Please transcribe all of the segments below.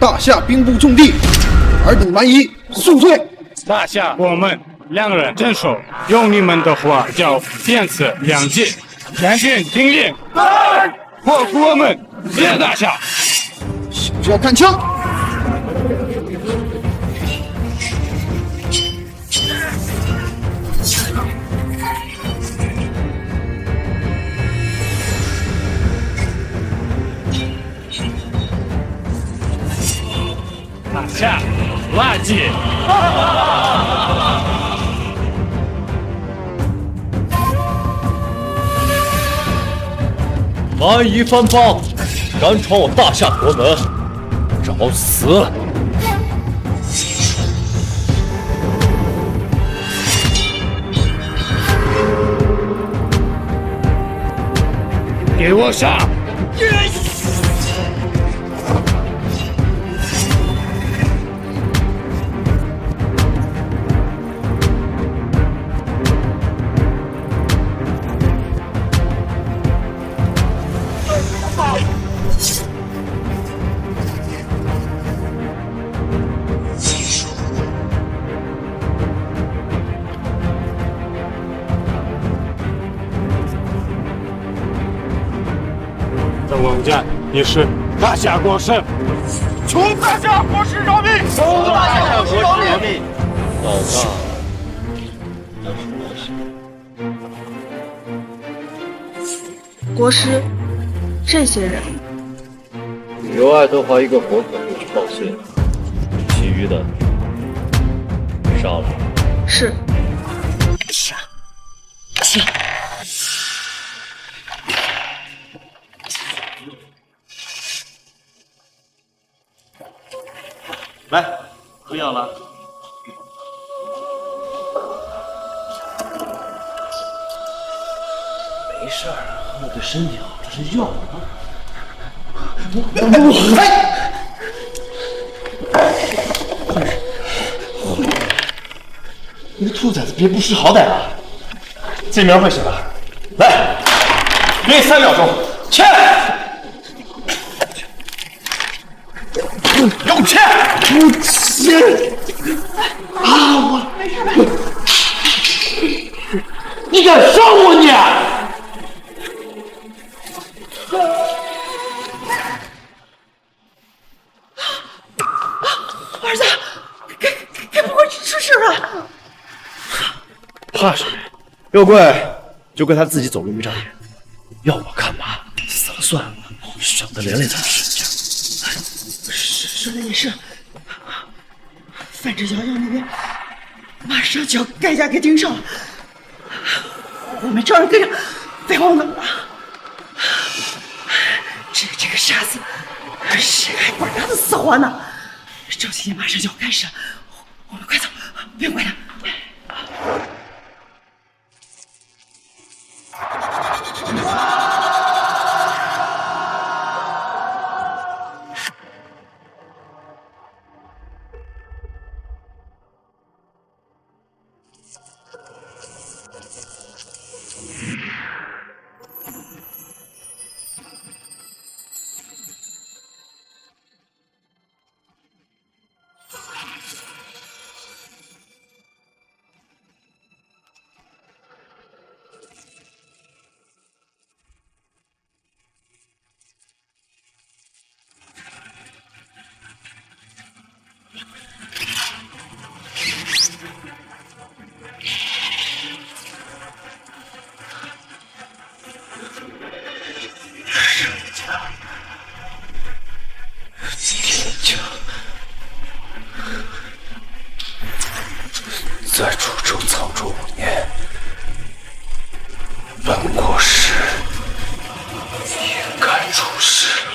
大夏兵部重地，尔等蛮夷速退。大夏我们两人镇守，用你们的话叫电刺两击，全军听令，破除我们，灭大夏。小子要看枪！大夏垃圾！蛮夷番邦，敢闯我大夏国门，找死！给我上！在我们家，你是大夏国师，求大夏国师饶命！求大夏国师饶命！老大，国师，这些人有爱德华一个活口就去报信，其余的杀了。是。来，喝药了。没事儿，喝了对身体好，这是药啊。你个兔崽子，别不识好歹啊！这名会写吧？来，给你3秒钟，签！给我签！不签！啊！你敢伤我你！儿子，该不会出事了？怕什么？要怪就怪他自己走路没长眼。要我干嘛？死了算了，省得连累咱们沈家。说的也是，反正瑶瑶那边马上就要盖家给盯上了，我们照样跟上，废话我们了。这个傻子，谁还管他的死活呢？赵姐姐马上就要开始了，我们快走，不用管他。在楚州草州5年，本国师也该出世了。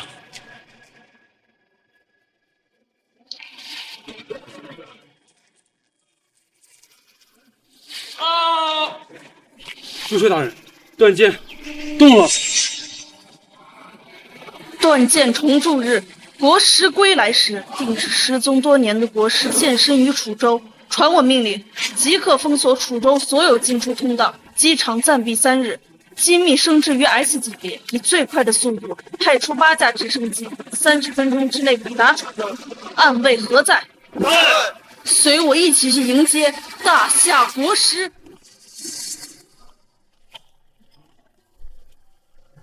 主帅大人，断剑动了。断剑重铸日，国师归来时，定是失踪多年的国师现身于楚州。传我命令，即刻封锁楚州所有进出通道，机场暂闭3日。机密升至于 S 级别，以最快的速度派出8架直升机，30分钟之内抵达楚州。暗卫何在？随我一起去迎接大夏国师。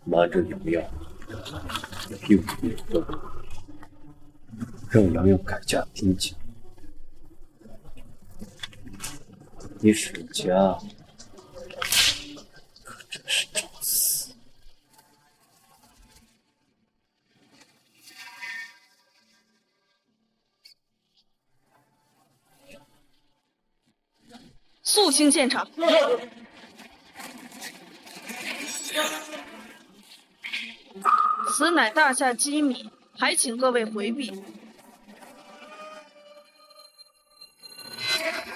瞒着瑶瑶，诱捕动，让瑶瑶改嫁丁家。你沈家可真是找死！肃清现场。此乃大夏机密，还请各位回避。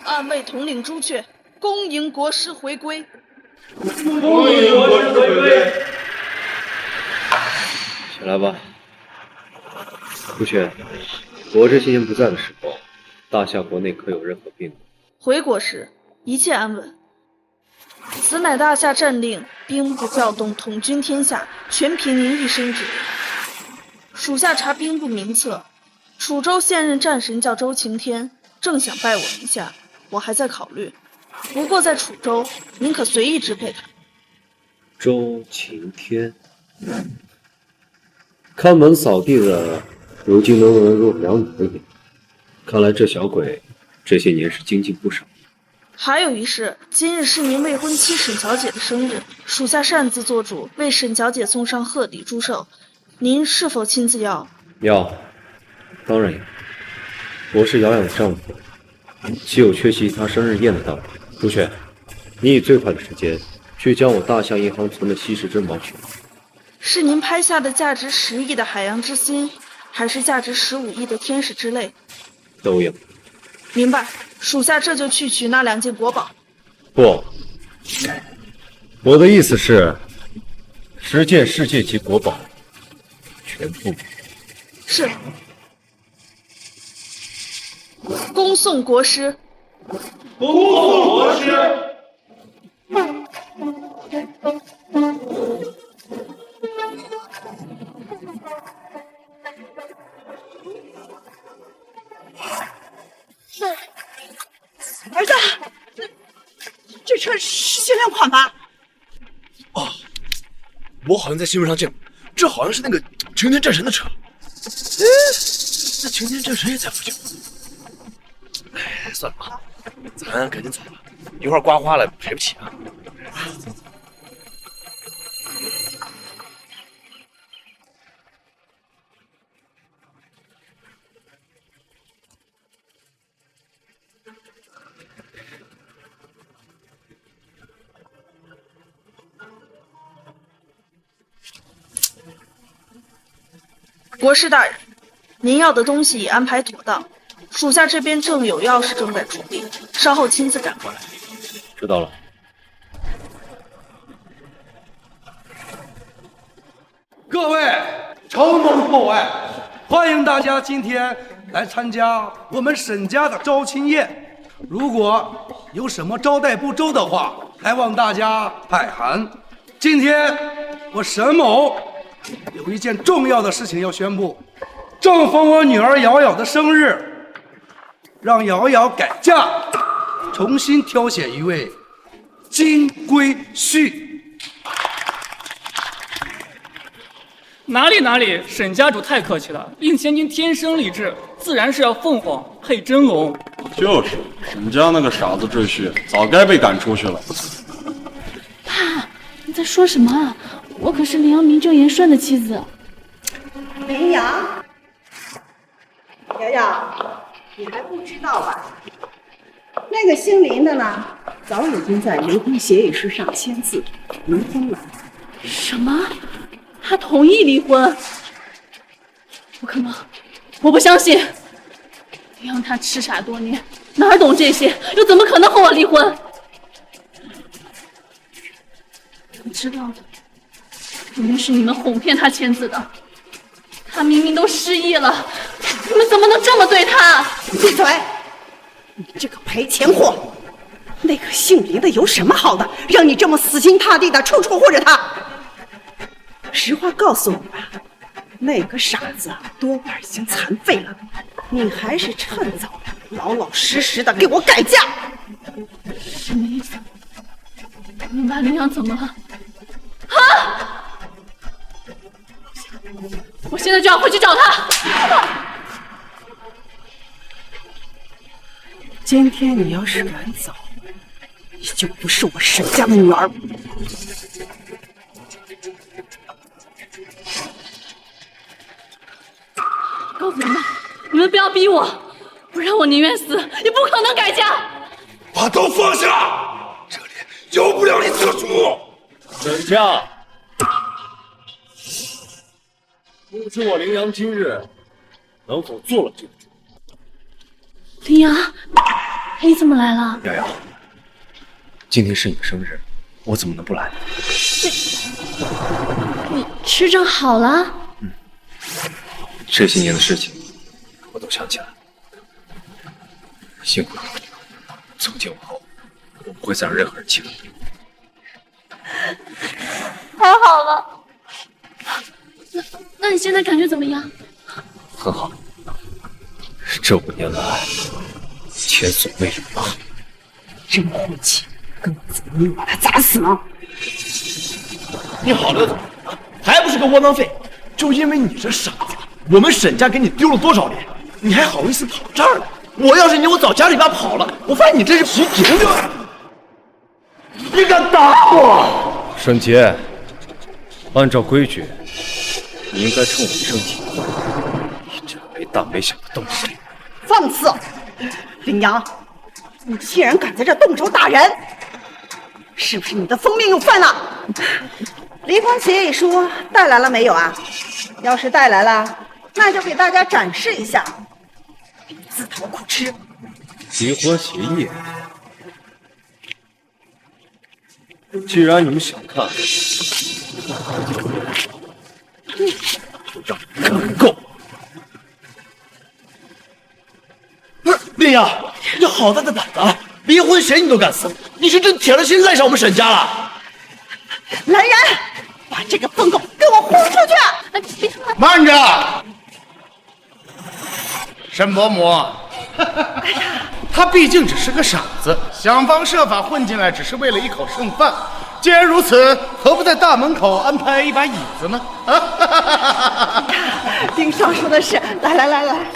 暗卫统领朱雀，恭迎国师回归。恭迎国师回归。起来吧，朱雀。国师先前不在的时候，大夏国内可有任何变故？回国时，一切安稳。此乃大夏战令，兵部调动，统军天下，全凭您一声指令。属下查兵部名册，楚州现任战神叫周晴天，正想拜我一下，我还在考虑。不过在楚州，您可随意支配他。周晴天，看门扫地的，如今能文入良女的眼。看来这小鬼这些年是精进不少。还有一事，今日是您未婚妻沈小姐的生日，属下擅自做主，为沈小姐送上贺礼祝寿，您是否亲自要？要，当然要。我是瑶瑶的丈夫，岂有缺席她生日宴的道理？朱雀，你以最快的时间去将我大夏银行存的稀世珍宝取来。是您拍下的价值10亿的海洋之心，还是价值15亿的天使之泪？都有。明白，属下这就去取那2件国宝。不，我的意思是10件世界级国宝，全部。是。恭送国师。恭送国师。儿子，这车是限量款吧？哦，我好像在新闻上见过，这好像是那个擎天战神的车。哎，那擎天战神也在附近。哎，算了吧，咱赶紧走吧，一会儿刮花了赔不起啊。国师大人，您要的东西已安排妥当，属下这边正有要事正在处理，稍后亲自赶过来。知道了。各位承蒙厚爱，欢迎大家今天来参加我们沈家的招亲宴。如果有什么招待不周的话，来望大家海涵。今天我沈某有一件重要的事情要宣布，正逢我女儿瑶瑶的生日，让瑶瑶改嫁，重新挑选一位金龟婿。哪里，沈家主太客气了。令千金天生丽质，自然是要凤凰配真龙。就是，沈家那个傻子赘婿，早该被赶出去了。爸，你在说什么啊？我可是林阳名正言顺的妻子。林阳，瑶瑶，你还不知道吧？那个姓林的呢，早已经在离婚协议书上签字离婚了。什么？他同意离婚？不可能，我不相信。林阳他痴傻多年，哪懂这些？又怎么可能和我离婚？我知道了。肯定是你们哄骗他签字的，他明明都失忆了，你们怎么能这么对他？闭嘴！你这个赔钱货！那个姓林的有什么好的，让你这么死心塌地的处处护着他？实话告诉你吧，那个傻子多半已经残废了，你还是趁早老老实实的给我改嫁。什么意思？明白林阳怎么了？啊！我现在就要回去找他。今天你要是敢走，你就不是我沈家的女儿。告诉你们，你们不要逼我，不然我宁愿死，也不可能改嫁。把刀放下，这里由不了你做主。沈家，不知我林阳今日能否做了这个主？林阳，你怎么来了？瑶瑶，今天是你的生日，我怎么能不来呢？你吃正好了？这些年的事情，我都想起来了。幸亏从今往后，我不会再让任何人欺负你。太好了。那你现在感觉怎么样？很好，这5年来前所未有吧。真晦气，跟我怎么把他砸死呢？你好了又怎么样？还不是个窝囊废？就因为你这傻子，我们沈家给你丢了多少脸，你还好意思跑这儿来？我要是你，我早家里边跑了。我发现你这是皮挺着，你敢打我？沈杰，按照规矩，你应该趁我一声惊呼，你这没大没小的东西。放肆！林阳，你竟然敢在这动手打人，是不是你的疯命又犯了？离婚协议书带来了没有啊？要是带来了，那就给大家展示一下，别自讨苦吃。离婚协议，既然你们想看，就让你看够。不是林阳，你好大的胆子啊！离婚协议你都敢撕，你是真铁了心赖上我们沈家了？来人，把这个疯狗给我轰出去！哎，别慢着，沈伯母，他毕竟只是个傻子，想方设法混进来，只是为了一口剩饭。既然如此，何不在大门口安排一把椅子呢？啊！丁少说的是，来，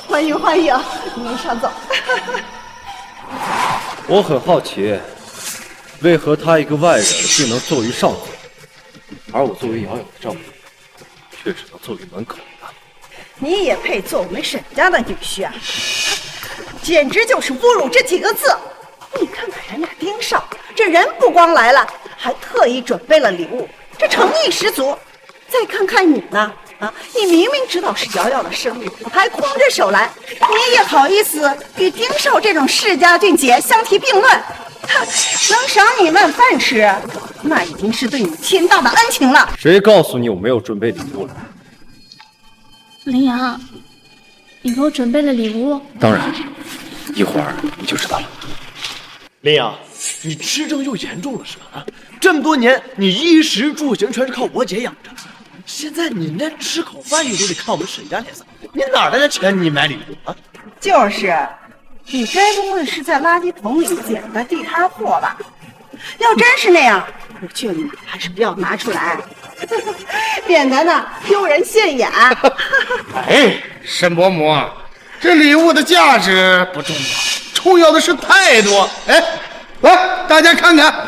欢迎欢迎，您上走。我很好奇，为何他一个外人竟能坐于上座，而我作为瑶瑶的丈夫，却只能坐于门口呢？你也配做我们沈家的女婿啊？简直就是侮辱这几个字！你看看人家丁少，这人不光来了，还特意准备了礼物，这诚意十足。再看看你呢，你明明知道是瑶瑶的生日，还空着手来，你也好意思与丁少这种世家俊杰相提并论？能赏你碗饭吃，那已经是对你天大的恩情了。谁告诉你我没有准备礼物了？林阳，你给我准备了礼物？当然，一会儿你就知道了。林阳，你吃症又严重了是吧？啊，这么多年你衣食住行全是靠我姐养着，现在你连吃口饭你都得看我们沈家脸色，你哪来的钱你买礼物啊？就是，你该不会是在垃圾桶里捡的地摊货吧？要真是那样，我劝你还是不要拿出来，免得呢丢人现眼。哎，沈伯母，这礼物的价值不重要，重要的是态度。哎，来，大家看看，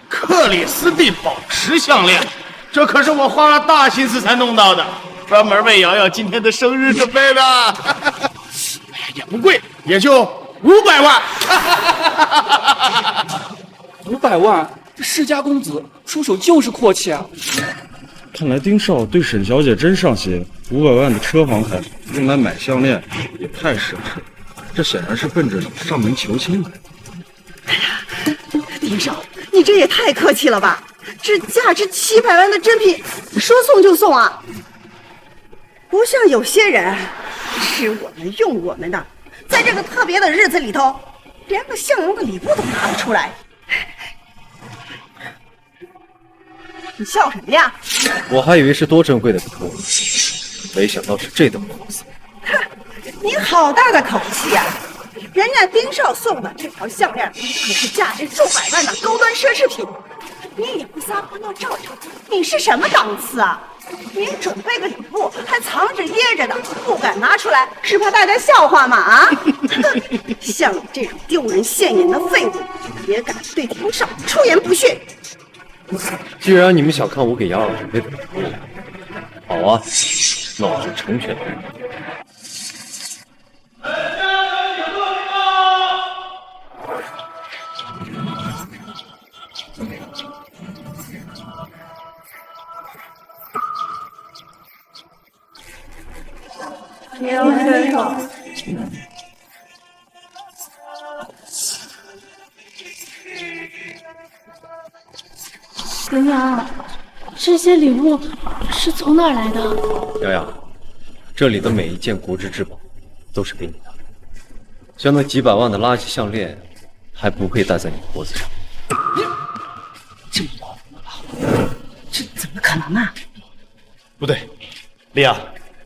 克里斯蒂宝石项链，这可是我花了大心思才弄到的，专门为瑶瑶今天的生日准备的。也不贵，也就500万。500万，这世家公子出手就是阔气啊！看来丁少对沈小姐真上心，500万的车房开用来买项链也太奢侈了。这显然是奔着上门求亲来的。丁少，你这也太客气了吧？这价值700万的珍品，说送就送啊！不像有些人吃我们用我们的，在这个特别的日子里头，连个相容的礼物都拿不出来。你笑什么呀？我还以为是多珍贵的礼物，没想到是这等货色。你好大的口气呀！人家丁少送的这条项链可是价值数百万的高端奢侈品，你也不撒泼要照照，你是什么档次啊？你准备个礼物还藏着掖着的，不敢拿出来，是怕大家笑话吗？啊！像你这种丢人现眼的废物，也敢对丁少出言不逊！既然你们想看我给瑶瑶准备的礼物，好啊，那我就成全你们。你要伸手。林阳，这些礼物是从哪儿来的？瑶瑶，这里的每一件国之至宝都是给你的，像那几百万的垃圾项链，还不配戴在你脖子上。这么狂啊！这怎么可能啊？不对，丽亚，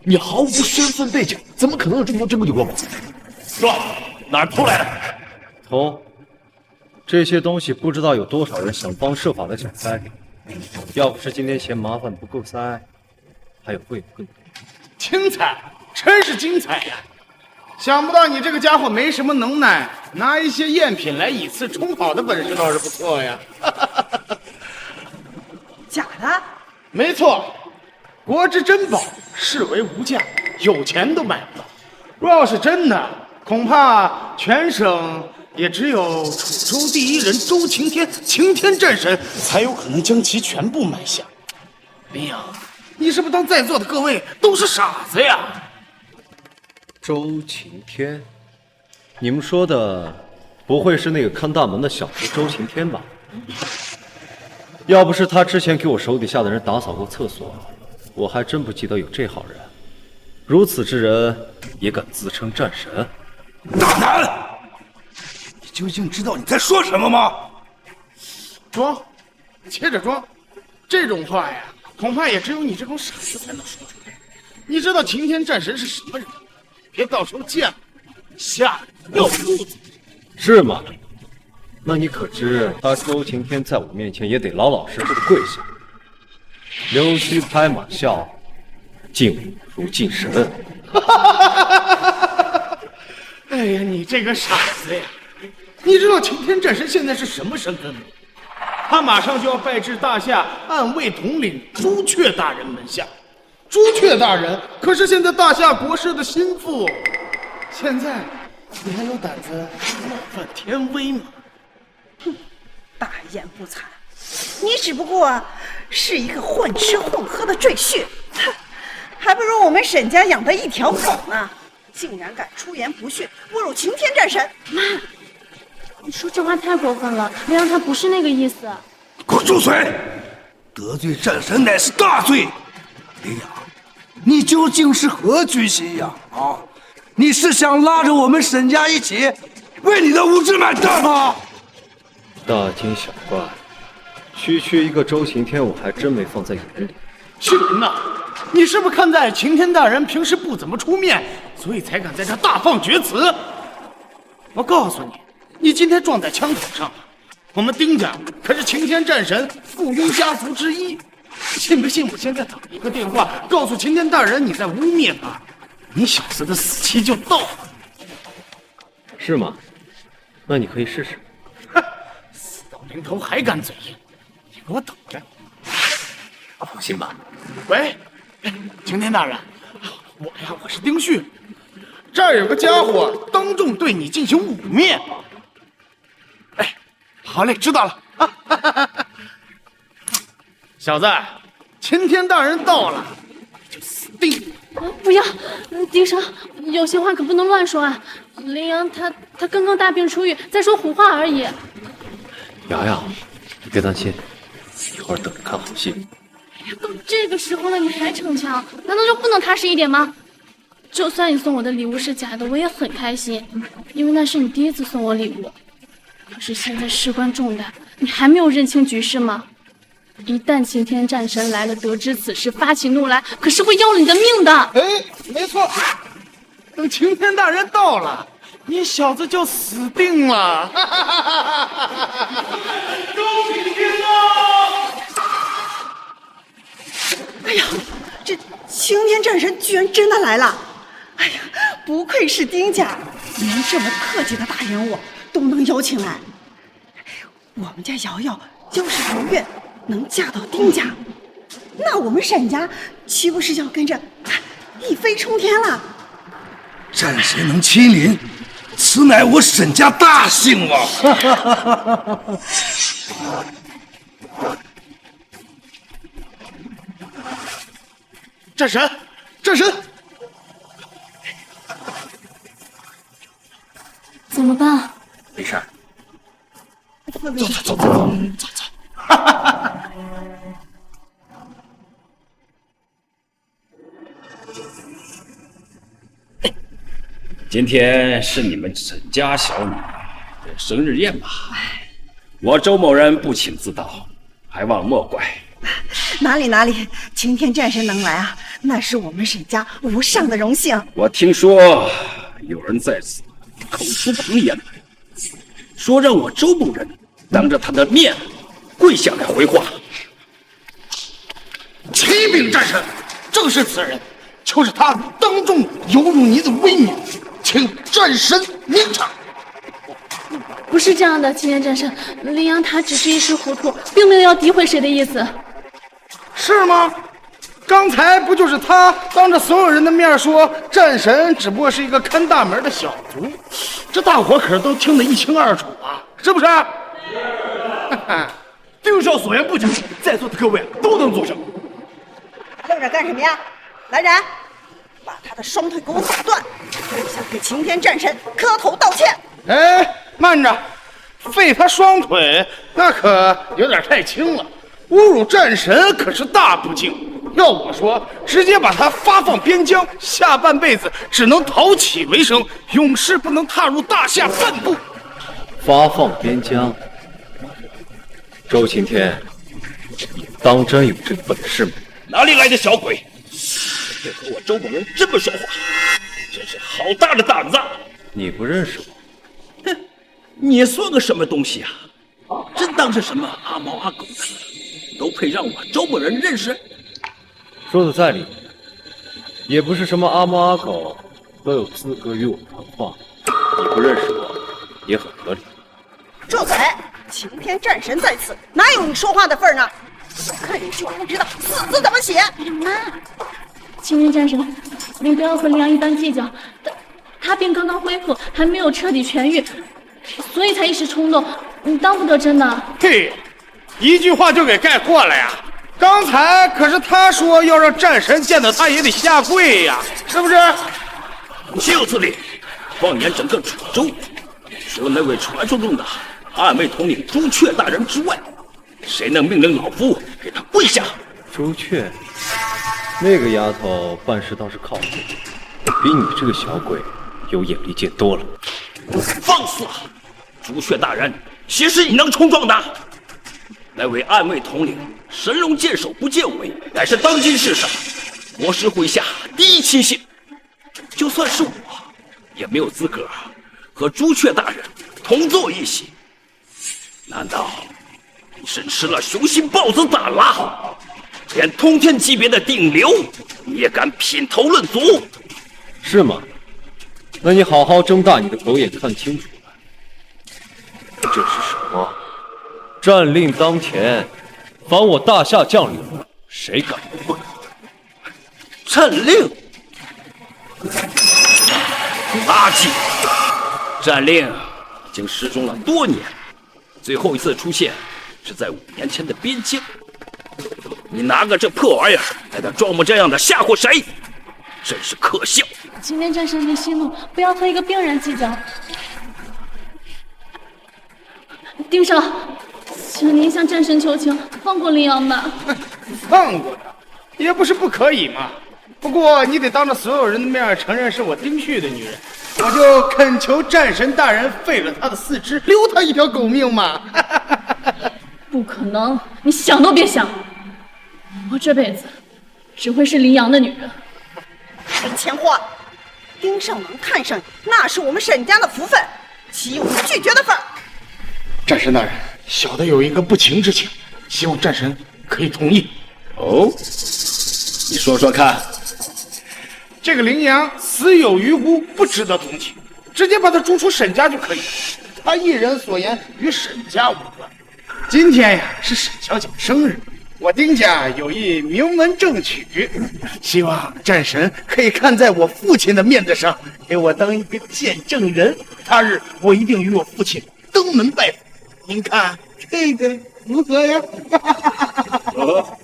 你毫无身份背景，怎么可能有这么多珍贵的国宝？说哪儿偷来的？偷？这些东西不知道有多少人想方设法的想塞，要不是今天嫌麻烦不够塞，还会有更多。精彩，真是精彩呀！想不到你这个家伙没什么能耐，拿一些赝品来以次充好的本事倒是不错呀。假的？没错，国之珍宝视为无价，有钱都买不到。若要是真的，恐怕全省也只有楚州第一人周擎天擎天战神才有可能将其全部买下。林阳，你是不是当在座的各位都是傻子呀？周擎天，你们说的不会是那个看大门的小子周擎天吧？要不是他之前给我手底下的人打扫过厕所，我还真不记得有这号人。如此之人也敢自称战神？大胆！你究竟知道你在说什么吗？装，接着装，这种话呀，恐怕也只有你这种傻子才能说出来。你知道擎天战神是什么人吗？别到时候见了，吓得尿裤子。是吗？那你可知他周擎天在我面前也得老老实实的跪下，溜须拍马笑，敬我如敬神。哎呀，你这个傻子呀！你知道擎天战神现在是什么身份吗？他马上就要拜至大夏暗卫统领朱雀大人门下。朱雀大人可是现在大夏国师的心腹，现在你还有胆子冒犯天威吗？哼，大言不惭！你只不过是一个混吃混喝的赘婿，哼，还不如我们沈家养的一条狗呢！竟然敢出言不逊，侮辱擎天战神！妈，你说这话太过分了，林阳他不是那个意思。给我住嘴！得罪战神乃是大罪。林阳，你究竟是何居心呀？啊，你是想拉着我们沈家一起为你的无知买单吗？大惊小怪，区区一个周擎天，我还真没放在眼里。去人呐！你是不是看在擎天大人平时不怎么出面，所以才敢在这大放厥词？我告诉你，你今天撞在枪口上了。我们丁家可是擎天战神附庸家族之一，信不信我现在打一个电话，告诉擎天大人你在污蔑他，你小子的死期就到了。是吗？那你可以试试。死到临头还敢嘴硬，你给我等着！放心吧。喂，擎天大人，我是丁旭，这儿有个家伙当众对你进行污蔑。哎，好嘞，知道了。小子，擎天大人到了，你就死定了。不要，丁生，有些话可不能乱说啊。林阳他刚刚大病初愈，在说胡话而已。瑶瑶，你别担心，一会儿等着看好戏。都这个时候了，你还逞强，难道就不能踏实一点吗？就算你送我的礼物是假的，我也很开心，因为那是你第一次送我礼物。可是现在事关重大，你还没有认清局势吗？一旦擎天战神来了，得知此事，发起怒来，可是会要了你的命的。哎，没错，等擎天大人到了，你小子就死定了！周启天啊！哎呀，这擎天战神居然真的来了！哎呀，不愧是丁家，连这么客气的大人物都能邀请来。我们家瑶瑶要是如愿能嫁到丁家，那我们沈家岂不是要跟着一飞冲天了？战神能亲临，此乃我沈家大幸啊！战神，战神，怎么办？没事儿，走。今天是你们沈家小女的生日宴吧？我周某人不请自到，还望莫怪。哪里，擎天战神能来啊，那是我们沈家无上的荣幸。我听说有人在此口出狂言，说让我周某人当着他的面跪下来回话。启禀战神，正是此人，就是他当众有辱你的威名，请战神明察。不是这样的，擎天战神，林阳他只是一时糊涂，并没有要诋毁谁的意思。是吗？刚才不就是他当着所有人的面说战神只不过是一个看大门的小卒，这大伙可是都听得一清二楚啊，是不是？丁少所言不假，在座的各位都能作证。愣着干什么呀？来人，把他的双腿给我打断，我想给擎天战神磕头道歉。哎，慢着，废他双腿那可有点太轻了，侮辱战神可是大不敬。要我说，直接把他发放边疆，下半辈子只能讨乞为生，永世不能踏入大夏半步。发放边疆，周擎天，你当真有这个本事吗？哪里来的小鬼，会和我周某人这么说话？真是好大的胆子！你不认识我？哼，你算个什么东西啊？真当是什么阿猫阿狗的，都配让我周某人认识？说的在理，也不是什么阿猫阿狗都有资格与我谈话。你不认识我，也很合理。住嘴！擎天战神在此，哪有你说话的份儿呢？我看你就不知道死字怎么写。哎呀妈！擎天战神，你不要和林阳一般计较，他病刚刚恢复，还没有彻底痊愈，所以才一时冲动，你当不得真的。嘿，一句话就给概括了呀！刚才可是他说要让战神见到他也得下跪呀，是不是？就此理！放眼整个楚州，除了那位传说中的暗卫统领朱雀大人之外，谁能命令老夫给他跪下？朱雀，那个丫头办事倒是靠谱，比你这个小鬼有眼力见多了。放肆！朱雀大人，岂是你能冲撞的？那位暗卫统领神龙见首不见尾，乃是当今世上国师麾下第一亲信。就算是我，也没有资格和朱雀大人同坐一席。难道你是吃了雄心豹子胆了？连通天级别的顶流你也敢品头论足？是吗？那你好好睁大你的狗眼看清楚了，这是什么？战令当前，凡我大夏将领，谁敢不跪？战令！垃圾！战令已经失踪了多年，最后一次出现是在5年前的边疆。你拿个这破玩意儿在这装模这样的吓唬谁？真是可笑！擎天战神别息怒，不要和一个病人计较。丁少，请您向战神求情，放过林阳吧。放过他也不是不可以嘛。不过你得当着所有人的面承认是我丁旭的女人，我就恳求战神大人废了他的四肢，留他一条狗命嘛。不可能，你想都别想！我这辈子只会是林阳的女人。没钱花，丁胜能看上你，那是我们沈家的福分，岂有拒绝的份儿？战神大人，小的有一个不情之请，希望战神可以同意。哦，你说说看。这个林阳死有余辜，不值得同情，直接把他逐出沈家就可以了。他一人所言与沈家无关。今天呀是沈小姐生日，我丁家有意名门正娶，希望战神可以看在我父亲的面子上，给我当一个见证人。他日我一定与我父亲登门拜访。您看这个如何呀？哦，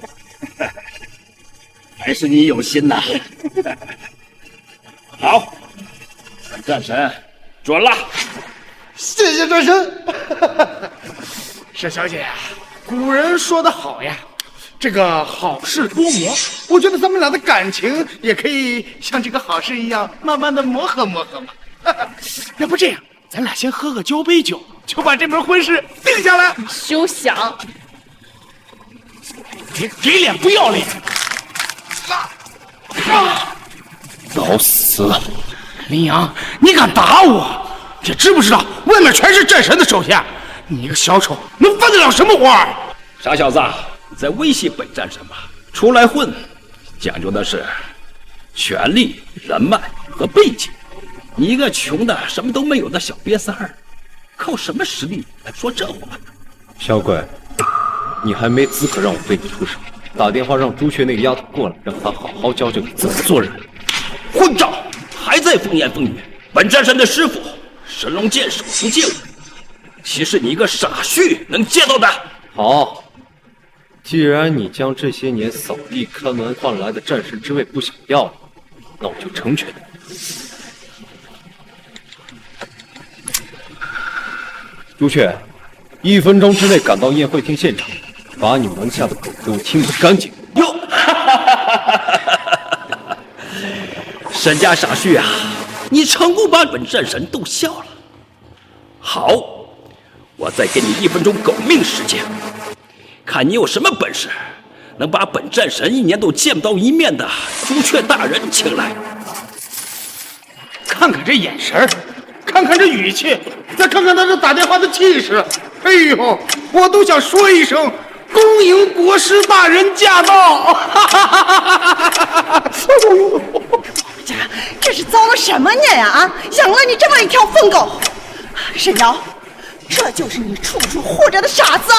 还是你有心呐。好，战神准了。谢谢战神。沈小姐，古人说得好呀，这个好事多磨。我觉得咱们俩的感情也可以像这个好事一样，慢慢的磨合磨合嘛。要不这样，咱俩先喝个交杯酒，就把这门婚事定下来。休想！给脸不要脸！找死！林阳，你敢打我？你知不知道外面全是战神的手下？你一个小丑能犯得了什么花？傻小子，你在威胁本战神吧？出来混，讲究的是权力、人脉和背景。你一个穷的什么都没有的小瘪三儿，靠什么实力来说这话？小鬼，你还没资格让我对你出手。打电话让朱雀那个丫头过来，让她好好教教你怎么做人。混账！还在风言风语！本战神的师傅神龙见首不见尾，岂是你一个傻婿能见到的？好，既然你将这些年扫地看门换来的战神之位不想要了，那我就成全你。朱雀，1分钟之内赶到宴会厅现场，把你门下的狗给我清理干净。哟，沈家傻婿啊，你成功把本战神逗笑了。好，我再给你1分钟狗命时间，看你有什么本事，能把本战神1年都见不到一面的朱雀大人请来。看看这眼神，看看这语气，再看看他这打电话的气势，哎呦，我都想说一声恭迎国师大人驾到！这是遭了什么孽呀？啊，养了你这么一条疯狗！沈瑶，这就是你处处护着的傻子，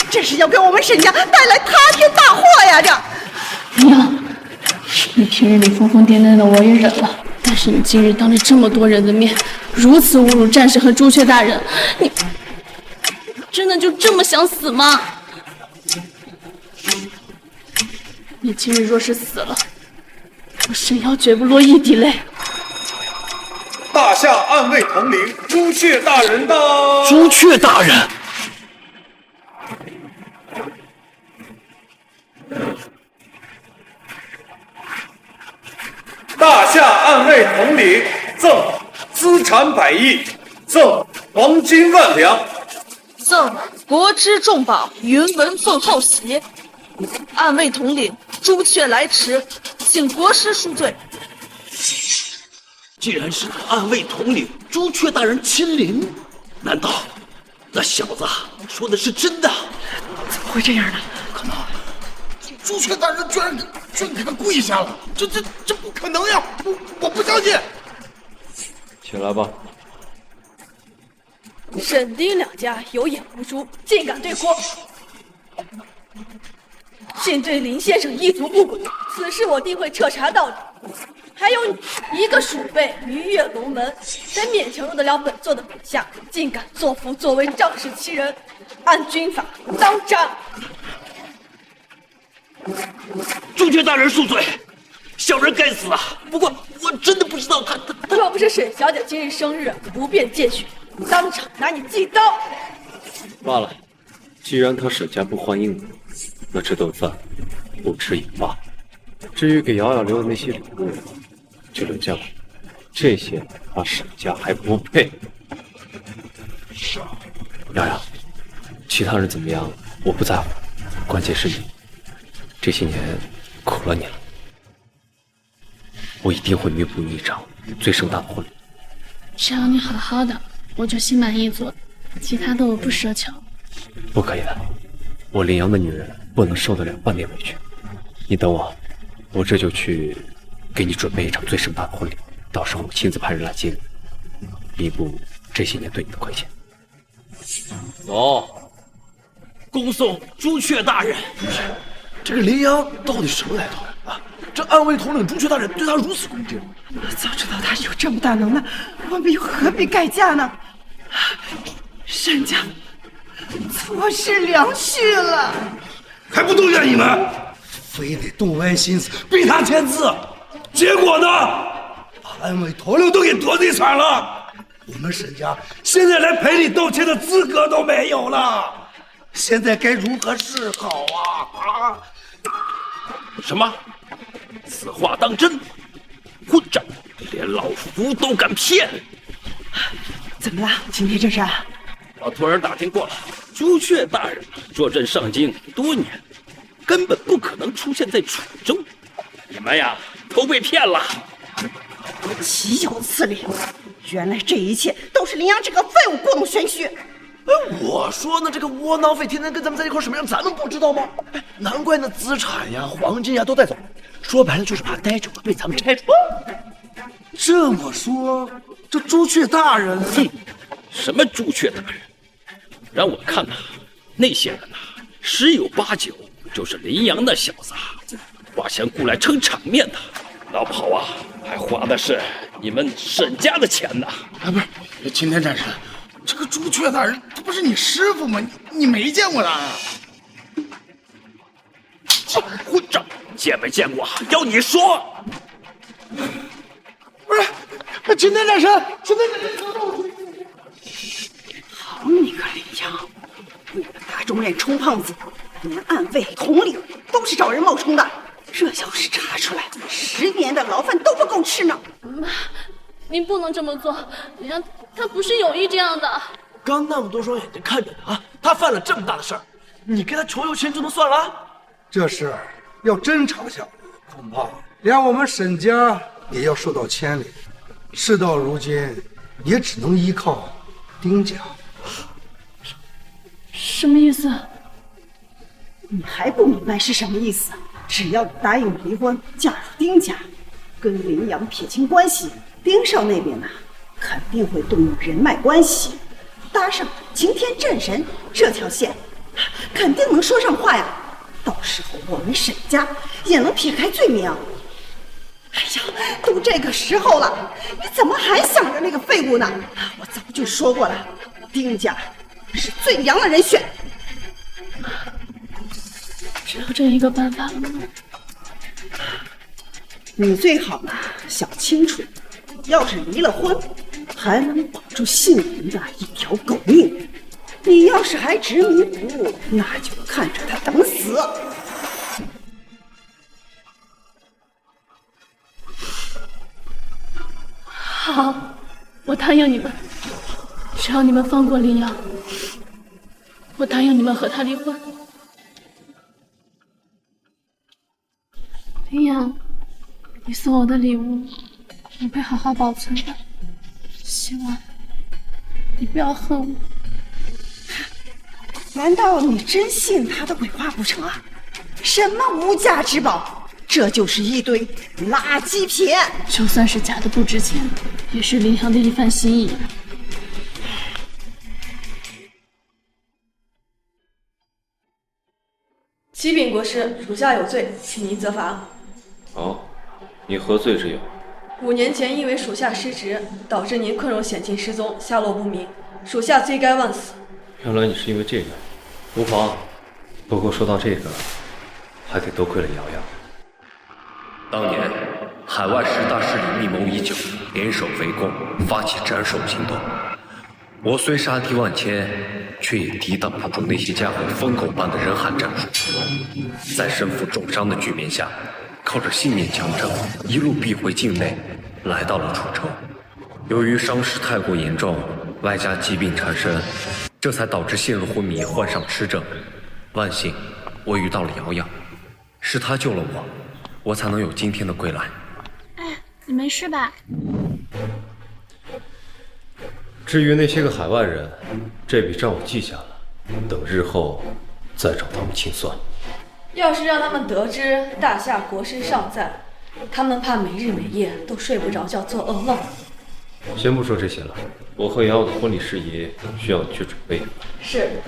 这是要给我们沈家带来塌天大祸呀！这娘，你平日里疯疯癫癫的我也忍了，但是你今日当着这么多人的面，如此侮辱战士和朱雀大人，你真的就这么想死吗？你今日若是死了，我沈瑶绝不落一滴泪。大夏暗卫统领朱雀大人到。朱雀大人，大夏暗卫统领赠资产100亿，赠黄金万两，赠国之重宝云纹凤后席。暗卫统领朱雀来迟，请国师恕罪。既然是暗卫统领朱雀大人亲临，难道那小子说的是真的？怎么会这样呢？可能朱雀大人居然给他跪下了，这不可能呀！我不相信。起来吧。沈丁两家有眼无珠，竟敢对锅，竟对林先生一族不轨，此事我定会彻查到底。还有你一个鼠辈鱼跃龙门，才勉强入得了本座的笔下，竟敢作福作为仗势欺人，按军法当斩。朱雀大人恕罪，小人该死啊！不过我真的不知道他。若不是沈小姐今日生日，不便见血，当场拿你祭刀。罢了，既然他沈家不欢迎你，那这顿饭不吃也罢。至于给瑶瑶留的那些礼物，就留下吧。这些他沈家还不配。瑶瑶，其他人怎么样我不在乎，关键是你，这些年苦了你了。我一定会弥补你一场最盛大的婚礼。只要你好好的，我就心满意足，其他的我不奢求。不可以的，我林阳的女人不能受得了半点委屈。你等我，我这就去给你准备一场最盛大的婚礼，到时候我亲自派人来接你，弥补这些年对你的亏欠。走，恭送朱雀大人。这个林阳到底什么来头啊？这暗卫统领朱雀大人对他如此恭敬，早知道他有这么大能耐，我们又何必改嫁呢？沈家错失良婿了，还不都怨你们？非得动歪心思逼他签字，结果呢，把安卫统领都给得罪惨了。我们沈家现在连赔礼道歉的资格都没有了，现在该如何是好啊？什么？此话当真？混账！连老夫都敢骗！怎么了？今天这是？老徒儿打听过了，朱雀大人坐镇上京多年，根本不可能出现在楚州。你们呀，都被骗了！岂有此理！原来这一切都是林阳这个废物故弄玄虚。我说呢，这个窝囊废天天跟咱们在一块什么样，咱能不知道吗？难怪那资产呀、黄金呀都带走，说白了就是怕待久了被咱们拆穿。这么说，这朱雀大人……什么朱雀大人？让我看呐，那些人呐，十有八九就是林阳那小子花钱雇来撑场面的，老郝啊，还花的是你们沈家的钱呢。啊，不是，青天战神。这个朱雀大人，他不是你师傅吗？你没见过他啊？混账！见没见过？要你说。不是，青天战神，青天战神，好你个林阳，为了大众脸充胖子，连暗卫统领都是找人冒充的。这要是查出来，10年的牢饭都不够吃呢。妈，您不能这么做，林阳他不是有意这样的。刚那么多双眼睛看着呢啊，他犯了这么大的事儿，你跟他求求情就能算了？这事要真查下来，恐怕连我们沈家也要受到牵连。事到如今，也只能依靠丁家。什么意思？你还不明白是什么意思？只要你答应离婚，嫁入丁家，跟林阳撇清关系，丁少那边呢，肯定会动用人脉关系，搭上擎天战神这条线，肯定能说上话呀。到时候我们沈家也能撇开罪名。哎呀，都这个时候了，你怎么还想着那个废物呢？我早就说过了，丁家是最良的人选。只有这一个办法了吗？你最好呢想清楚，要是离了婚，还能保住姓林的一条狗命。你要是还执迷不悟，那就看着他等死。好，我答应你们，只要你们放过林阳，我答应你们和他离婚。林阳，你送我的礼物，我会好好保存的。希望你不要恨我。难道你真信他的鬼话不成啊？什么无价之宝，这就是一堆垃圾品。就算是假的不值钱，也是林阳的一番心意。启禀国师，属下有罪，请您责罚。哦，你何罪之有？5年前因为属下失职，导致您困扰险境失踪，下落不明，属下罪该万死。原来你是因为这个，无妨。不过说到这个，还得多亏了瑶瑶。当年海外10大势力密谋已久，联手围攻，发起斩首行动。我虽杀敌万千，却也抵挡不住那些家伙疯狗般的人海战术。在身负重伤的局面下，靠着信念强撑，一路避回境内，来到了楚州。由于伤势太过严重，外加疾病缠身，这才导致陷入昏迷，患上痴症。万幸，我遇到了瑶瑶，是她救了我，我才能有今天的归来。哎，你没事吧？至于那些个海外人，这笔账我记下了，等日后再找他们清算。要是让他们得知大夏国师尚在，他们怕没日没夜都睡不着觉，做噩梦。先不说这些了，我和瑶瑶的婚礼事宜需要你去准备。是，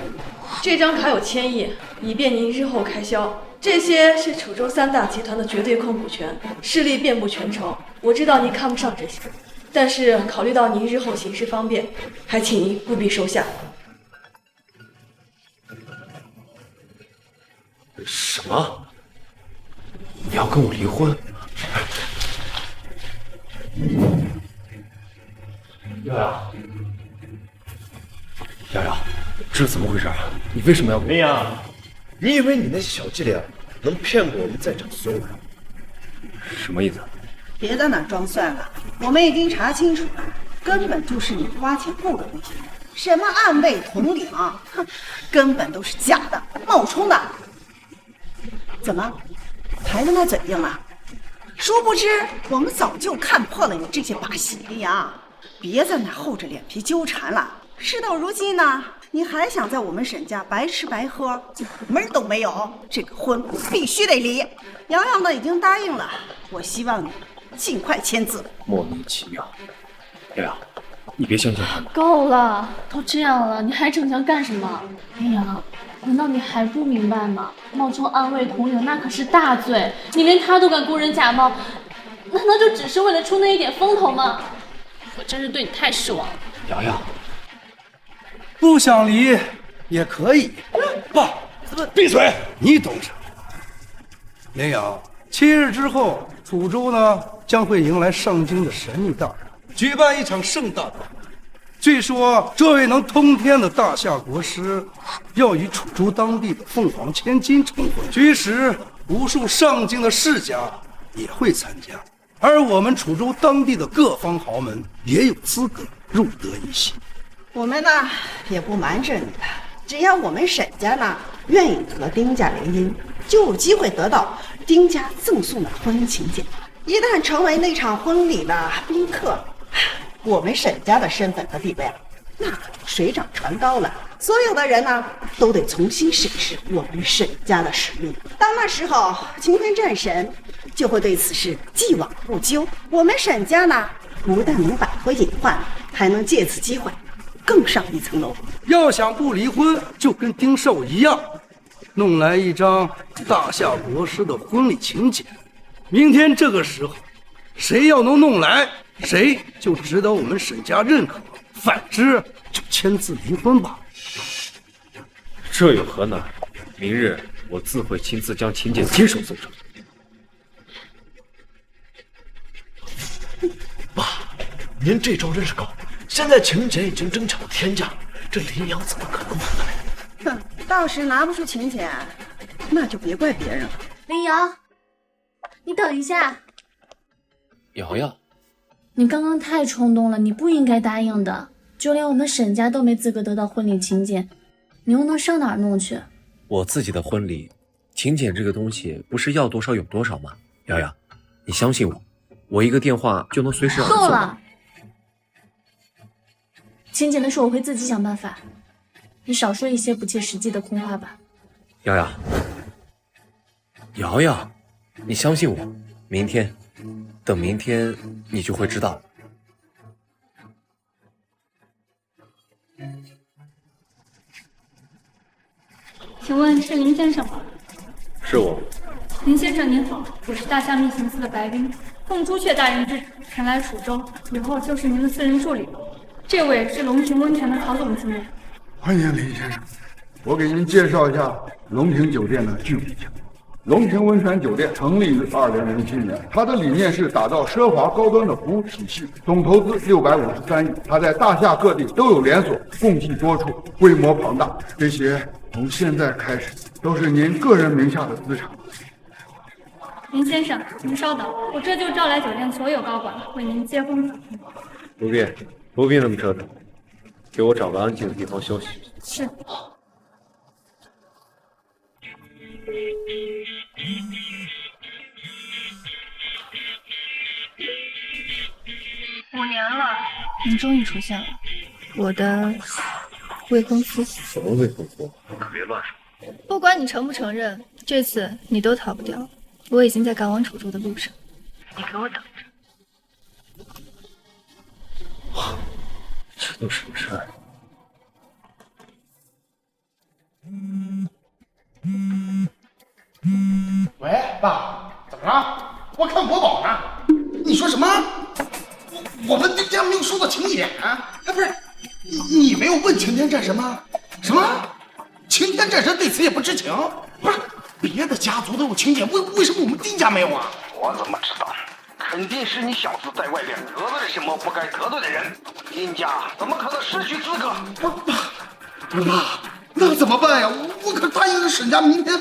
这张卡有1000亿，以便您日后开销。这些是楚州3大集团的绝对控股权，势力遍布全城。我知道您看不上这些，但是考虑到您日后行事方便，还请您务必收下。什么？你要跟我离婚？瑶瑶，瑶瑶，这是怎么回事啊？你为什么要？林阳，你以为你那些小伎俩能骗过我们在场所有人？什么意思？别在那装蒜了，我们已经查清楚了，根本就是你花钱雇的那些人，什么暗卫统领啊，哼，根本都是假的，冒充的。怎么，还在那嘴硬啊？殊不知我们早就看破了你这些把戏呀！别在那厚着脸皮纠缠了。事到如今呢，你还想在我们沈家白吃白喝，门都没有。这个婚必须得离。瑶瑶呢已经答应了，我希望你尽快签字。莫名其妙，瑶瑶，你别相信他们。够了，都这样了，你还逞强干什么？林阳，难道你还不明白吗？冒充暗卫统领那可是大罪，你连他都敢雇人假冒，难道就只是为了出那一点风头吗？我真是对你太失望了。瑶瑶，不想离也可以。爸，闭嘴！你懂什么？林阳，7日之后，楚州呢将会迎来上京的神秘大人，举办一场盛大的。据说这位能通天的大夏国师要与楚州当地的凤凰千金成婚，据实无数上京的世家也会参加，而我们楚州当地的各方豪门也有资格入得一席。我们呢也不瞒着你的，只要我们沈家呢愿意和丁家联姻，就有机会得到丁家赠送的婚姻请柬。一旦成为那场婚礼的宾客，我们沈家的身份和地位那可水涨船高了。所有的人呢都得重新审视我们沈家的实力。到那时候，擎天战神就会对此事既往不咎。我们沈家呢不但能摆脱隐患，还能借此机会更上一层楼。要想不离婚，就跟丁少一样，弄来一张大夏国师的婚礼请柬。明天这个时候，谁要能弄来，谁就值得我们沈家认可，反之就签字离婚吧。这有何难？明日我自会亲自将请柬亲手送上。爸，您这招真是高！现在请柬已经争抢天价，这林阳怎么可能来？哼，到时拿不出请柬，那就别怪别人了。林瑶，你等一下。瑶瑶，你刚刚太冲动了，你不应该答应的。就连我们沈家都没资格得到婚礼请柬，你又能上哪儿弄去？我自己的婚礼，请柬这个东西不是要多少有多少吗？瑶瑶，你相信我，我一个电话就能随时让人够了，请柬的事我会自己想办法，你少说一些不切实际的空话吧。瑶瑶，瑶瑶，你相信我，明天，等明天你就会知道。请问是林先生吗？是我。林先生您好，我是大夏密行司的白冰，奉朱雀大人之旨前来楚州，以后就是您的私人助理了。这位是龙庭温泉的陶总经理。欢迎林先生，我给您介绍一下龙庭酒店的具体情况。龙庭温泉酒店成立于2007年，它的理念是打造奢华高端的服务体系，总投资653亿。它在大夏各地都有连锁，供给多处，规模庞大。这些从现在开始都是您个人名下的资产。林先生，您稍等，我这就召来酒店所有高管为您接风走。不必那么折腾，给我找个安静的地方休息。是。5年了，您终于出现了，我的未婚夫。什么未婚夫？可别乱说。不管你承不承认，这次你都逃不掉。我已经在赶往楚州的路上，你给我等着。这都什么事儿？喂，爸，怎么了？我看国宝呢。你说什么？我们丁家没有收到请柬啊？不是，你没有问擎天战神吗？什么？擎天战神对此也不知情？不是，别的家族都有请柬，为什么我们丁家没有啊？我怎么知道？肯定是你小子在外边得罪了什么不该得罪的人，丁家怎么可能失去资格？不是爸，那怎么办呀？我可答应了沈家，明天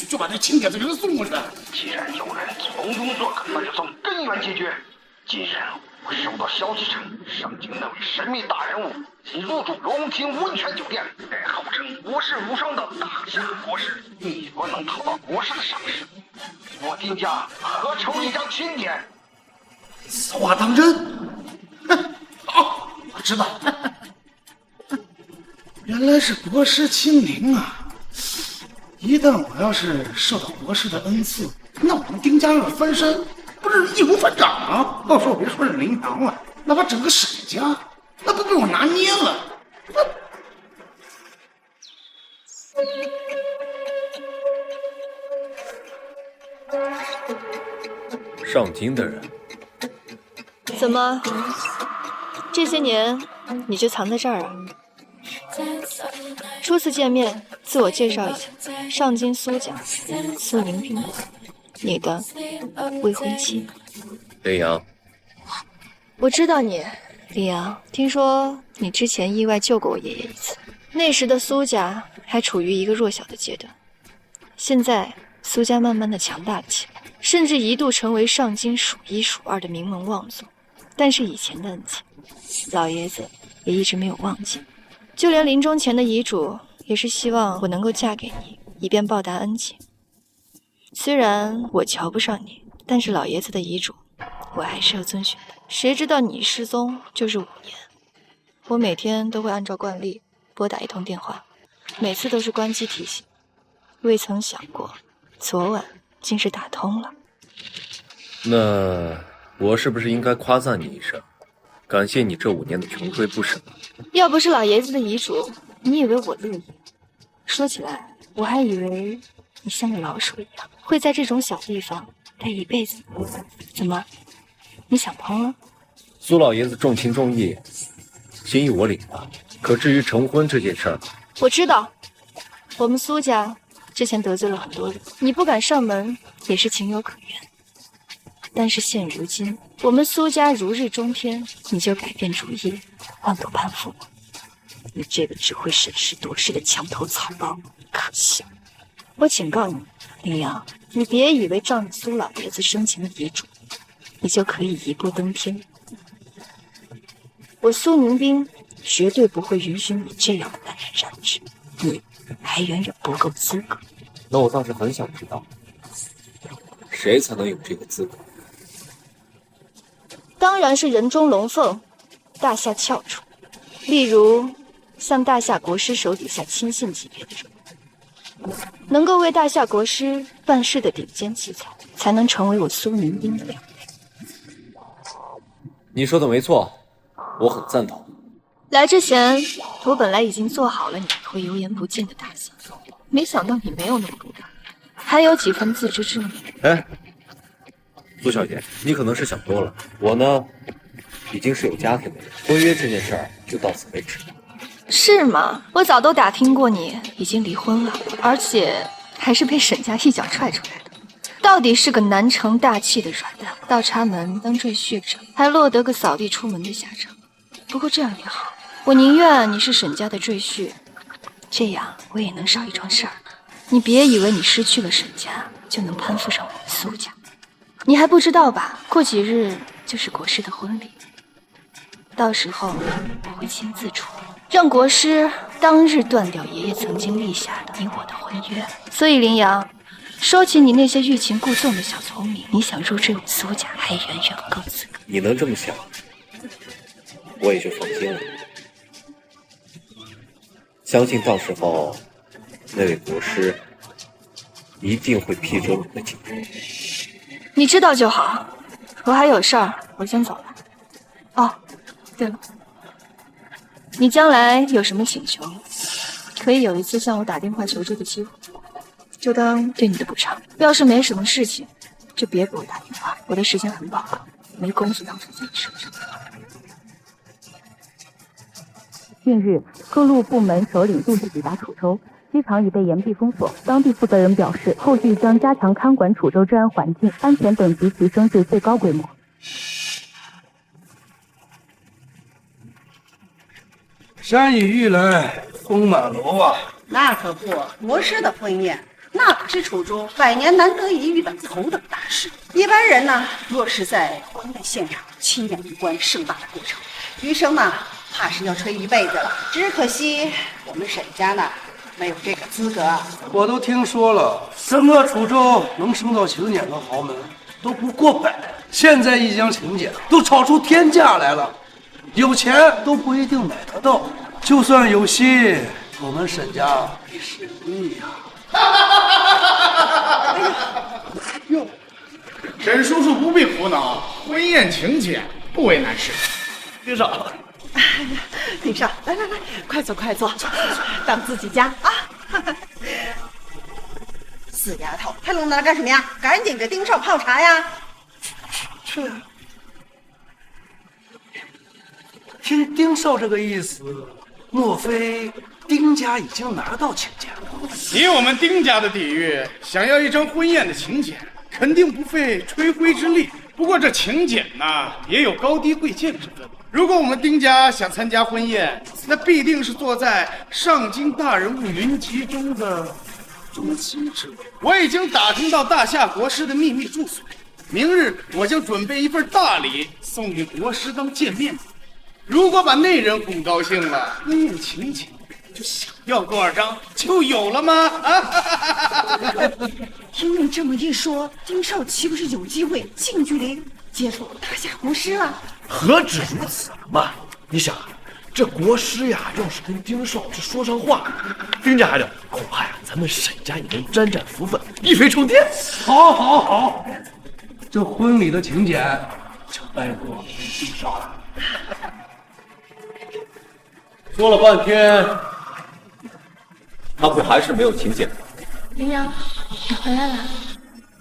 就把这请柬子给他送过去。既然有人从中作梗，那就从根源解决。今日我收到消息称，上京那位神秘大人物已入住龙庭温泉酒店，号称国士无双的大夏国师。你若能讨到国师的赏识，我丁家何愁一张请柬？此话当真？哼，好，我知道。原来是国师亲临啊！一旦我要是受到国师的恩赐，那我们丁家要翻身，不是易如反掌啊！到时候别说是林阳了，哪怕整个沈家，那不被我拿捏了？上京的人，怎么，这些年你就藏在这儿啊？初次见面，自我介绍一下，上京苏家苏宁冰，你的未婚妻。林阳，我知道你，林阳。听说你之前意外救过我爷爷一次，那时的苏家还处于一个弱小的阶段，现在苏家慢慢的强大了起来，甚至一度成为上京数1数2的名门望族。但是以前的恩情，老爷子也一直没有忘记。就连临终前的遗嘱也是希望我能够嫁给你，以便报答恩情。虽然我瞧不上你，但是老爷子的遗嘱我还是要遵循的。谁知道你失踪就是5年，我每天都会按照惯例拨打1通电话，每次都是关机提醒，未曾想过昨晚竟是打通了。那我是不是应该夸赞你一声，感谢你这5年的穷追不舍？要不是老爷子的遗嘱，你以为我乐意？说起来，我还以为你像个老鼠一样，会在这种小地方待一辈子。怎么，你想通了？苏老爷子重情重义，心意我领了。可至于成婚这件事儿，我知道，我们苏家之前得罪了很多人，你不敢上门也是情有可原。但是现如今，我们苏家如日中天，你就改变主意，妄图攀附我？你这个只会审时度势的墙头草包，可笑！我警告你，林阳，你别以为仗着苏老爷子生前的遗嘱，你就可以一步登天。我苏宁冰绝对不会允许你这样的淡然染指，你还远远不够资格。那我倒是很想知道，谁才能有这个资格？当然是人中龙凤，大夏翘楚。例如像大夏国师手底下亲信级别的人，能够为大夏国师办事的顶尖奇才，才能成为我苏宁冰的良配。你说的没错，我很赞同。来之前，我本来已经做好了你会油盐不进的打算，没想到你没有那么鲁莽，还有几分自知之明。哎，苏小姐，你可能是想多了。我呢，已经是有家庭的人，婚约这件事儿就到此为止。是吗？我早都打听过你已经离婚了，而且还是被沈家一脚踹出来的。到底是个难成大器的软蛋，倒插门当赘婿者，还落得个扫地出门的下场。不过这样也好，我宁愿你是沈家的赘婿，这样我也能少一桩事儿。你别以为你失去了沈家就能攀附上我们苏家。你还不知道吧？过几日就是国师的婚礼，到时候我会亲自出面，让国师当日断掉爷爷曾经立下的你我的婚约。所以林阳，说起你那些欲擒故纵的小聪明，你想入赘我苏家还远远不够资格。你能这么想，我也就放心了。相信到时候那位国师一定会批准我的请求。你知道就好，我还有事儿，我先走了。哦，对了，你将来有什么请求，可以有一次向我打电话求助的机会，就当对你的补偿。要是没什么事情，就别给我打电话，我的时间很宝贵，没工夫浪费在你身上。近日，各路部门首领陆续抵达楚州，机场已被严密封锁。当地负责人表示，后续将加强看管楚州治安环境，安全等级提升至最高规模。山雨欲来风满楼啊！那可不，国师的婚宴，那可是楚州百年难得一遇的头等大事。一般人呢，若是在婚宴现场亲眼一观盛大的过程，余生呢，怕是要吹一辈子了。只可惜我们沈家呢，没有这个资格。我都听说了，整个楚州能升到请柬的豪门都不过百，现在一将请柬都炒出天价来了，有钱都不一定买得到。就算有心，我们沈家也是命呀。哎呦，沈叔叔不必苦恼，婚宴请柬不为难事。丁少，丁少，来，快坐，当自己家啊！死丫头，还愣在那干什么呀？赶紧给丁少泡茶呀！听丁少这个意思，莫非丁家已经拿到请柬了？以我们丁家的底蕴，想要一张婚宴的请柬，肯定不费吹灰之力。不过这请柬呢，也有高低贵贱之分。如果我们丁家想参加婚宴，那必定是坐在上京大人物云集中的中心之位。我已经打听到大夏国师的秘密住所，明日我将准备一份大礼送给国师当见面礼。如果把那人哄高兴了，婚宴请柬就想要多少张就有了吗？听你这么一说，丁少岂不是有机会近距离接触大夏国师了？何止如此嘛！你想，这国师呀，要是跟丁少这说上话，丁家孩子恐怕呀，咱们沈家也能沾沾福分，一飞冲天。好，这婚礼的请柬就拜托丁少了。说了半天，他不还是没有请柬吗？林阳，你回来了。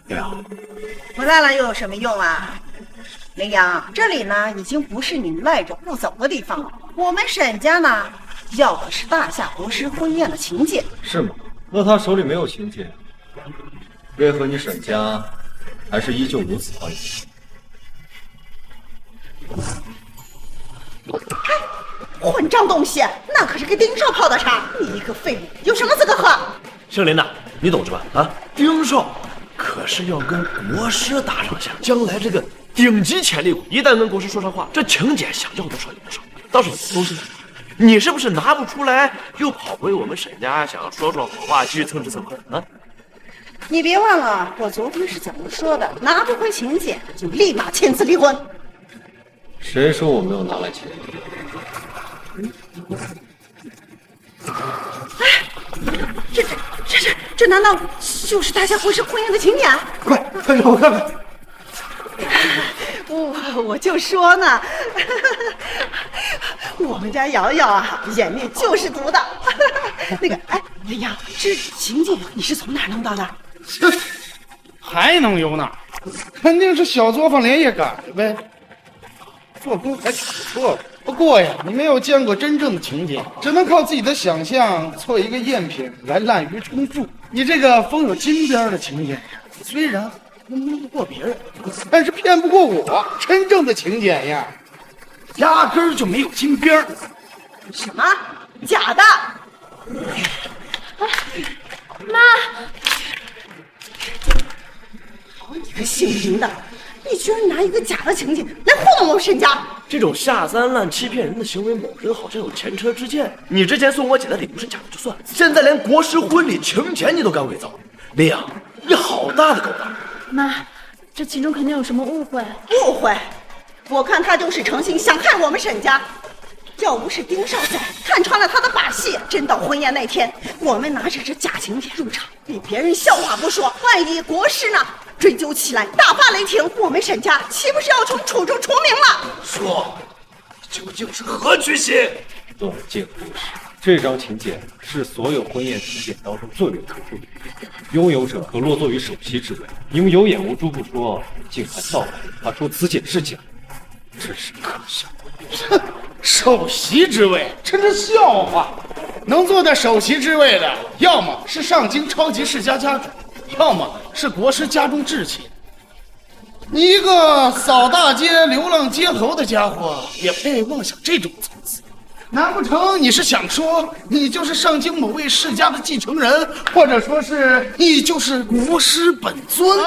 林阳，回来了又有什么用啊？林阳，这里呢已经不是你赖着不走的地方了。我们沈家呢要的是大夏国师婚宴的请柬。是吗？那他手里没有请柬，为何你沈家还是依旧如此欢迎？混账东西，那可是给丁少泡的茶，你一个废物有什么资格喝？圣琳娜，你懂着吧？啊，丁少可是要跟国师打上下，将来这个顶级潜力股，一旦跟国师说上话，这请柬想要多少有多少。倒是东西，你是不是拿不出来，又跑回我们沈家想要说好话，继续蹭吃蹭喝啊？你别忘了我昨天是怎么说的，拿不回请柬就立马签字离婚。谁说我没有拿来请？这难道就是大夏国师婚宴的请柬？快让我看看！我就说呢，我们家瑶瑶啊，眼力就是毒的。那个，林阳，这请柬你是从哪儿弄到的？还能有哪儿？肯定是小作坊连夜赶的呗。做工还挺不错的。不过呀，你没有见过真正的请柬，只能靠自己的想象做一个赝品来滥竽充数。你这个封有金边的请柬呀，虽然能蒙得过别人，但是骗不过我。真正的请柬呀，压根儿就没有金边。什么？假的？妈！好你个姓林的，你居然拿一个假的请柬来糊弄我们沈家！这种下三滥、欺骗人的行为，某人好像有前车之鉴。你之前送我姐的礼物是假的就算了，现在连国师婚礼请柬你都敢伪造，林阳，你好大的狗胆！妈，这其中肯定有什么误会。误会？我看他就是诚心想害我们沈家。要不是丁少宰看穿了他的把戏，真到婚宴那天，我们拿着这假请柬入场，被别人笑话不说，万一国师呢追究起来，大发雷霆，我们沈家岂不是要从楚州除名了？说，你究竟是何居心？动静不实。这张请柬是所有婚宴请柬当中最为特殊的，拥有者可落座于首席之位。你们有眼无珠不说，竟还造谣他说此柬是假，真是可笑。首席之位，真是笑话！能坐在首席之位的，要么是上京超级世家家主，要么是国师家中至亲。你一个扫大街、流浪街头的家伙，也配妄想这种层次？难不成你是想说，你就是上京某位世家的继承人，或者说是你就是国师本尊？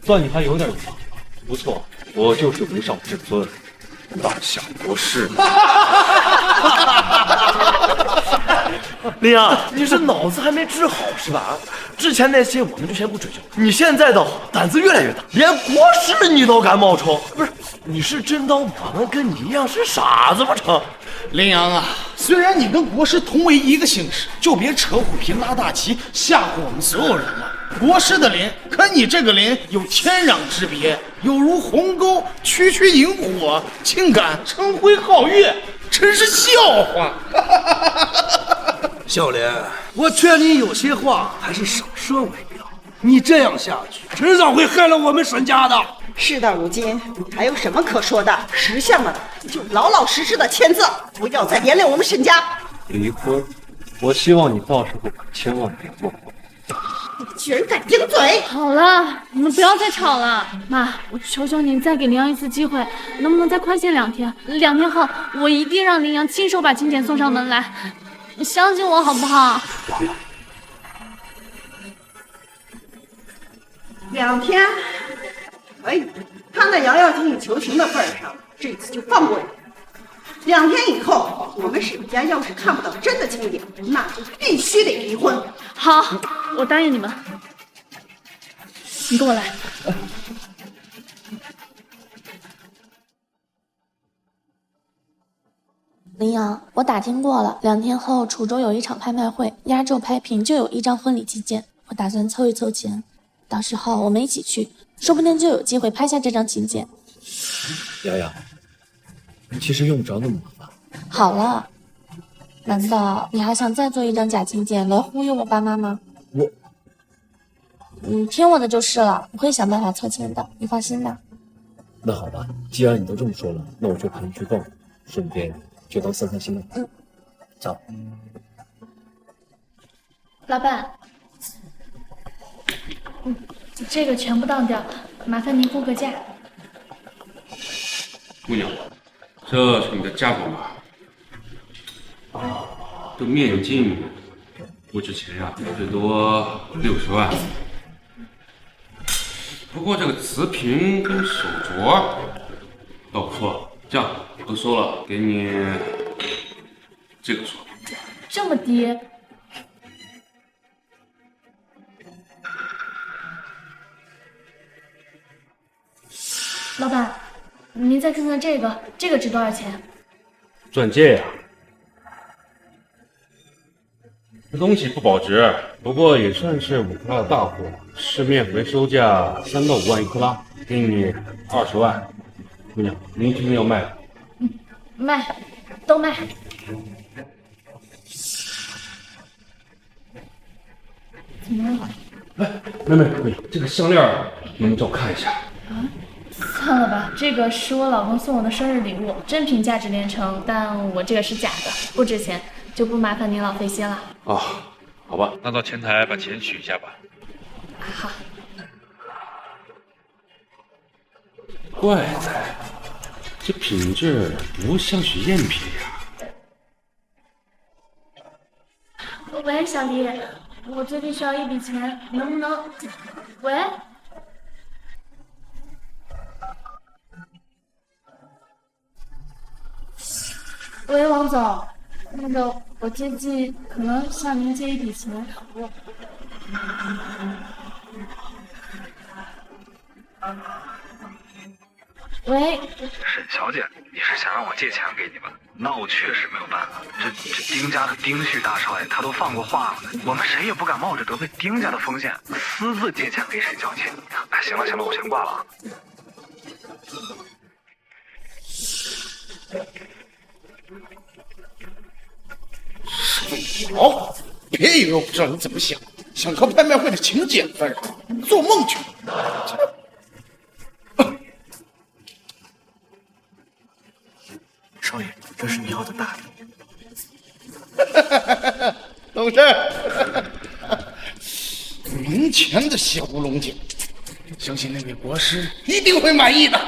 算你还有点用，不错，我就是无上至尊。大夏国师，林阳，你是脑子还没治好是吧？之前那些我们就先不追究，你现在的胆子越来越大，连国师你都敢冒充，不是？你是真当我们跟你一样是傻子不成？林阳啊，虽然你跟国师同为一个姓氏，就别扯虎皮拉大旗吓唬我们所有人了。国师的林跟你这个林有天壤之别，有如鸿沟，区区萤火，竟敢称辉皓月，真是笑话！小莲，我劝你有些话还是少说为妙。你这样下去，迟早会害了我们沈家的。事到如今，还有什么可说的？识相了的就老老实实的签字，不要再连累我们沈家。离婚，我希望你到时候可千万别做。你居然敢顶嘴！好了，你们不要再吵了。妈，我求求你再给林阳一次机会，能不能再宽限2天？2天后，我一定让林阳亲手把请柬送上门来。你相信我好不好？2天，可以。看在瑶瑶替你求情的份上，这次就放过你。2天以后，我们沈家要是看不到真的请柬，那就必须得离婚。好，我答应你们。你跟我来。林阳，我打听过了，2天后楚州有一场拍卖会，压轴拍品就有1张婚礼期间，我打算凑一凑钱，到时候我们一起去，说不定就有机会拍下这张请柬。瑶瑶，你其实用不着那么麻烦。好了，难道你还想再做一张假请柬来忽悠我爸妈吗？听我的就是了，我会想办法凑钱的，你放心吧。那好吧，既然你都这么说了，那我就陪你去逛，顺便就当散散心了。走。老板，这个全部当掉，麻烦您估个价。姑娘，这是你的嫁妆吧？这面镜不值钱呀，最多60万。不过这个瓷瓶跟手镯倒不错，这样不收了，给你这个说。这么低？老板，您再看看这个，这个值多少钱？钻戒呀，这东西不保值，不过也算是5克拉的大货，市面回收价3到5万1克拉，给你20万。姑娘，您今天要卖？卖，都卖。怎么了？妹，这个项链能不能借我看一下？算了吧，这个是我老公送我的生日礼物，真品价值连城，但我这个是假的，不值钱，就不麻烦您老费心了。哦，好吧，那到前台把钱取一下吧。好。怪哉，这品质不像是赝品呀。喂，小黎，我最近需要一笔钱，能不能？喂，喂，王总，那个我接机，可能向您借一笔钱。喂，沈小姐，你是想让我借钱给你吧？那我确实没有办法。这丁家的丁旭大少爷他都放过话了，我们谁也不敢冒着得罪丁家的风险私自借钱给沈小姐。哎，行了，我先挂了啊。好，别以为我不知道你怎么想，想靠拍卖会的请柬翻身，做梦去！少爷，这是你要的大礼。懂事。门前的小乌龙井，相信那位国师一定会满意的。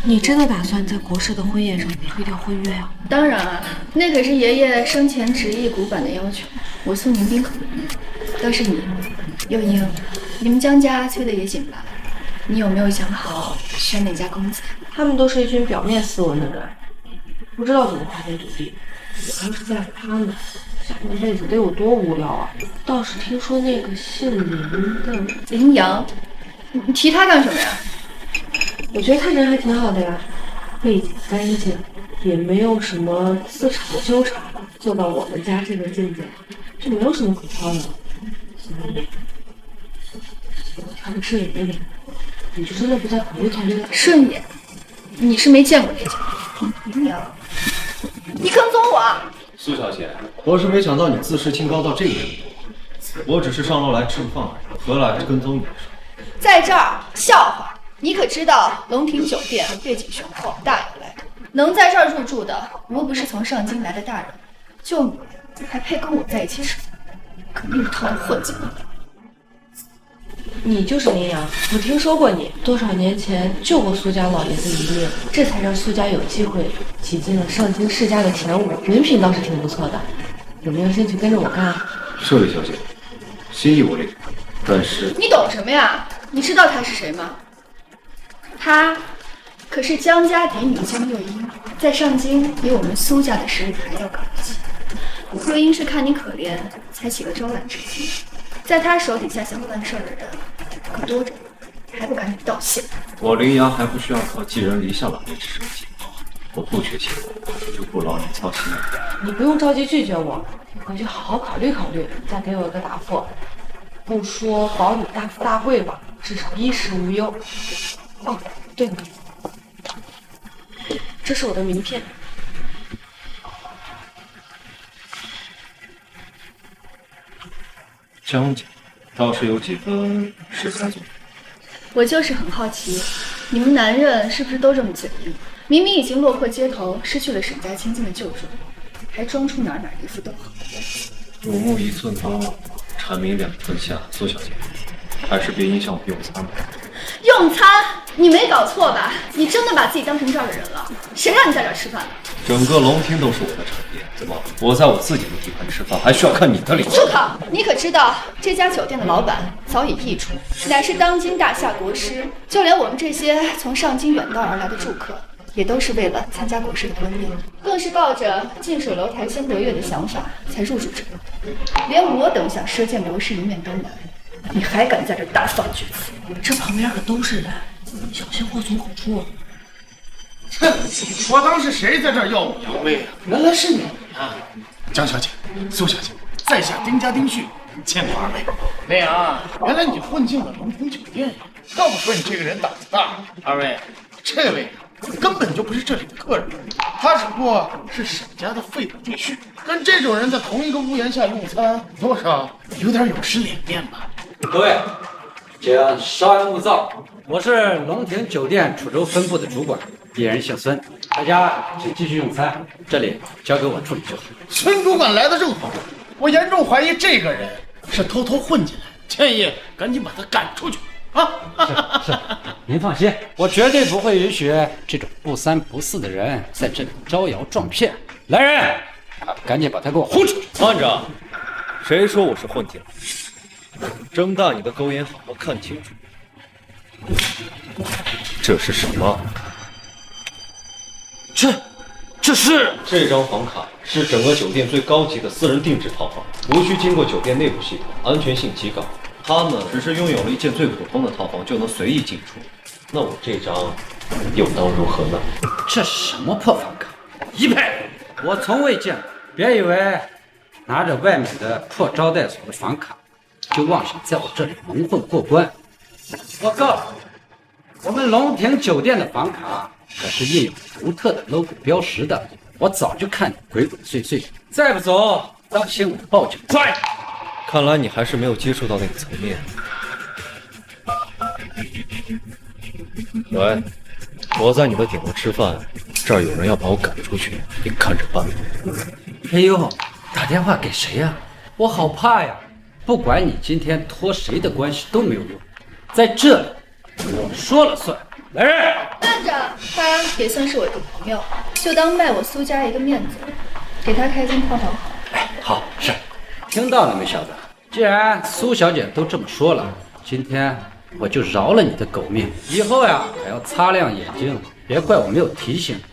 你真的打算在国师的婚宴上推掉婚约啊？当然啊，那可是爷爷生前执意古板的要求。我送您宾客，倒是你，幼英，你们江家催得也紧吧？你有没有想好选哪家公子？他们都是一群表面斯文的人，不知道怎么花天酒地。我要是在乎他们，下半辈子得有多无聊啊！倒是听说那个姓林的林阳，你提他干什么呀？我觉得他人还挺好的呀，背景干净，也没有什么私产纠缠，做到我们家这个境界，就没有什么可挑的。所以，我挑个顺眼的人，你就真的不再考虑考虑了？顺眼？你是没见过这家林阳，你跟踪我啊？苏小姐，我是没想到你自视清高到这个地步。我只是上楼来吃个饭而已，何来跟踪你？在这儿笑话。你可知道龙庭酒店背景雄厚，大有来头，能在这儿入住的无不是从上京来的大人，就你还配跟我在一起生活，肯定是趟混进来的。你就是林阳，我听说过你，多少年前救过苏家老爷子一命，这才让苏家有机会挤进了上京世家的前5，人品倒是挺不错的。有没有兴趣跟着我干？这位小姐，心意我领，但是你懂什么呀？你知道他是谁吗？他可是江家嫡女江幼英，在上京比我们苏家的实力还要高一级。幼英是看你可怜，才起了招揽之计，在他手底下想办事的人可多着，还不赶紧道谢？我林阳还不需要靠寄人篱下来维持生计，我不缺钱，就不劳你操心了。你不用着急拒绝我，你回去好好考虑考虑，再给我一个答复。不说保你大富大贵吧，至少衣食无忧。哦，对了，这是我的名片。江家倒是有几分识才做。我就是很好奇，你们男人是不是都这么简历？明明已经落魄街头，失去了沈家千金的救助，还装出哪一副都好。入木一寸高，蝉鸣2寸下。苏小姐，还是别影响我用餐了。用餐？你没搞错吧？你真的把自己当成这儿的人了？谁让你在这儿吃饭的？整个龙庭都是我的产业，怎么我在我自己的地盘吃饭，还需要看你的脸？住口！你可知道这家酒店的老板早已易主，乃是当今大夏国师，就连我们这些从上京远道而来的住客，也都是为了参加国师的婚宴，更是抱着近水楼台先得月的想法才入住这里。连我等想赊见国师一面都难，你还敢在这大放厥词？这旁边可都是人，小心祸从口出。哼，我当是谁在这儿耀武扬威啊？原来是你啊！江小姐、苏小姐，在下丁家丁旭，见过2位。林阳，原来你混进了龙庭酒店呀！要不说你这个人胆子大。2位，这位根本就不是这里的客人，他只不过是沈家的废土赘婿，跟这种人在同一个屋檐下用餐，多少有点有失脸面吧。各位，请稍安勿躁，我是龙庭酒店楚州分部的主管，鄙人姓孙，大家请继续用餐，这里交给我处理就好。孙主管来的正好，我严重怀疑这个人是偷偷混进来，建议赶紧把他赶出去啊！是，您放心，我绝对不会允许这种不三不四的人在这里招摇撞骗。来人，赶紧把他给我轰出去！慢着，谁说我是混进来？睁大你的狗眼，好好看清楚。这是什么？这张房卡是整个酒店最高级的私人定制套房，无需经过酒店内部系统，安全性极高。他们只是拥有了一间最普通的套房就能随意进出，那我这张又当如何呢？这是什么破房卡？一配，我从未见过。别以为拿着外面的破招待所的房卡，就妄想在我这里蒙混过关。我告诉你，我们龙庭酒店的房卡可是印有独特的 logo 标识的。我早就看你鬼鬼祟祟，再不走，当心我报警抓你！看来你还是没有接触到那个层面。喂，我在你的顶楼吃饭，这儿有人要把我赶出去，你看着办。哎呦，打电话给谁呀？我好怕呀！不管你今天托谁的关系都没有用，在这里我说了算。来人！站着，他也算是我的朋友，就当卖我苏家一个面子，给他开间套房好。好，是。听到了没，小子？既然苏小姐都这么说了，今天我就饶了你的狗命。以后呀，还要擦亮眼睛，别怪我没有提醒你。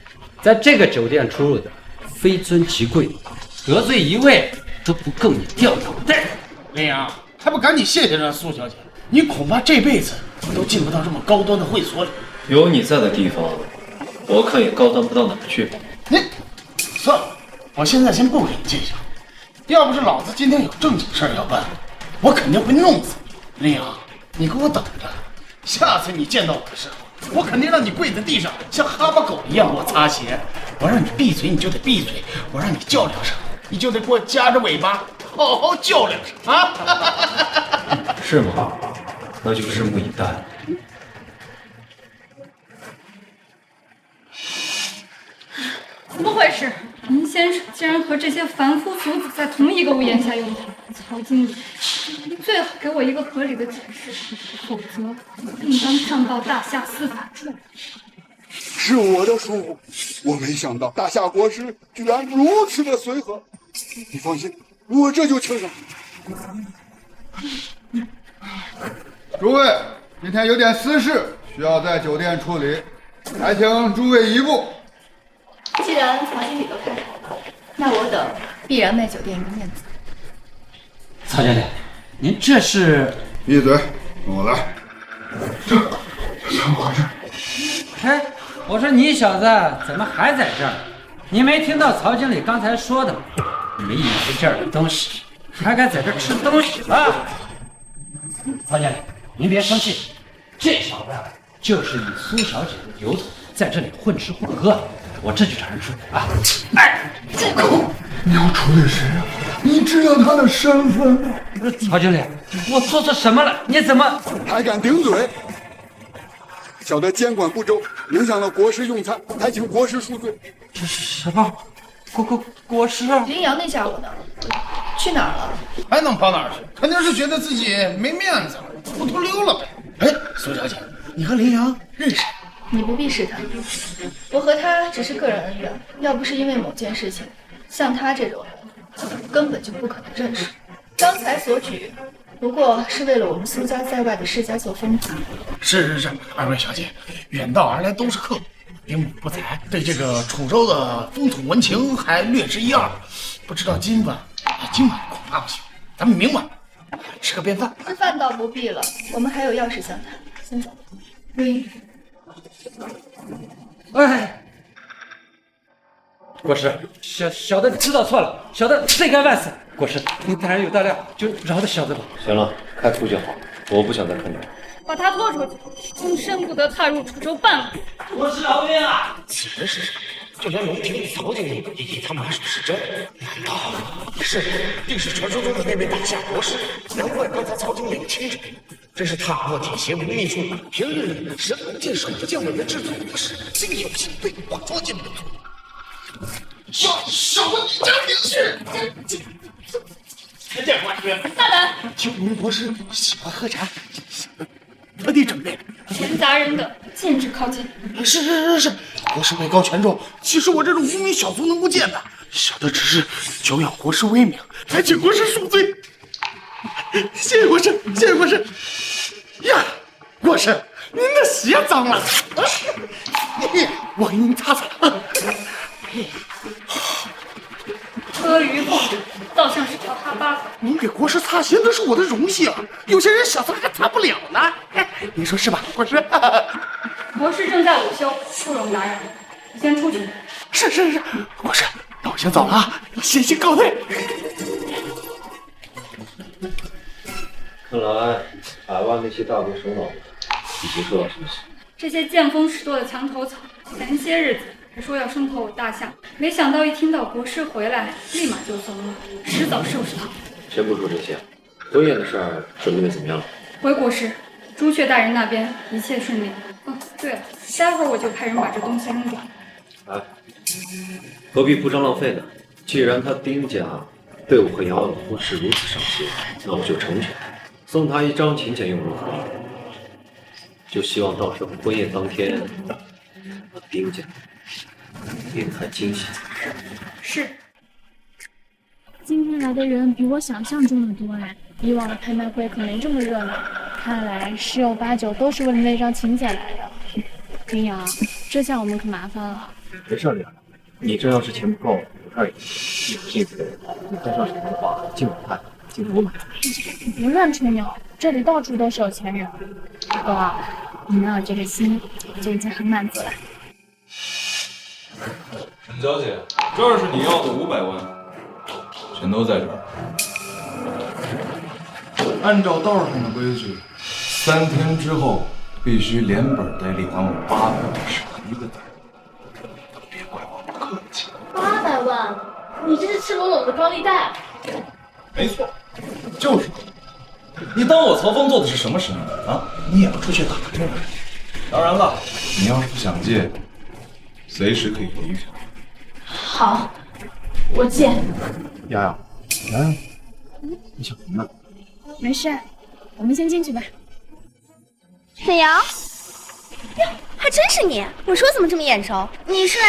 在这个酒店出入的，非尊即贵，得罪一位都不够你掉脑袋。林阳，还不赶紧谢谢人苏小姐？你恐怕这辈子都进不到这么高端的会所里。有你在的地方，我看也高端不到哪儿去。你算了，我现在先不给你介绍。要不是老子今天有正经事儿要办，我肯定会弄死你。林阳，你给我等着，下次你见到我的时候，我肯定让你跪在地上，像哈巴狗一样给我擦鞋。我让你闭嘴，你就得闭嘴；我让你叫两声，你就得给我夹着尾巴好好叫两声啊！是吗？那就拭目以待。怎么回事？林先生竟然和这些凡夫俗子在同一个屋檐下用餐？曹经理，你最好给我一个合理的解释，否则定当上报大夏司法处。是我的疏忽，我没想到大夏国师居然如此的随和。你放心，我这就请上。诸位，今天有点私事需要在酒店处理，还请诸位移步。既然曹经理都开口了，那我等必然卖酒店一个面子。曹经理，您这是？闭嘴，跟我来。这怎么回事？哎，我说你小子怎么还在这儿？你没听到曹经理刚才说的吗？没买这儿的东西，还敢在这儿吃东西了？曹经理，您别生气，这小子就是你苏小姐的油头，在这里混吃混喝。我这就找人处理啊！哎，住口！你要处理谁啊？你知道他的身份吗？曹经理，我做错什么了？你怎么还敢顶嘴？小的监管不周，影响了国师用餐，还请国师恕罪。这是什么？国师啊！林阳那家伙呢？去哪儿了？还能跑哪儿去？肯定是觉得自己没面子了，糊涂溜了呗。哎，苏小姐，你和林阳认识？你不必试探，我和他只是个人恩怨，要不是因为某件事情，像他这种人根本就不可能认识。刚才所举，不过是为了我们苏家在外的世家做风采。是，二位小姐，远道而来都是客，兵母不才，对这个楚州的风土文情还略知一二，不知道今晚恐怕不行，咱们明晚吃个便饭。吃饭倒不必了，我们还有要事相谈，先走。哎，国师，小的知道错了，小的罪该万死。国师，您大人有大量，就饶了小的吧。行了，开除就好，我不想再看到你。把他拖出去，终身不得踏入楚州半步。我是老兵啊！此人是谁？就连龙庭曹经理也以他马首是瞻。难道定是传说中的那位大夏国师？难怪刚才曹经理亲着真是踏破铁鞋无觅处，平日里神不见首不见尾的至尊国师，竟有幸被我捉进门中。小子真明智！这国师，大胆！听闻国师喜欢喝茶，特地准备的。闲杂人等禁止靠近。是，国师位高权重，岂是我这种无名小卒能够见的？小的只是久仰国师威名，才请国师恕罪。谢谢国师。呀，国师，您的鞋脏了，我给您擦擦。阿谀奉承，倒像是条哈巴。您给国师擦鞋那是我的荣幸，有些人小擦还擦不了呢。您说是吧，国师？国师正在午休，不容打扰，你先出去。是，国师，那我先走了啊，先行告退。看来海外那些大国首脑已经收到消息。这些见风使舵的墙头草，前些日子还说要牲口我大象，没想到一听到国师回来，立马就怂了，迟早收拾他。先不说这些，婚宴的事儿准备的怎么样了？回国师，朱雀大人那边一切顺利。哦，对了，待会儿我就派人把这东西扔掉。哎，何必铺张浪费呢？既然他丁家对我和姚婉的婚事如此上心，那我就成全他，送他一张请柬又如何？就希望到时候婚宴当天，丁家别太惊喜才是。今天来的人比我想象中的多哎，以往的拍卖会可没这么热闹，看来十有八九都是为了那张请柬来的。林阳，这下我们可麻烦了。没事的，你这要是钱不够，我这儿有这个，你再上什么的话，尽我看，尽我买。别乱吹牛，这里到处都是有钱人。不过你能有这个心，就已经很满足了。沈小姐，这是你要的500万，全都在这儿。按照道上的规矩，3天之后必须连本带利还我800万11个字。别怪我不客气。800万？你这是赤裸裸的高利贷。没错，就是。你当我曹峰做的是什么生意啊？你也不出去打个针。当然了，你要是不想借，随时可以离开。好，我借。瑶瑶，你想什么呢？没事，我们先进去吧。沈瑶，哟，还真是你！我说怎么这么眼熟？你是来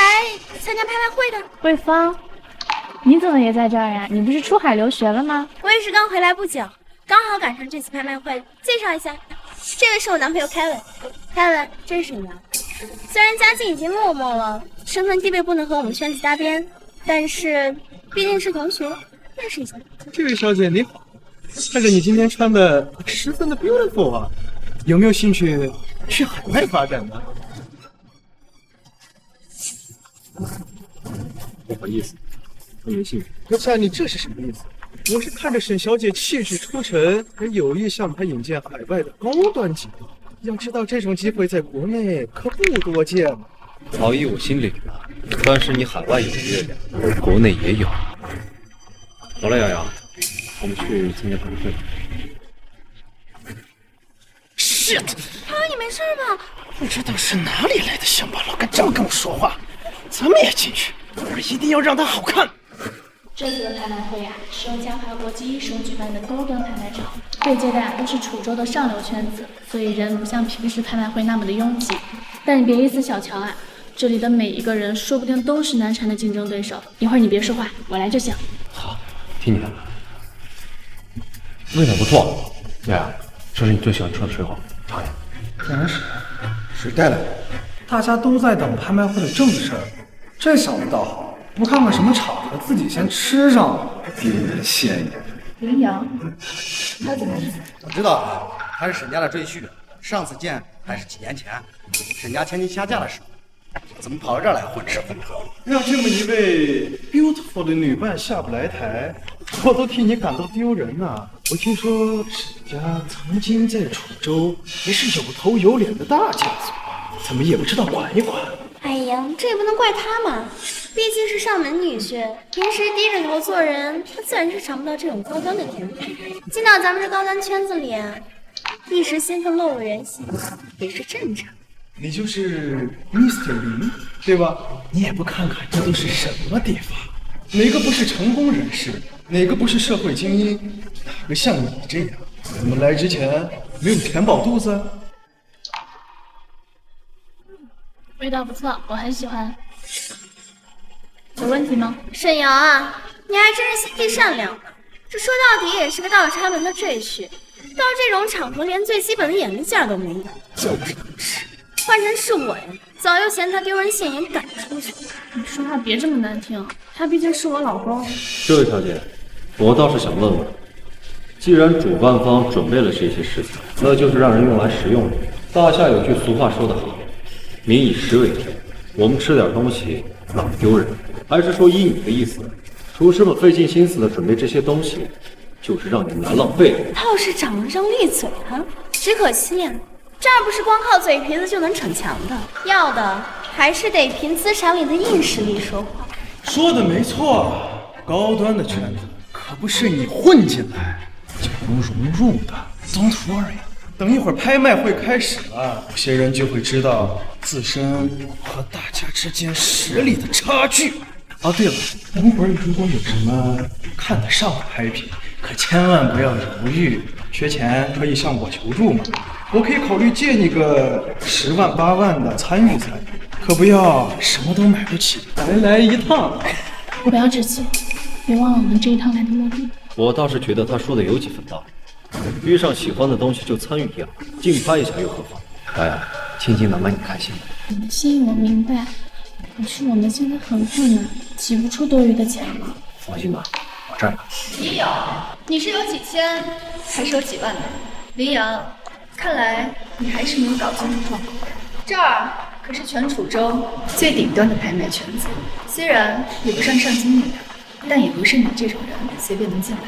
参加拍卖会的？魏芳，你怎么也在这儿呀？你不是出海留学了吗？我也是刚回来不久，刚好赶上这次拍卖会。介绍一下，这位是我男朋友 Kevin。Kevin， 这是你啊。虽然家境已经落寞了，身份地位不能和我们圈子搭边，但是毕竟是同学，认识一下。这位小姐你好，看着你今天穿的十分的 beautiful 啊，有没有兴趣去海外发展呢？不好意思，我没兴趣。不是，你这是什么意思？我是看着沈小姐气质出尘，而有意向她引荐海外的高端机构。要知道这种机会在国内可不多见嘛。好意我心领了，但是你海外有月亮，国内也有。好了，瑶瑶，我们去参加拍卖会。shit！ 朋友，你没事吧？不知道是哪里来的乡巴佬，敢这么跟我说话？咱们也进去，我一定要让他好看。这次的拍卖会呀，是由江淮国际一手举办的高端拍卖场，被接待都是楚州的上流圈子，所以人不像平时拍卖会那么的拥挤。但你别一死小瞧啊，这里的每一个人说不定都是难缠的竞争对手。一会儿你别说话，我来就行。好，听你的。味道不错，对啊，这是你最喜欢吃的水果，尝一下。真是，谁带来的？大家都在等拍卖会的正事儿，这小子倒好。不看看什么场合，自己先吃上了，丢人现眼。林阳，他怎么意思？我知道，他是沈家的赘婿，上次见还是几年前，沈家千金下嫁的时候，怎么跑到这儿来混吃混喝？让这么一位 beautiful 的女伴下不来台，我都替你感到丢人呐。我听说沈家曾经在楚州也是有头有脸的大家族，怎么也不知道管一管？哎呀，这也不能怪他嘛，毕竟是上门女婿，平时低着头做人，他自然是尝不到这种高端的甜品。进到咱们这高端圈子里，一时兴奋落入人心，也是正常。你就是 Mr. 林，对吧？你也不看看这都是什么地方，哪个不是成功人士，哪个不是社会精英，哪个像你这样？怎么来之前没有填饱肚子？味道不错，我很喜欢。有问题吗？沈瑶啊，你还真是心地善良呢。这说到底也是个倒插门的赘婿，到这种场合连最基本的眼力劲儿都没有，就是能吃。换成是我呀，早就嫌他丢人现眼赶出去。你说话别这么难听，他毕竟是我老公。这位小姐，我倒是想问问，既然主办方准备了这些食材，那就是让人用来食用的。大夏有句俗话说得好，民以食为天，我们吃点东西哪丢人？还是说依你的意思，厨师们费尽心思的准备这些东西，就是让你们来浪费了？倒是长了张利嘴啊，只可惜这儿不是光靠嘴皮子就能逞强的，要的还是得凭资产里的硬实力说话。说的没错，高端的圈子可不是你混进来就能融入的。Don't worry， 等一会儿拍卖会开始了，有些人就会知道自身和大家之间实力的差距。哦，对了，等会儿如果有什么看得上的拍品，可千万不要犹豫，缺钱可以向我求助嘛。我可以考虑借你个10万8万的参与参与，可不要什么都买不起，来一趟。不要置气，别忘了我们这一趟来的目的。我倒是觉得他说的有几分道理，遇上喜欢的东西就参与一样，竞拍一下又何妨？哎呀，青青能买你开心。你的心意我明白，可是我们现在很困难，挤不出多余的钱了。放心吧，我这儿呢。你有，你是有几千还是有几万的？林阳，看来你还是没有搞清楚状况。这儿可是全楚州最顶端的拍卖圈子，虽然比不上上经理，但也不是你这种人随便能进来。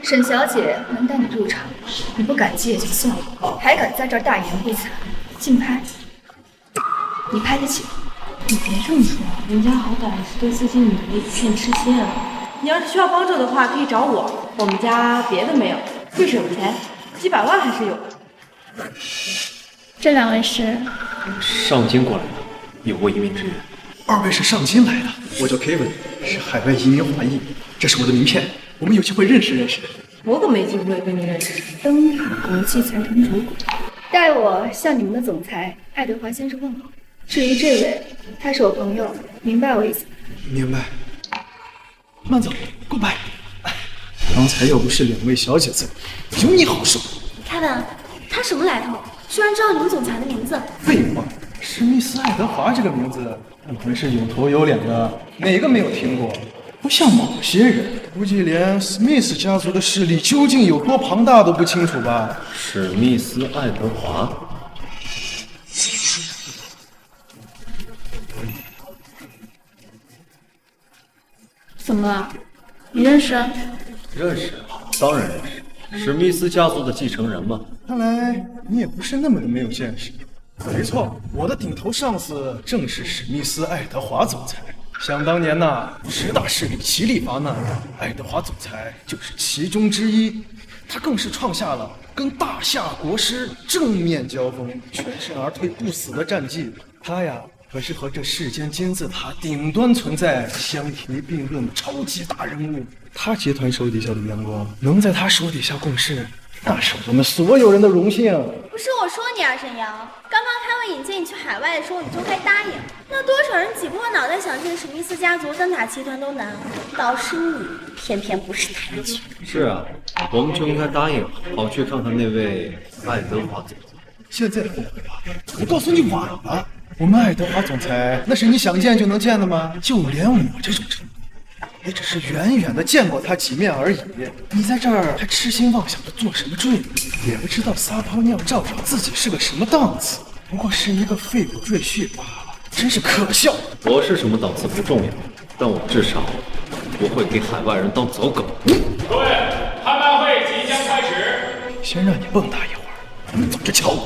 沈小姐能带你入场，你不敢接也就算了，还敢在这儿大言不惭竞拍，你拍得起吗？你别这么说，人家好歹是对自己女儿一片痴心啊。你要是需要帮助的话，可以找我，我们家别的没有，就是有钱，几百万还是有的。这两位是上京过来的，有过移民之约。二位是上京来的，我叫 Kevin， 是海外移民华裔，这是我的名片，我们有机会认识认识。我可没机会跟你认识。灯塔国际财团主管，代我向你们的总裁爱德华先生问好。至于这位，他是我朋友，明白我意思？明白。慢走，过来。刚才要不是两位小姐在，有你好受。凯文，他什么来头？居然知道你们总裁的名字？废话，史密斯爱德华这个名字，我们是有头有脸的，哪个没有听过？不像某些人，估计连史密斯家族的势力究竟有多庞大都不清楚吧？史密斯爱德华。怎么了？你认识？认识，当然认识。史密斯家族的继承人嘛。看来你也不是那么的没有见识。没错，我的顶头上司正是史密斯爱德华总裁。想当年呐，10大势力齐力伐难，爱德华总裁就是其中之一。他更是创下了跟大夏国师正面交锋、全身而退不死的战绩。他呀，可是和这世间金字塔顶端存在相提并论的超级大人物。他集团手底下的员工能在他手底下共事，那是我们所有人的荣幸。不是我说你啊，沈阳，刚刚开会引荐你去海外的时候，你就该答应。那多少人挤破脑袋想进史密斯家族、灯塔集团都难，倒是你偏偏不识抬举。是啊，我们就应该答应，好去看看那位爱德华总裁。现在后悔吧？我告诉你晚了。我们爱德华总裁那是你想见就能见的吗？就连我这种程度，也只是远远的见过他几面而已。你在这儿还痴心妄想着做什么赘婿，也不知道撒泡尿照照自己是个什么档次，不过是一个废物赘婿罢了，真是可笑。我是什么档次不重要，但我至少不会给海外人当走狗。各位，拍卖会即将开始。先让你蹦跶一会儿，你等着瞧。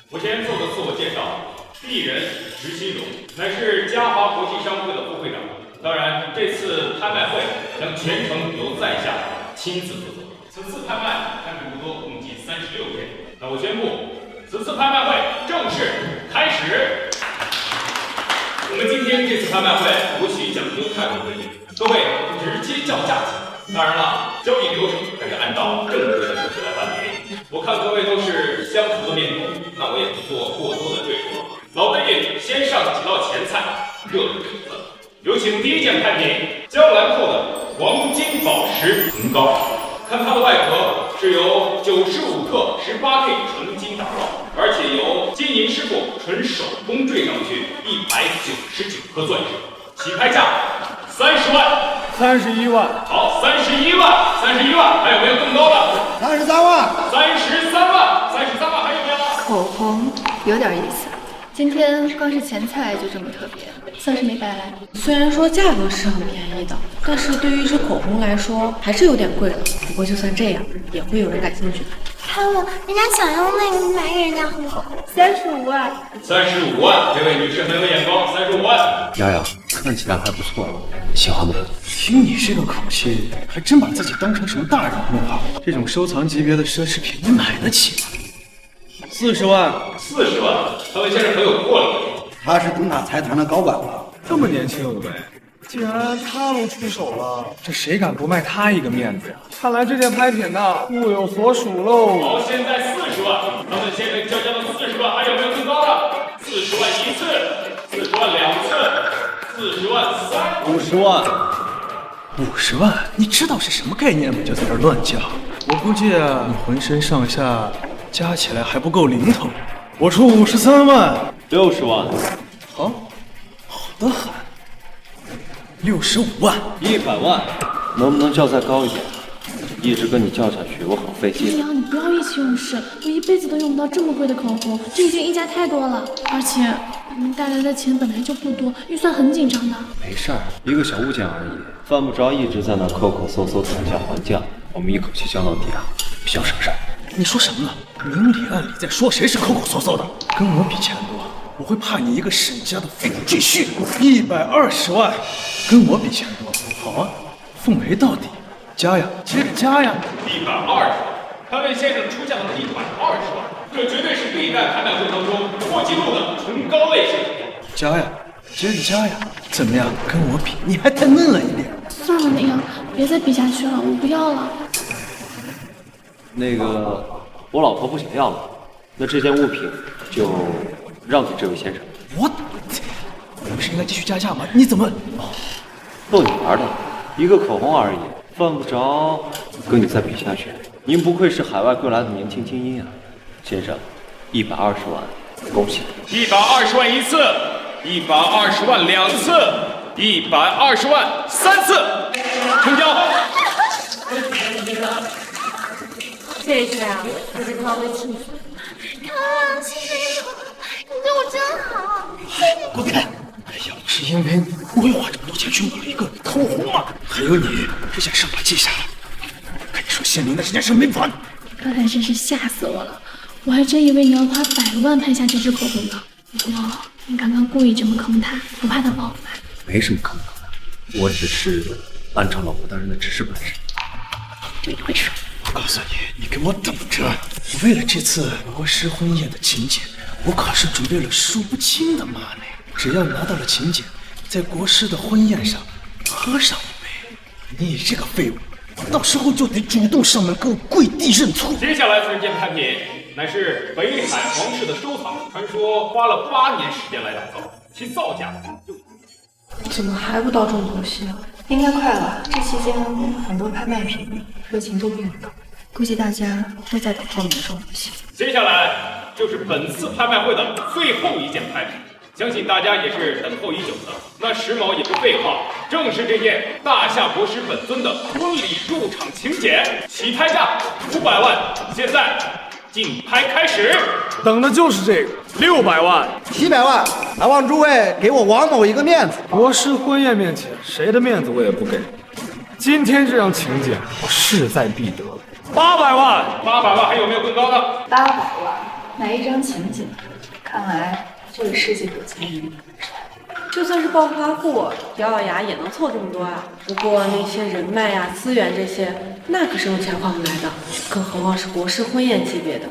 我先做个自我介绍。艺人石新荣乃是嘉华国际商会的副会长，当然，这次拍卖会将全程由在下亲自负责。此次拍卖开幕不多，共计36天。那我宣布，此次拍卖会正式开始。我们今天这次拍卖会不许讲究太多规矩，各位直接叫价钱。当然了，交易流程还是按照正规的手续来办理。我看各位都是相熟的面孔，那我也不做过多的赘述。老辈先上几道前菜，热热场子。有请第一件拍品，江兰蔻的黄金宝石唇膏。看它的外壳是由95克18K 成金打造，而且由金银师傅纯手工坠上去199颗钻石，起拍价30万。31万。好，31万，还有没有更高的？33万。33万，33万，还有没有？口红有点意思，今天光是前菜就这么特别，算是没白来。虽然说价格是很便宜的，但是对于一支口红来说还是有点贵的。不过就算这样，也会有人感兴趣的。还有，人家想要那个，你买给人家好不好？35万。35万，这位女士很有眼光，35万。瑶瑶，看起来还不错，喜欢吗？听你这个口气，还真把自己当成什么大人物啊？这种收藏级别的奢侈品，你买得起吗？40万。40万，这位先生很有魄力。他是东塔财团的高管吧？这么年轻呗。既然他都出手了，这谁敢不卖他一个面子呀？看来这件拍品呢，物有所属喽。好，现在40万，咱们先生交价的40万，还有没有更高的？40万一次，40万两次，40万3次，50万。50万，你知道是什么概念吗？就在这乱叫。我估计啊，你浑身上下加起来还不够零头。我出53万。60万。好，好的很。65万。100万。能不能叫再高一点？一直跟你叫下去，我好费劲。阳，你不要意气用事，我一辈子都用不到这么贵的口红，这已经溢价太多了。而且你们带来的钱本来就不多，预算很紧张的。没事儿，一个小物件而已，犯不着一直在那抠抠搜搜讨价还价。我们一口气交到底啊，比较省事儿。你说什么呢？明里暗里在说谁是抠抠搜搜的？跟我比钱多，我会怕你一个沈家的废物赘婿。120万，跟我比钱多，好啊，奉陪到底。加呀，接着加呀！120万，他为先生出价了120万，这绝对是历代拍卖会当中破纪录的纯高类水平。加呀，接着加呀！怎么样？跟我比，你还太嫩了一点。算了，林阳，别再比下去了，我不要了。那个，我老婆不想要了，那这件物品就让给这位先生。我不是应该继续加价吗？你怎么？逗你玩的，一个口红而已。犯不着跟你再比下去。您不愧是海外归来的年轻精英啊，先生，120万，恭喜！120万一次，120万两次，120万3次，成交。这一啊，就是他会幸福。啊，谢谢你对我真好。滚开！要不是因为我会花这么多钱去买了一个口红吗？还有你，只想上把记下来。跟你说县令的这件事没完。刚才真是吓死我了，我还真以为你要花100多万拍下这支口红呢。不过你刚刚故意这么坑他，不怕他报复吧？没什么坑的，我只是按照老婆大人的指示办事。对，你会说。我告诉你，你给我等着！为了这次国师婚宴的请柬，我可是准备了数不清的 money。只要拿到了请柬，在国师的婚宴上喝上一杯，你这个废物，到时候就得主动上门给我跪地认错。接下来这件拍品乃是北海皇室的收藏，传说花了8年时间来打造，其造价就怎么还不到重头戏啊？应该快了，这期间很多拍卖品热情都变高，估计大家都在等后面的重头戏。接下来就是本次拍卖会的最后一件拍品。相信大家也是等候已久的。那时髦也不废话，正是这件大夏国师本尊的婚礼入场请柬，起拍价500万，现在竞拍开始。等的就是这个，600万、700万，还望诸位给我王某一个面子。国师婚宴面前，谁的面子我也不给。今天这张请柬我势在必得。800万，800万，还有没有更高的？800万，买一张请柬，看来这个世界有钱人。就算是暴发户，咬咬牙也能凑这么多啊。不过那些人脉呀、资源这些，那可是用钱换不来的，更何况是国师婚宴级别的。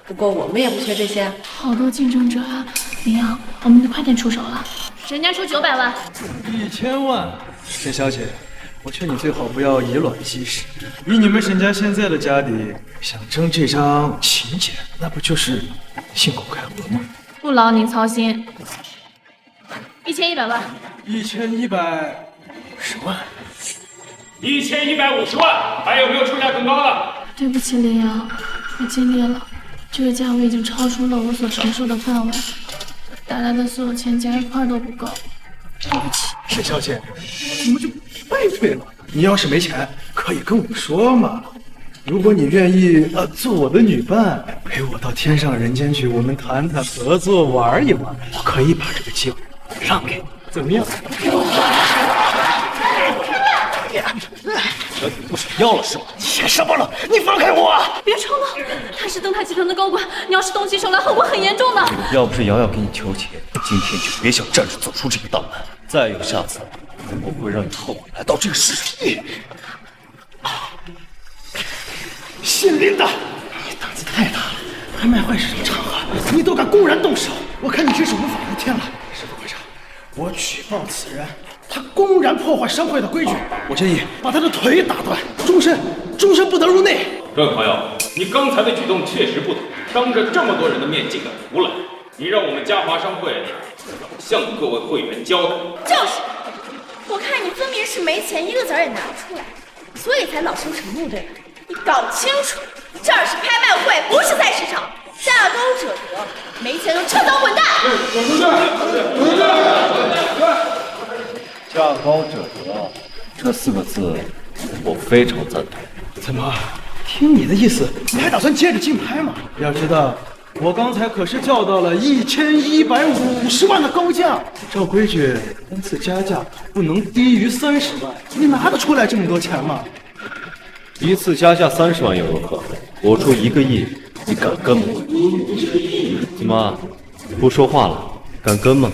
不过我们也不缺这些。好多竞争者啊，林阳，我们得快点出手了。沈家出900万，1000万。沈小姐，我劝你最好不要以卵击石。以你们沈家现在的家底，想争这张请柬，那不就是信口开河吗？不劳您操心。1100万，1150万，1150万，还有没有出价更高的对不起，林阳，我尽力了，这个价位已经超出了我所承受的范围，带来的所有钱加一块都不够，对不起。沈小姐，怎么就败退了？你要是没钱，可以跟我说嘛。如果你愿意做我的女伴，陪我到天上人间去，我们谈谈合作，玩一玩，我可以把这个机会让给你，怎么样？不想要了是吧？写什么了？你放开我！别吵了，他是登台集团的高管，你要是动起手来，后果很严重的。要不是瑶瑶给你求钱，今天就别想站着走出这个大门。再有下次，我会让你后悔来到这个世上。姓林的，你胆子太大了！拍卖会是什么场合，你都敢公然动手，我看你真是无法无天了。师傅会长，我举报此人，他公然破坏商会的规矩，我建议把他的腿打断，终身不得入内。这位朋友，你刚才的举动确实不妥，当着这么多人的面竟敢胡来，你让我们嘉华商会向各位会员交代。就是，我看你分明是没钱，一个子儿也拿不出来，所以才恼羞成怒，对吧？你搞清楚，这儿是拍卖会，不是菜市场。价高者得，没钱就撤走滚蛋！价高者得，这4个字我非常赞同。怎么，听你的意思，你还打算接着竞拍吗？要知道，我刚才可是叫到了1150万的高价，照规矩，单次加价不能低于30万。你拿得出来这么多钱吗？一次加价30万又如何？我出1个亿，你敢跟吗？怎么不说话了？敢跟吗？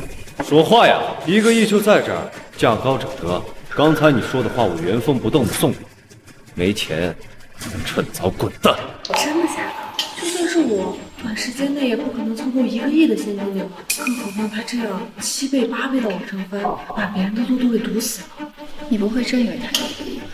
说话呀！1个亿就在这儿，价高者得。刚才你说的话，我原封不动的送你。没钱，趁早滚蛋！真的假的？就算是我，短时间内也不可能凑够1个亿的现金流，更何况他这样7倍8倍的往上翻，把别人的路都给堵死了。你不会真以为他是1个亿吧？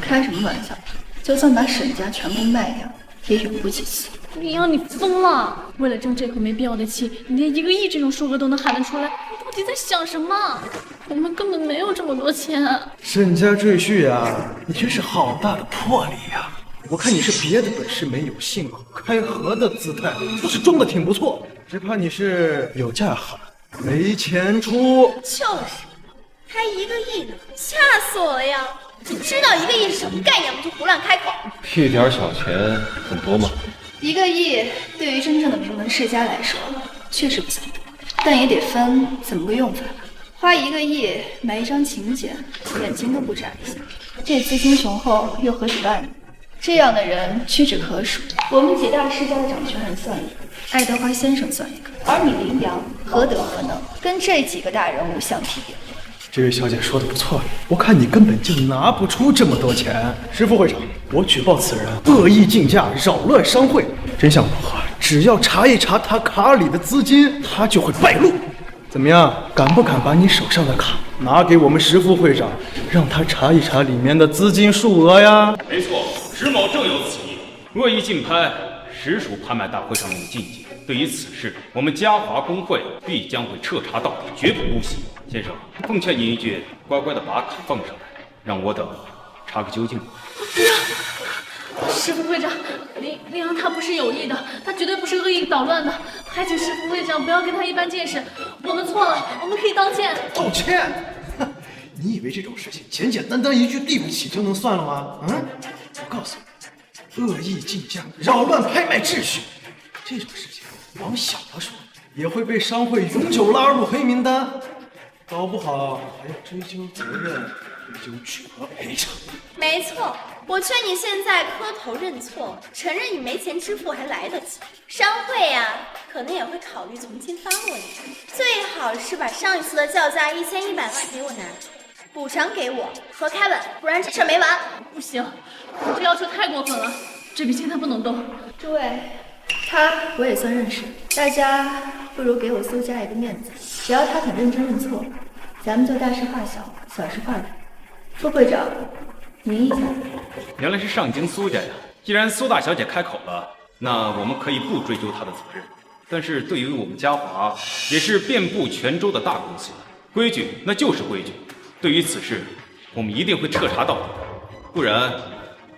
开什么玩笑！就算把沈家全部卖掉，也永不起死。林阳，你疯了！为了争这口没必要的气，你连1个亿这种数额都能喊得出来，你到底在想什么？我们根本没有这么多钱。沈家赘婿啊，你真是好大的魄力呀！我看你是别的本事没有，信口开河的姿态倒是装的挺不错，只怕你是有价喊，没钱出。就是，还1个亿呢，吓死我了呀！你知道1个亿是什么概念吗？就胡乱开口。一点小钱很多吗？1个亿对于真正的名门世家来说，确实不算多，但也得分怎么个用法吧。花1个亿买一张请柬，眼睛都不眨一下。这资金雄厚又何止万人，这样的人屈指可数。我们几大世家的掌权人算一个，爱德华先生算一个，而你林阳何德何能跟这几个大人物相提并论？这位小姐说的不错，我看你根本就拿不出这么多钱。石副会长，我举报此人恶意竞价，扰乱商会。真相如何？只要查一查他卡里的资金，他就会败露。怎么样，敢不敢把你手上的卡拿给我们石副会长，让他查一查里面的资金数额呀？没错，石某正有此意。恶意竞拍实属拍卖大会上面的禁忌。对于此事，我们嘉华工会必将会彻查到底，绝不姑息。先生，奉劝您一句，乖乖的把卡放上来，让我等查个究竟吧。石副会长，林阳他不是有意的，他绝对不是恶意捣乱的，还请石副会长不要跟他一般见识。我们错了，我们可以道歉。道歉？哼，你以为这种事情简简单单一句对不起就能算了吗？我告诉你，恶意竞价、扰乱拍卖秩序，这种事情往小了说，也会被商会永久拉入黑名单，搞不好还要追究责任、追究巨额赔偿。没错，我劝你现在磕头认错，承认你没钱支付还来得及。商会呀，可能也会考虑从轻发落你，最好是把上一次的叫价1100万给我拿出来，补偿给我和凯文，不然这事没完。不行，你这要求太过分了，这笔钱他不能动。诸位，他我也算认识，大家不如给我苏家一个面子，只要他肯认真认错，咱们就大事化小，小事化了。副会长，您意见？原来是上京苏家呀！既然苏大小姐开口了，那我们可以不追究她的责任。但是对于我们嘉华，也是遍布全州的大公司，规矩那就是规矩。对于此事，我们一定会彻查到底，不然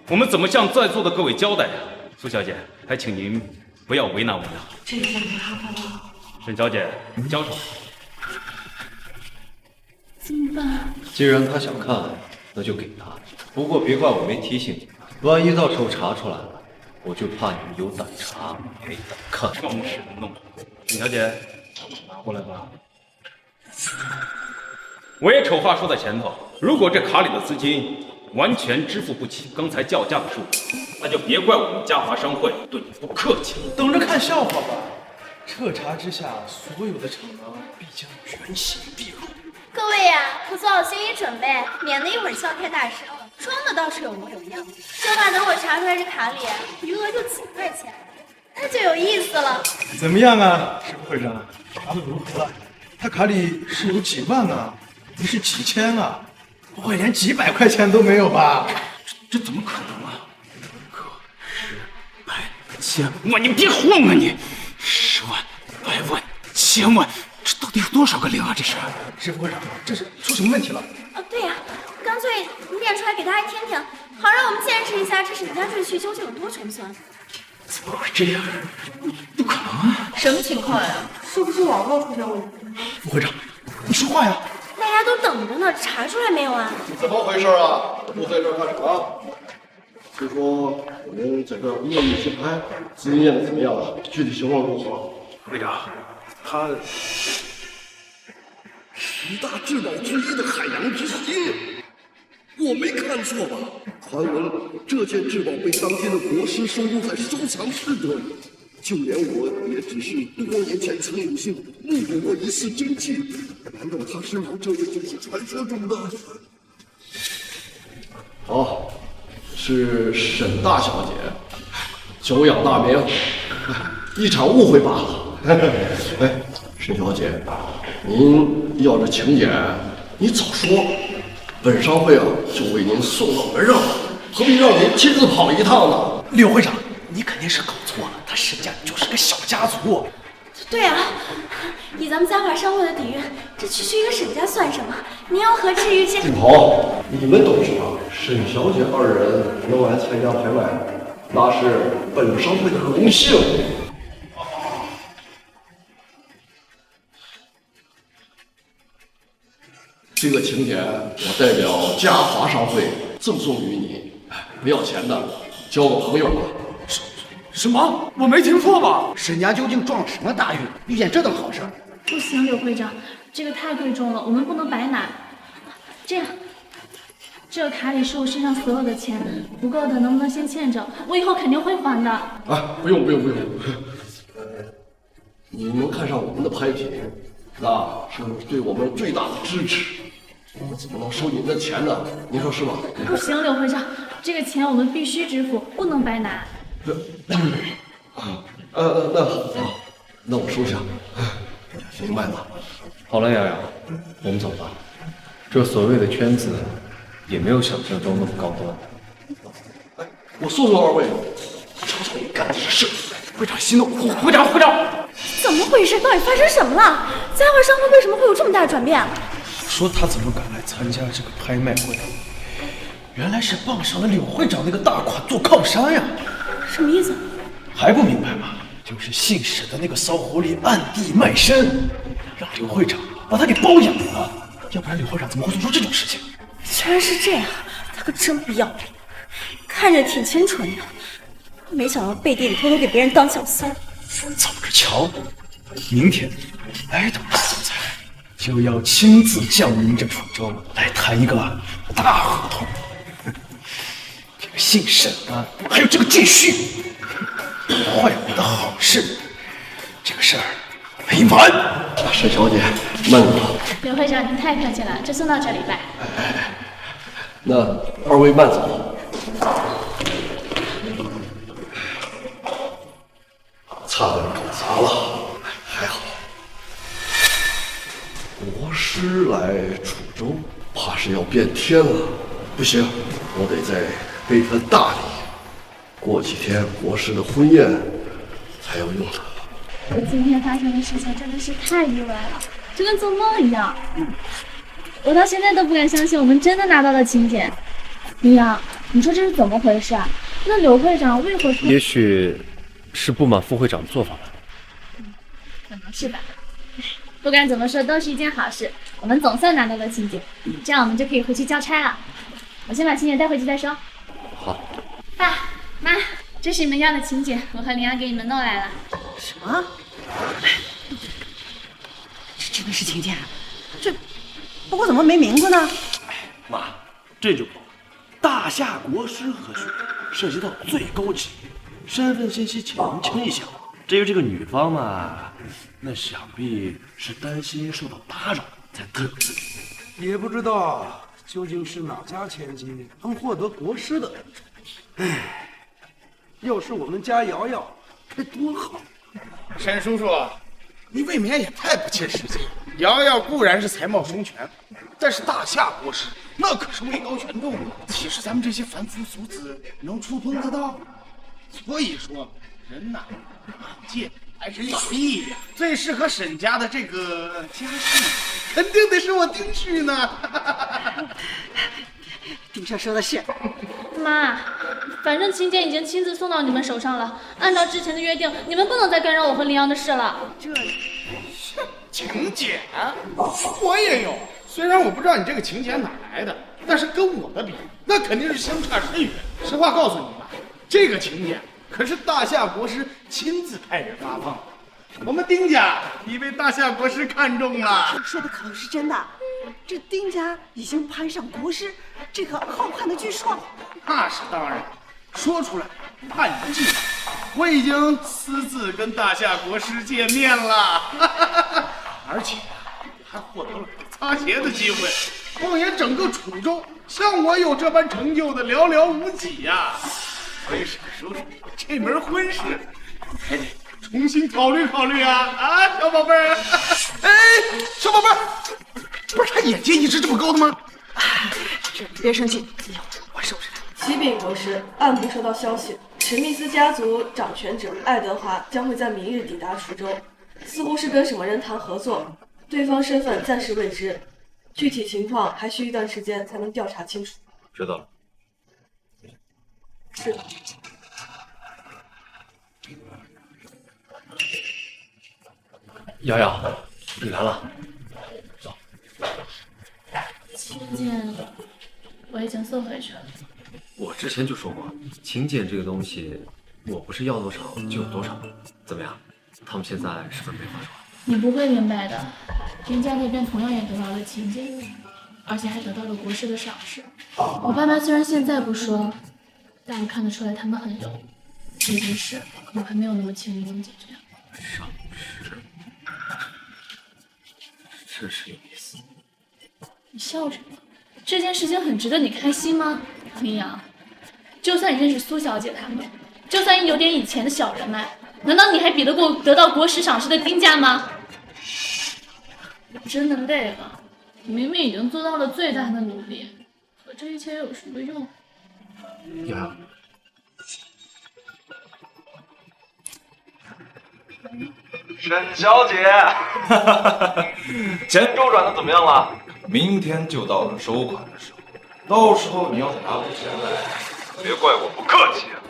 我们怎么向在座的各位交代呀？苏小姐，还请您不要为难我们。这个先给他吧。沈小姐，交上。怎么办？既然他想看，那就给他。不过别怪我没提醒你，万一到时候查出来了，我就怕你们有胆查没胆看。装饰的弄。沈小姐，拿过来吧。我也丑话说在前头，如果这卡里的资金完全支付不起刚才叫价的数额，那就别怪我们嘉华商会对你不客气。等着看笑话吧！彻查之下，所有的厂商必将原形毕露。各位呀，可做好心理准备，免得一会儿笑太大声了。装的倒是有模有样，就怕等会查出来这卡里余额就几块钱，那就有意思了。怎么样啊，石副会长？查的如何了？他卡里是有几万啊，不是几千啊？不会连几百块钱都没有吧？这怎么可能啊？个、十、百、千万，你别晃啊你！10万、100万、1000万，这到底有多少个零啊？这是？石副会长，这是出什么问题了？对呀，干脆念出来给大家听听，好让我们见识一下这沈家赘婿究竟有多穷酸。怎么会这样？不可能啊！什么情况呀？是不是网络出现问题？副会长，你说话呀！大家都等着呢，查出来没有啊？怎么回事啊？都在这儿干什么？听说我们在这儿秘密竞拍，资金验的怎么样了？具体情况如何？会长，他10大至宝之一的海洋之心，我没看错吧？传闻这件至宝被当今的国师收入在收藏室中，就连我也只是多年前曾有幸目睹过一次真迹。难道他身旁这位就是传说中的？哦，是沈大小姐，久仰大名，一场误会罢了。哎，沈小姐，您要这请柬，你早说，本商会啊就为您送到门上了，何必让您亲自跑一趟呢？柳会长，你肯定是搞错了，他沈家就是个小家族。对啊，以咱们嘉华商会的底蕴，这区区一个沈家算什么？您又何至于这？好，你们都知道，沈小姐2人能来参加拍卖，那是本商会的荣幸。这个请柬我代表嘉华商会赠送于你，不要钱的，交个朋友吧。什么？我没听错吧？沈家究竟撞了什么大运，遇见这等好事？不行，柳会长，这个太贵重了，我们不能白拿。这样，这个卡里是我身上所有的钱，不够的能不能先欠着？我以后肯定会还的。啊，不用。你能看上我们的拍品，那是对我们最大的支持。我怎么能收您的钱呢？您说是吧？不行，柳会长，这个钱我们必须支付，不能白拿。那好，那我收下，明白了。好了，瑶瑶，我们走吧。这所谓的圈子，也没有想象中那么高端。我送送2位，瞧瞧你干的这事。会长息怒，会长，怎么回事？到底发生什么了？嘉华商会为什么会有这么大的转变？说他怎么敢来参加这个拍卖会？原来是傍上了柳会长那个大款做靠山呀！什么意思？还不明白吗？就是姓沈的那个骚狐狸暗地卖身，让柳会长把他给包养了。要不然柳会长怎么会做出这种事情？原来是这样，他可真不要脸，看着挺清纯的，没想到背地里偷偷给别人当小三。走着瞧，明天来到总裁就要亲自降临这楚州，来谈一个大合同。这个姓沈的，还有这个赘婿，坏我的好事，这个事儿没完。沈小姐，慢走。柳会长，您太客气了，就送到这里吧。那2位慢走。差点搞砸了，还好。国师来楚州，怕是要变天了。不行，我得再备份大礼。过几天国师的婚宴才要用的。我今天发生的事情真的是太意外了，就跟做梦一样。我到现在都不敢相信，我们真的拿到了请柬。李阳，你说这是怎么回事啊？那刘会长为何说？也许是不满副会长的做法吧。可能是吧。不管怎么说，都是一件好事。我们总算拿到了请柬，这样我们就可以回去交差了。我先把请柬带回去再说。好。爸妈，这是你们要的请柬，我和林阳给你们弄来了。什么？这真的是请柬？这不过怎么没名字呢？妈，这就不懂了。大夏国师何许？涉及到最高级，身份信息请您清一下。至于这个女方嘛，那想必是担心受到打扰，才特有自觉。也不知道究竟是哪家千金能获得国师的。唉，要是我们家瑶瑶，该多好！沈叔叔，你未免也太不切实际了。瑶瑶固然是才貌双全，但是大夏国师那可是位高权重，岂是咱们这些凡夫俗子能触碰得到？所以说，人呐，眼界还是要义呀。最适合沈家的这个家世，肯定得是我丁婿呢。丁少说的是。妈，反正请柬已经亲自送到你们手上了，按照之前的约定，你们不能再干扰我和林阳的事了。这请柬我也有，虽然我不知道你这个请柬哪来的，但是跟我的比，那肯定是相差甚远。实话告诉你吧，这个请柬可是大夏国师亲自派人发放的，我们丁家已被大夏国师看中了。说的可能是真的，这丁家已经攀上国师这个浩瀚的巨硕了。那是当然，说出来怕你不记得，我已经私自跟大夏国师见面了，而且还获得了擦鞋的机会。放眼整个楚州，像我有这般成就的寥寥无几呀。所以沈叔叔，这门婚事还得重新考虑考虑啊，小宝贝儿。哎，小宝贝儿，不是他眼界一直这么高的吗？别生气，我收拾他。启禀国师，暗部收到消息，史密斯家族掌权者爱德华将会在明日抵达滁州，似乎是跟什么人谈合作，对方身份暂时未知，具体情况还需一段时间才能调查清楚。知道了。是的。瑶瑶，你来了。走。请柬我已经送回去了。我之前就说过，请柬这个东西，我不是要多少就有多少。怎么样？他们现在是不是没话说？你不会明白的，林家那边同样也得到了请柬，而且还得到了国师的赏识。我爸妈虽然现在不说，但我看得出来他们很有这件事，我还没有那么轻易能解决。赏识，真是有意思。你笑什么？这件事情很值得你开心吗，林阳？就算你认识苏小姐他们，就算你有点以前的小人脉，难道你还比得过得到国师赏识的丁家吗？我真的累了，我明明已经做到了最大的努力，可这一切又有什么用？瑶瑶，沈小姐，钱周转的怎么样了？明天就到了收款的时候，到时候你要是拿出钱来，别怪我不客气啊。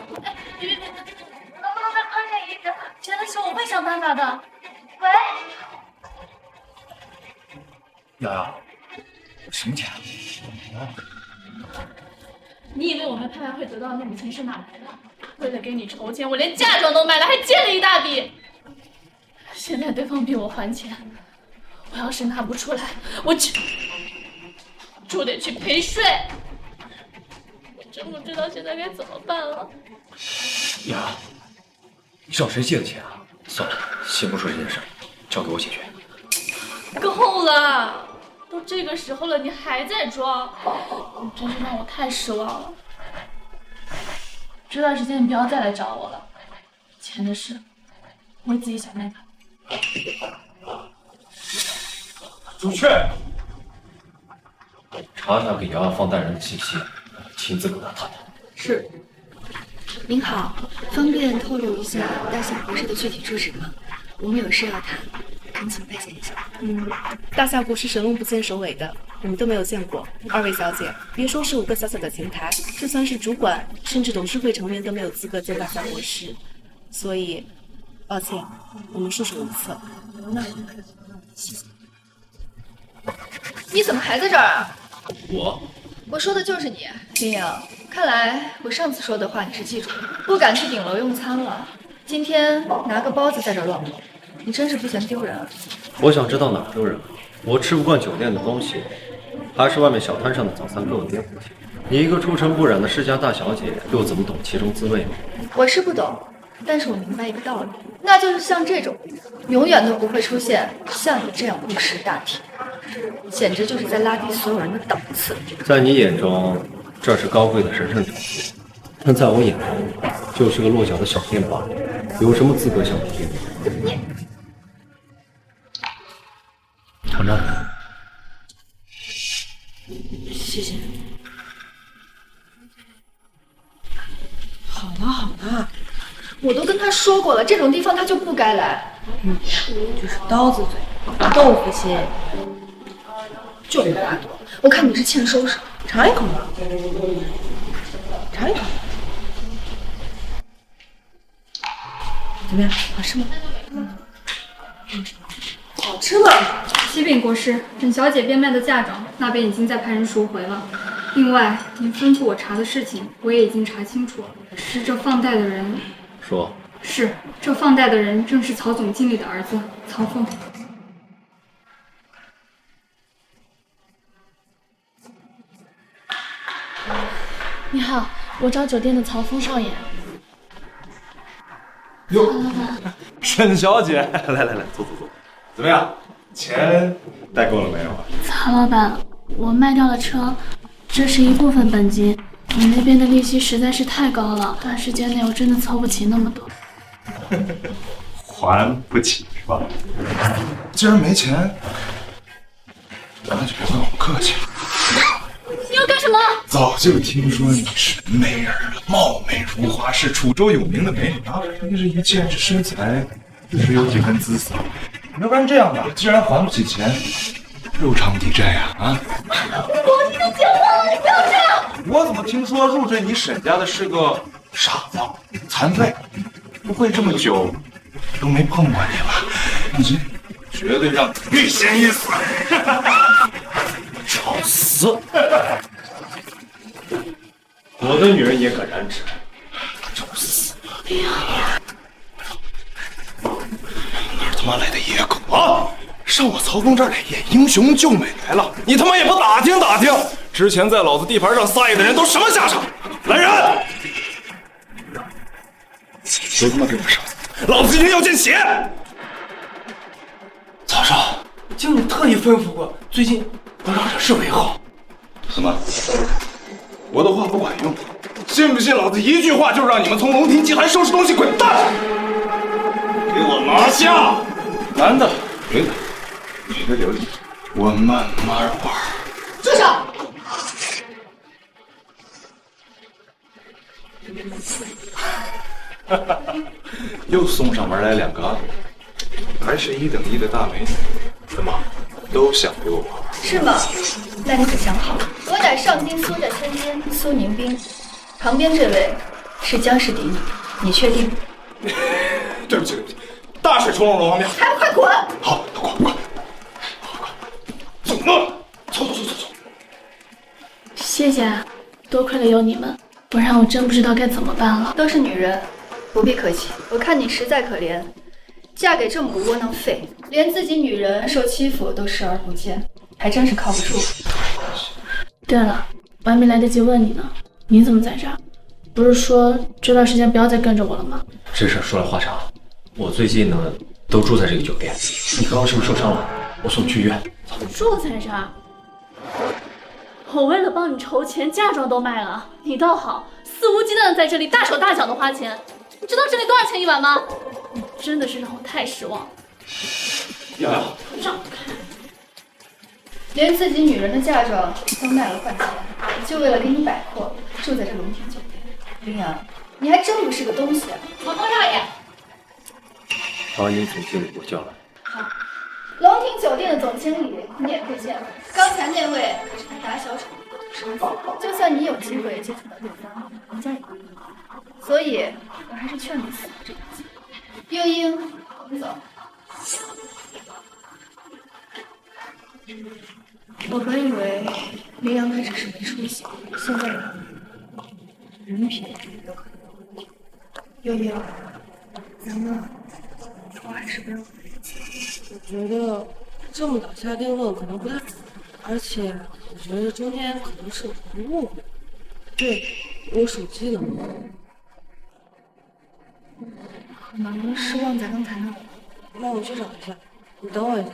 别，能不能再宽限一点？钱的事我会想办法的。喂，瑶瑶，什么钱？你以为我们拍卖会得到的那笔钱是哪来的？为了给你筹钱，我连嫁妆都卖了，还借了一大笔。现在对方逼我还钱，我要是拿不出来，我就得去赔税。我真不知道现在该怎么办了。瑶瑶，你找谁借的钱啊？算了，先不说这件事，交给我解决。够了，都这个时候了，你还在装，你真是让我太失望了。这段时间你不要再来找我了，钱的事我会自己想办法。朱雀，查查给瑶瑶放贷人的信息，亲自跟他谈谈。是。您好，方便透露一下大夏国师的具体住址吗？我们有事要谈，恳请拜见一下。大夏国师神龙不见首尾的，我们都没有见过。二位小姐，别说是5个小小的前台，就算是主管，甚至董事会成员都没有资格见大小国师。所以，抱歉，我们束手无策。那谢谢。你怎么还在这儿啊？我说的就是你，林阳。看来我上次说的话你是记住了，不敢去顶楼用餐了。今天拿个包子在这儿乱跑，你真是不嫌丢人啊！我想知道哪儿丢人了？我吃不惯酒店的东西，还是外面小摊上的早餐更有颠覆性？你一个出尘不染的世家大小姐，又怎么懂其中滋味呢？我是不懂，但是我明白一个道理，那就是像这种永远都不会出现像你这样务实大体，简直就是在拉低所有人的档次。在你眼中，这是高贵的神圣场所，但在我眼中，就是个落脚的小店罢了。有什么资格相提并论？尝尝。谢谢。好了好了，我都跟他说过了，这种地方他就不该来。就是刀子嘴，豆腐心，就没话多。我看你是欠收拾，尝一口吧，尝一口。怎么样，好吃吗？好吃吗？启禀国师，沈小姐变卖的嫁妆那边已经在派人赎回了。另外，您吩咐我查的事情，我也已经查清楚了。是这放贷的人。说。是这放贷的人，正是曹总经理的儿子曹凤。你好，我找酒店的曹峰少爷。哟，沈小姐，来，坐。怎么样？钱带够了没有啊？曹老板，我卖掉了车，这是一部分本金。你那边的利息实在是太高了，短时间内我真的凑不齐那么多。还不起是吧？既然没钱，那就别怪我不客气。你要干什么？早就听说你是美人了，貌美如花，是楚州有名的美女啊！你这一见这身材，就是有几分姿色。要不然这样吧，既然还不起钱，肉偿抵债呀！啊！你都结婚了，你不要这样！我怎么听说入赘你沈家的是个傻子、残废，不会这么久都没碰过你了？你绝对让你欲仙一死！找死！我的女人也敢染指，找死！哪他妈来的野狗啊！上我曹峰这儿来演英雄救美来了，你他妈也不打听打听，之前在老子地盘上撒野的人都什么下场？来人！都他妈给我上！老子今天要见血！曹少，经理特意吩咐过，最近不让惹是为好。什么？我的话不管用，信不信老子一句话就让你们从龙庭集团收拾东西滚蛋！给我拿下！男的回来，女的留里，我慢慢玩。住手！又送上门来2个，还是1等1的大美女，怎么都想给我玩？是吗？那你可想好了，我乃上京苏家千金苏宁冰，旁边这位是江氏嫡女，你确定？对不起，大水冲了龙王庙，还不快滚！好，滚！走嘛，走！谢谢，多亏了有你们，不然我真不知道该怎么办了。都是女人，不必客气。我看你实在可怜，嫁给这么个窝囊废，连自己女人受欺负都视而不见，还真是靠不住。对了，我还没来得及问你呢，你怎么在这儿？不是说这段时间不要再跟着我了吗？这事说来话长，我最近呢都住在这个酒店。你刚刚是不是受伤了？我送你去医院。住在这儿？我为了帮你筹钱，嫁妆都卖了，你倒好，肆无忌惮的在这里大手大脚的花钱。你知道这里多少钱一碗吗？你真的是让我太失望了。瑶瑶，让开！连自己女人的嫁妆都卖了换钱，就为了给你摆阔，住在这龙庭酒店。林阳，你还真不是个东西啊！曹峰少爷，把你总经理给我叫来。好，龙庭酒店的总经理你也配见了？刚才才那位是他打小丑的生父，就算你有机会接触到对方，人家也不理你。所以，我还是劝你死了这条心。英英，我们走。我本以为林阳他只是没出息，现在人品都可能。英英，咱们以后还是不要。我觉得这么打下定论可能不太好，而且我觉得中间可能是有什么误会。对，我手机呢？可能是忘在刚才那里。那我去找一下，你等我一下。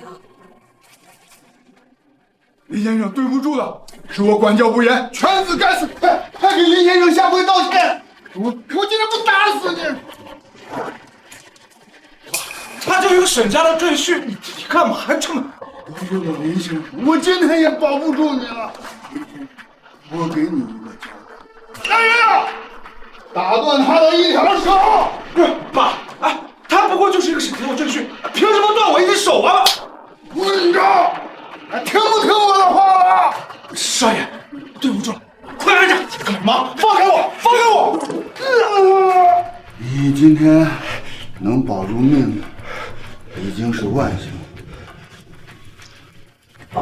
林先生，对不住了，是我管教不严，犬子该死，还给林先生下跪道歉。我今天不打死你！他就有沈家的赘婿，你干嘛这么？对不起，林先生，我今天也保不住你了。我给你一个交代，来人啊！打断他的一条手！不是爸，哎，他不过就是一个沈家的赘婿，凭什么断我一只手啊？混账！听不听我的话了？少爷，对不住了，快按着！干嘛？放开我！放开我！你今天能保住命，已经是万幸。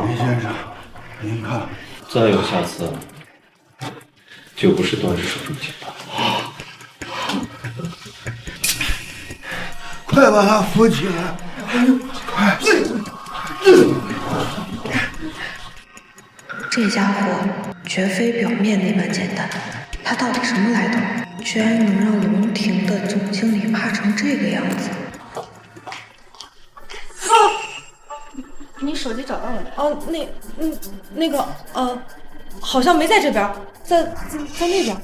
林先生，您看，再有下次，就不是断指手中剑了。快把他扶起来！快！这家伙绝非表面那般简单，他到底什么来头？居然能让龙庭的总经理怕成这个样子！你手机找到了没？哦，那个好像没在这边，在那边。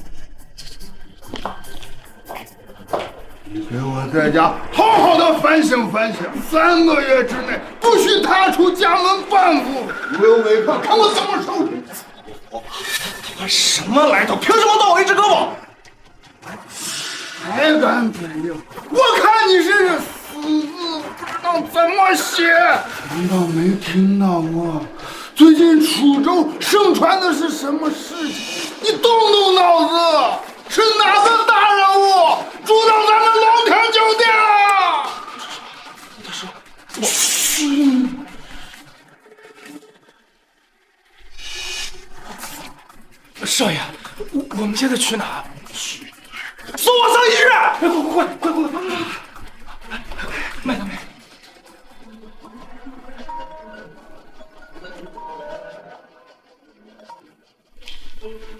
你给我在家好好的反省反省，3个月之内不许踏出家门半步，无有违抗，看我怎么收拾你！他什么来头？凭什么断我一只胳膊？还敢辩硬？我看你是死字不知道怎么写，难道没听到过最近楚州盛传的是什么事情？你动动脑子！是哪个大人物住到咱们龙庭酒店了？他说少爷，我们现在去哪？送我上医院！快！慢点。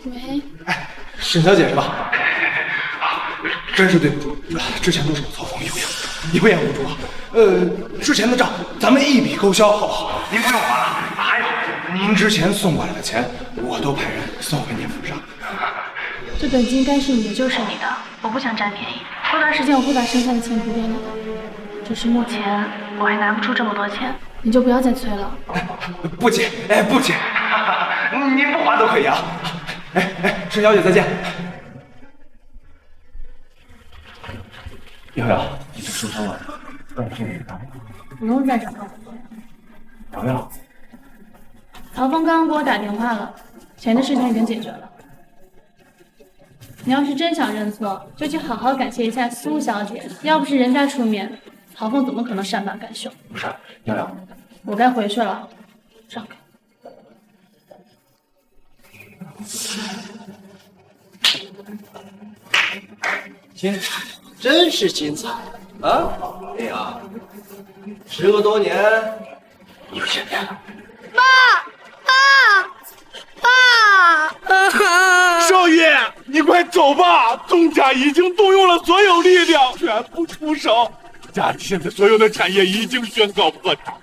喂，沈小姐是吧？真是对不住，之前都是我操风有眼，你不也无助啊？之前的账咱们一笔勾销，好不好？您不用还了。还有，您之前送过来的钱，我都派人送回您府上。这本金该是你的就是你的，我不想占便宜。过段时间我会把剩下的钱补给你的，只是目前我还拿不出这么多钱，你就不要再催了。不急，不急，您不还都可以啊。沈小姐再见。瑶瑶，你这受伤了，让我送你看。不用再找到我。瑶瑶，曹峰刚刚给我打电话了，钱的事情已经解决了。你要是真想认错，就去好好感谢一下苏小姐，要不是人家出面，曹峰怎么可能善罢甘休？不是，瑶瑶，我该回去了，让开。精彩，真是精彩啊！哎呀，时隔多年，又见面了。少爷，你快走吧！东家已经动用了所有力量，全部出手。家里现在所有的产业已经宣告破产，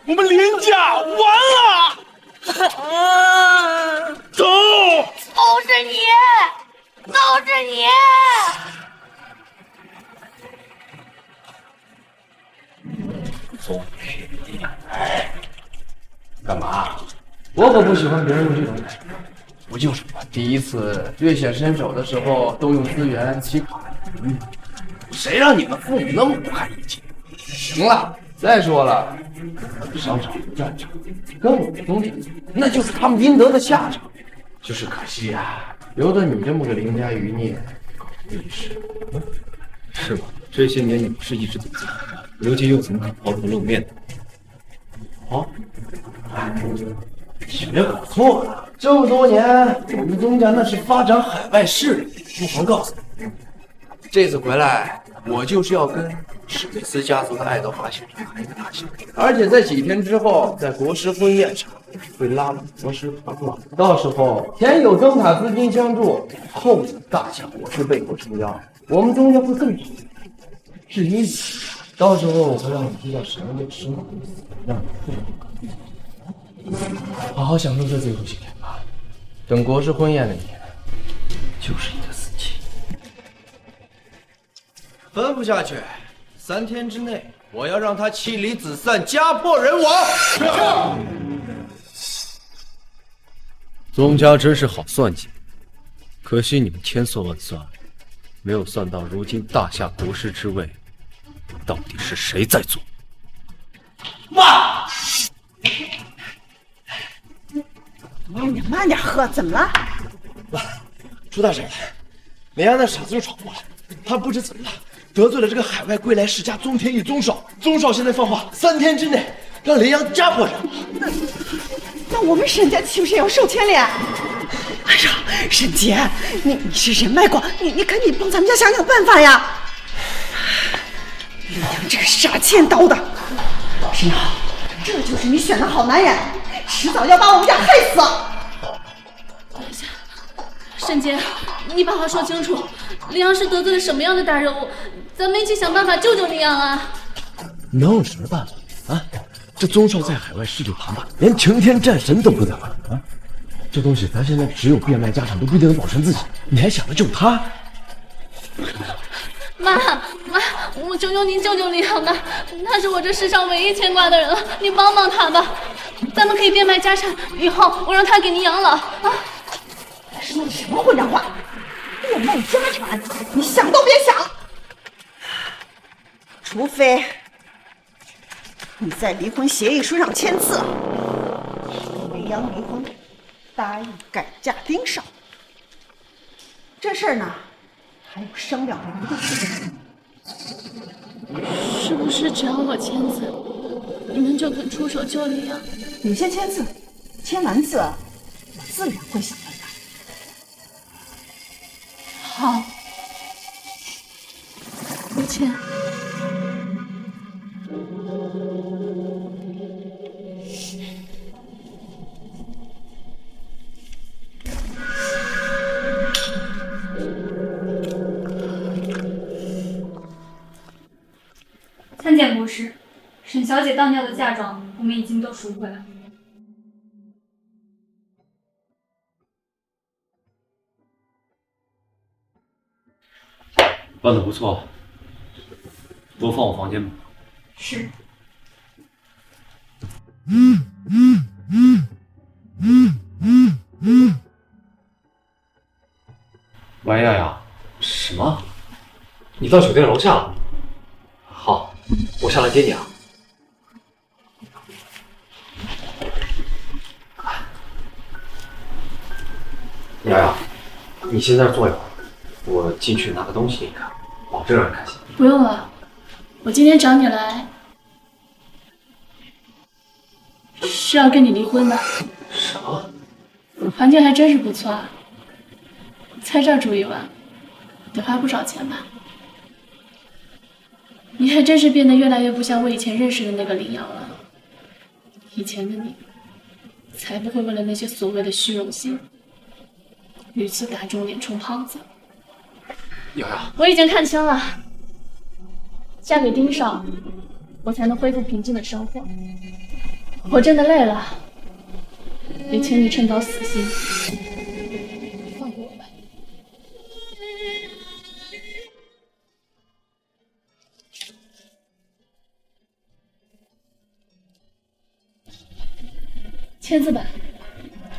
我们林家完了。走！都是你！都是你！总体，干嘛？我可不喜欢别人用这种感觉。不就是我第一次略显身手的时候动用资源，岂可谁让你们父母那么不堪一击？行了，再说了，商场不战场，跟我们兄弟，那就是他们应得的下场。就是可惜呀，由得你这么个邻家余孽搞这事。是吧？这些年你是一直躲在，刘季又怎么肯抛头露面的？哦，你别搞错了，这么多年，我们宗家那是发展海外势力。不妨告诉你，这次回来，我就是要跟史密斯家族的爱德华先生谈一个大小，而且在几天之后，在国师婚宴上会拉拢国师团了。到时候前有灯塔资金相助，后有大夏国师背后撑腰，我们宗家会更好。至于你，到时候我会让你知道什么叫生不死，让你好好享受这最后几天吧。等国师婚宴那天，就是你的死期。吩咐下去，3天之内，我要让他妻离子散，家破人亡。宗家真是好算计，可惜你们千算万算，没有算到如今大夏国师之位，到底是谁在做？妈！慢点喝，怎么了？朱大婶，连安那傻子又闯过来，他不知怎么了，得罪了这个海外归来世家宗天义宗少。宗少现在放话，3天之内让林阳家破人亡。那我们沈家岂不是也要受牵连？哎呀，沈杰，你是人脉广，你赶紧帮咱们家想想办法呀！林阳这个傻欠刀的，沈阳，这就是你选的好男人，迟早要把我们家害死。等一下，沈杰，你把话说清楚，林阳是得罪了什么样的大人物？咱们一起想办法救救林阳啊！能有什么办法啊？这宗少在海外势力庞大，连擎天战神都不得了啊！这东西咱现在只有变卖家产都不一定能保全自己，你还想着救他？妈，我求求您救救林阳吧，他是我这世上唯一牵挂的人了，你帮帮他吧。咱们可以变卖家产，以后我让他给您养老啊！说的什么混账话？变卖家产，你想都别想！除非你在离婚协议书上签字，林阳离婚，答应改嫁丁少。这事儿呢，还有商量的余地。是不是只要我签字，你们就肯出手救林阳？你先签字，签完字，我自然会想办法。好，我签。参见国师，沈小姐当尿的嫁妆我们已经都赎回了。办得不错，多放我房间吧。是。喂，瑶瑶，什么？你到酒店楼下了？好，我下来接你啊。瑶瑶，你先在这坐一会儿，我进去拿个东西给你看，保证让你开心。不用了，我今天找你来是要跟你离婚的。什么？环境还真是不错啊，在这儿住1晚，得花不少钱吧？你还真是变得越来越不像我以前认识的那个林阳了。以前的你，才不会为了那些所谓的虚荣心，屡次打肿脸充胖子。瑶瑶，我已经看清了，嫁给丁少，我才能恢复平静的生活。我真的累了，也请你趁早死心，放过我吧。签字吧，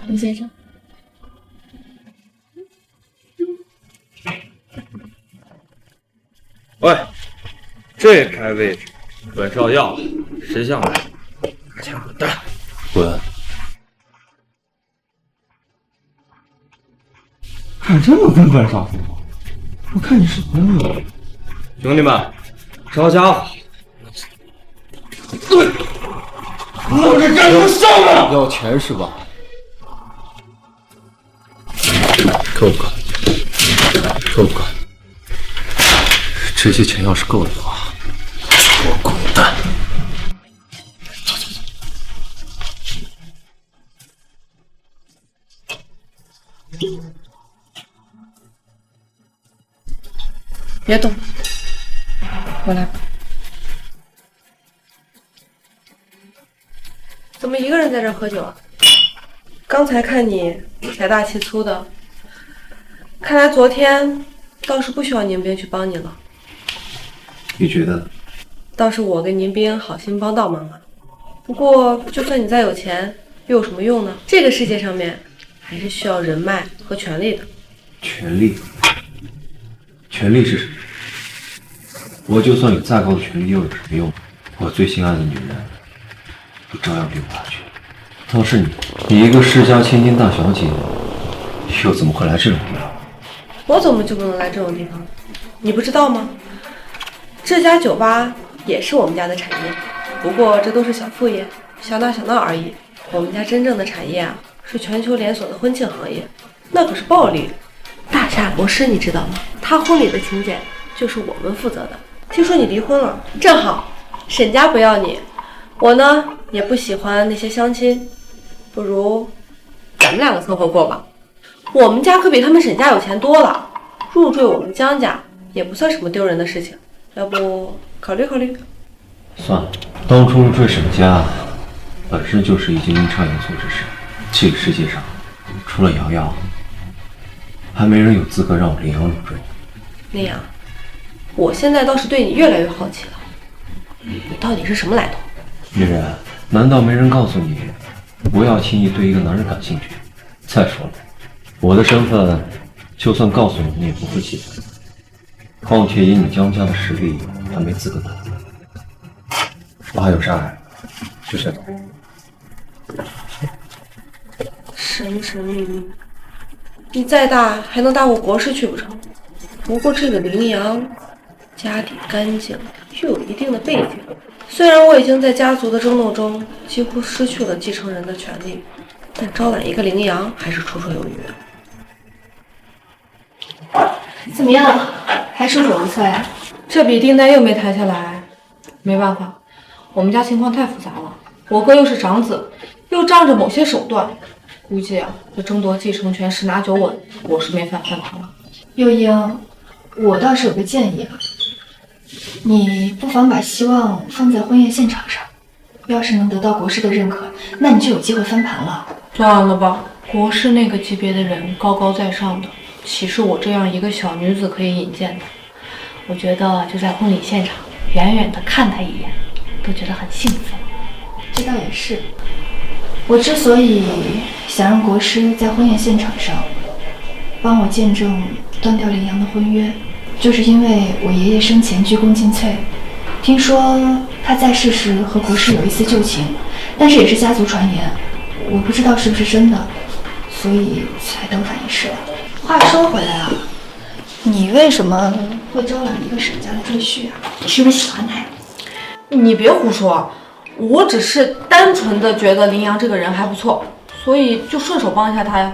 林先生。喂，这排位置，本少要了。识相来，拿钱滚蛋！滚！还这么跟关少妇？我看你是朋友。兄弟们，招家伙！我这干不上了！要钱是吧？够不够？够不够？这些钱要是够的话，给我滚蛋！别动，我来吧。怎么一个人在这儿喝酒啊？刚才看你财大气粗的，看来昨天倒是不需要宁兵去帮你了。你觉得？倒是我跟宁兵好心帮倒忙了。不过，就算你再有钱，又有什么用呢？这个世界上面还是需要人脉和权力的。权力？权力是什么？我就算有再高的权力，又有什么用？我最心爱的女人，不照样比我大去？倒是你一个世家千金大小姐，又怎么会来这种地方？我怎么就不能来这种地方？你不知道吗？这家酒吧也是我们家的产业，不过这都是小副业，小打小闹而已。我们家真正的产业啊，是全球连锁的婚庆行业，那可是暴利。大夏国师你知道吗？他婚礼的请柬就是我们负责的。听说你离婚了，正好沈家不要你，我呢也不喜欢那些相亲，不如咱们两个凑合过吧。我们家可比他们沈家有钱多了，入赘我们江家也不算什么丢人的事情，要不考虑考虑？算了，当初入赘沈家本身就是一件阴差阳错之事。这个世界上除了瑶瑶，还没人有资格让我领养入赘。那样，我现在倒是对你越来越好奇了，你到底是什么来头？女人，难道没人告诉你不要轻易对一个男人感兴趣？再说了，我的身份就算告诉你，你也不会记得。况且以你江家的实力，还没资格打。我还有事儿，就先走。神神秘秘，你再大还能大过国师去不成？不过这个羚羊家底干净，又有一定的背景。虽然我已经在家族的争斗中几乎失去了继承人的权利，但招揽一个羚羊还是绰绰有余。怎么样，还束手无策呀？这笔订单又没谈下来，没办法，我们家情况太复杂了。我哥又是长子，又仗着某些手段，估计啊，这争夺继承权十拿九稳，我是没法翻盘了。幼英，我倒是有个建议啊，你不妨把希望放在婚宴现场上，要是能得到国师的认可，那你就有机会翻盘了。算了吧，国师那个级别的人高高在上的，岂是我这样一个小女子可以引荐的？我觉得就在婚礼现场，远远的看他一眼，都觉得很幸福。这倒也是，我之所以想让国师在婚宴现场上帮我见证断掉羚羊的婚约，就是因为我爷爷生前鞠躬尽瘁，听说他在世时和国师有一丝旧情，但是也是家族传言，我不知道是不是真的，所以才登坛一试了。话说回来啊，你为什么会招揽一个沈家的赘婿啊？你是不是喜欢他呀？你别胡说，我只是单纯的觉得羚羊这个人还不错，所以就顺手帮一下他呀。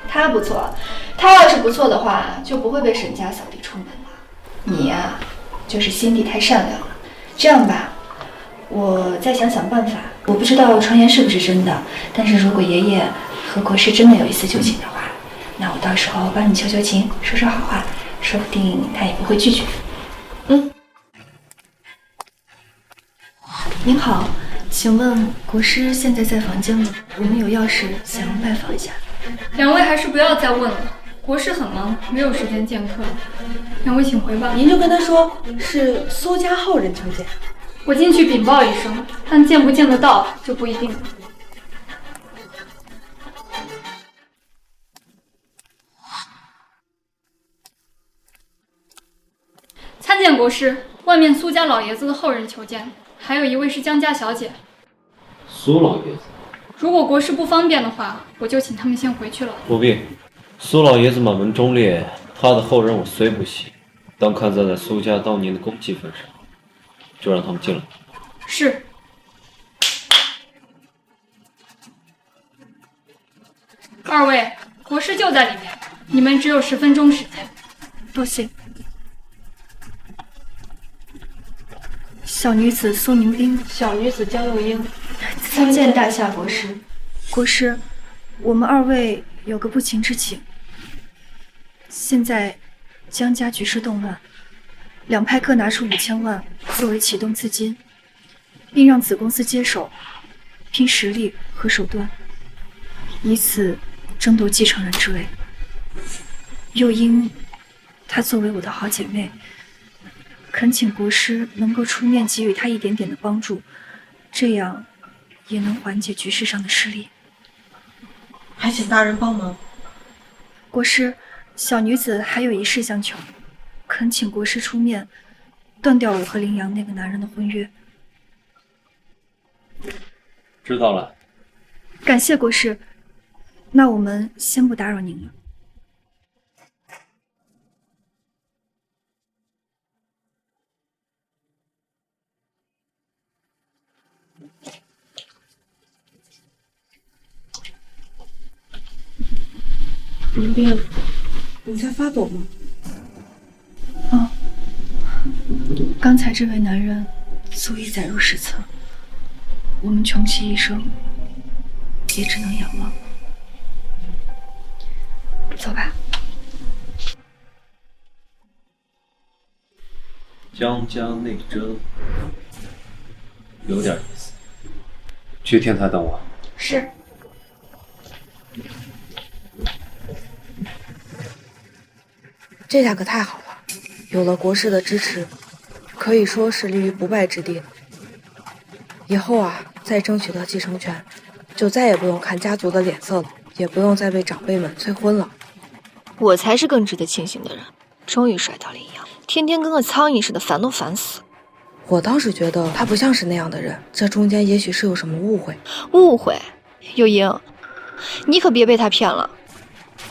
他不错，他要是不错的话，就不会被沈家扫地出门了。你呀，就是心地太善良了。这样吧，我再想想办法。我不知道传言是不是真的，但是如果爷爷和国师真的有一丝旧情的话，那我到时候帮你求求情，说说好话，说不定他也不会拒绝。嗯。您好，请问国师现在在房间吗？我们有要事想要拜访一下。两位还是不要再问了，国师很忙，没有时间见客。两位请回吧。您就跟他说是苏家后人求见。我进去禀报一声，但见不见得到就不一定了。参见国师。外面苏家老爷子的后人求见，还有一位是江家小姐。苏老爷子，如果国师不方便的话，我就请他们先回去了。不必，苏老爷子满门忠烈，他的后人我虽不喜，但看在苏家当年的功绩份上，就让他们进来。是。二位，国师就在里面，你们只有10分钟时间。多谢。小女子苏明冰，小女子江幼英，参见大夏国师。国师，我们2位有个不情之请。现在江家局势动乱，2派各拿出5000万作为启动资金，并让子公司接手，拼实力和手段，以此争夺继承人之位。幼英，她作为我的好姐妹，恳请国师能够出面给予她一点点的帮助，这样也能缓解局势上的失利。还请大人帮忙。国师，小女子还有一事相求，恳请国师出面，断掉我和林阳那个男人的婚约。知道了。感谢国师，那我们先不打扰您了。林冰，你在发抖吗？刚才这位男人足以载入史册，我们穷其一生也只能仰望。走吧。江家内争，有点意思。去天台等我。是。这下可太好了，有了国师的支持，可以说是立于不败之地。以后啊，再争取到继承权，就再也不用看家族的脸色了，也不用再被长辈们催婚了。我才是更值得庆幸的人，终于甩掉林阳，天天跟个苍蝇似的，烦都烦死。我倒是觉得他不像是那样的人，这中间也许是有什么误会。误会？幼英，你可别被他骗了。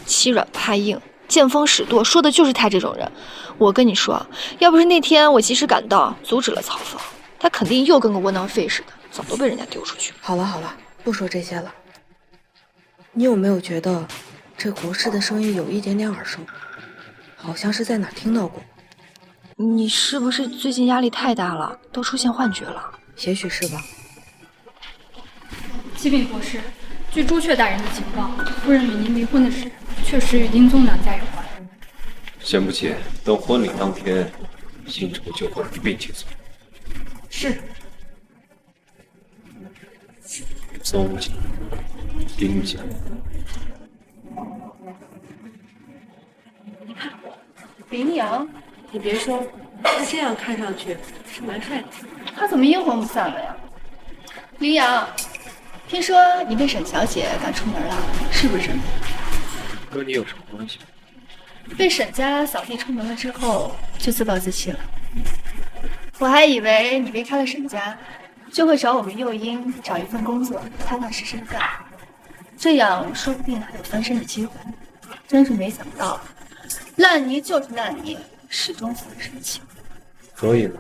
欺软怕硬，见风使舵，说的就是他这种人。我跟你说，要不是那天我及时赶到，阻止了曹芳，他肯定又跟个窝囊废似的，早都被人家丢出去。好了好了，不说这些了。你有没有觉得这国师的声音有一点点耳熟，好像是在哪儿听到过？你是不是最近压力太大了，都出现幻觉了？也许是吧。启禀国师，据朱雀大人的情报，夫人与您离婚的事确实与丁宗两家有关。先不急，等婚礼当天，新仇旧恨一并清算。是。宗家、丁家，你看，林阳，你别说，他这样看上去是蛮帅的。他怎么阴魂不散了呀？林阳，听说你被沈小姐赶出门了，是不是真的？和你有什么关系？被沈家扫地出门了之后，就自暴自弃了。我还以为你离开了沈家，就会找我们幼英找一份工作，踏踏实实的干，这样说不定还有翻身的机会。真是没想到，烂泥就是烂泥，始终死深情。所以呢？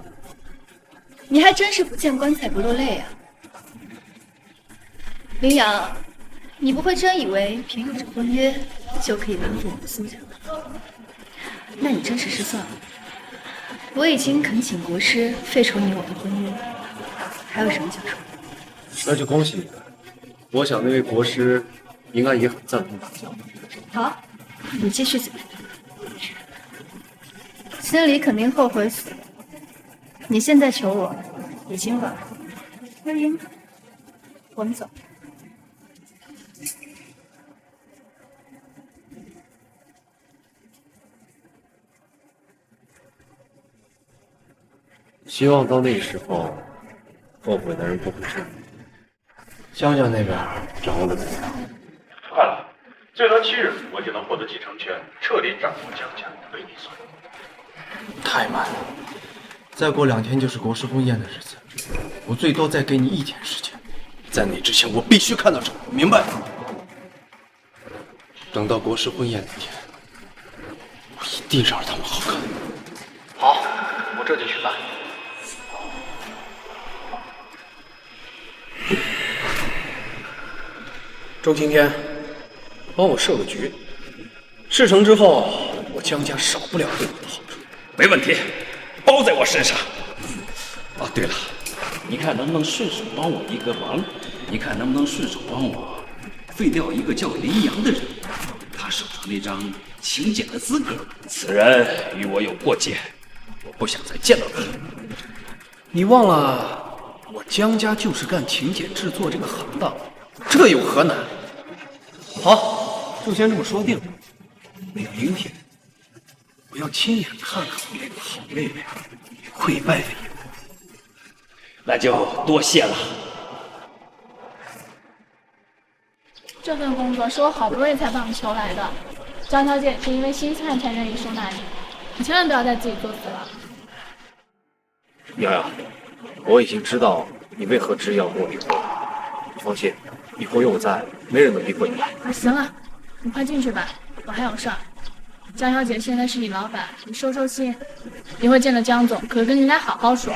你还真是不见棺材不落泪啊！林阳，你不会真以为凭有这婚约就可以拦住我们苏家吧？那你真是失算了。我已经恳请国师废除你我的婚约，还有什么想说的？那就恭喜你了。我想那位国师应该也很赞同本教。好，你继续讲。心里肯定后悔死了。你现在求我，已经晚了。幼英，我们走。希望到那个时候，后悔的人不会是你。江家那边掌握的怎么样？快了，最多7日，我就能获得继承权，彻底掌握江家，为你所用。太慢了，再过2天就是国师婚宴的日子，我最多再给你1天时间，在那之前我必须看到这，明白？等到国师婚宴那天，我一定让他们好看。好，我这就去办。周晴天，帮我设个局，事成之后，我江家少不了对你的好处。没问题，包在我身上。哦，对了，你看能不能顺手帮我一个忙？你看能不能顺手帮我废掉一个叫林阳的人？他手上那张请柬的资格，此人与我有过节，我不想再见到他。你忘了，我江家就是干请柬制作这个行当，这有何难？好，就先这么说定了。那个明天，我要亲眼看看我这个好妹妹溃败的一幕。那就多谢了。这份工作是我好不容易才帮你求来的，张小姐是因为心菜才愿意收纳你，你千万不要再自己作死了。瑶瑶，我已经知道你为何执意要跟我离婚了。你放心，以后有我在，没人能逼迫你。行了，你快进去吧，我还有事儿。江小姐现在是你老板，你收收心，一会见了江总，可跟人家好好说。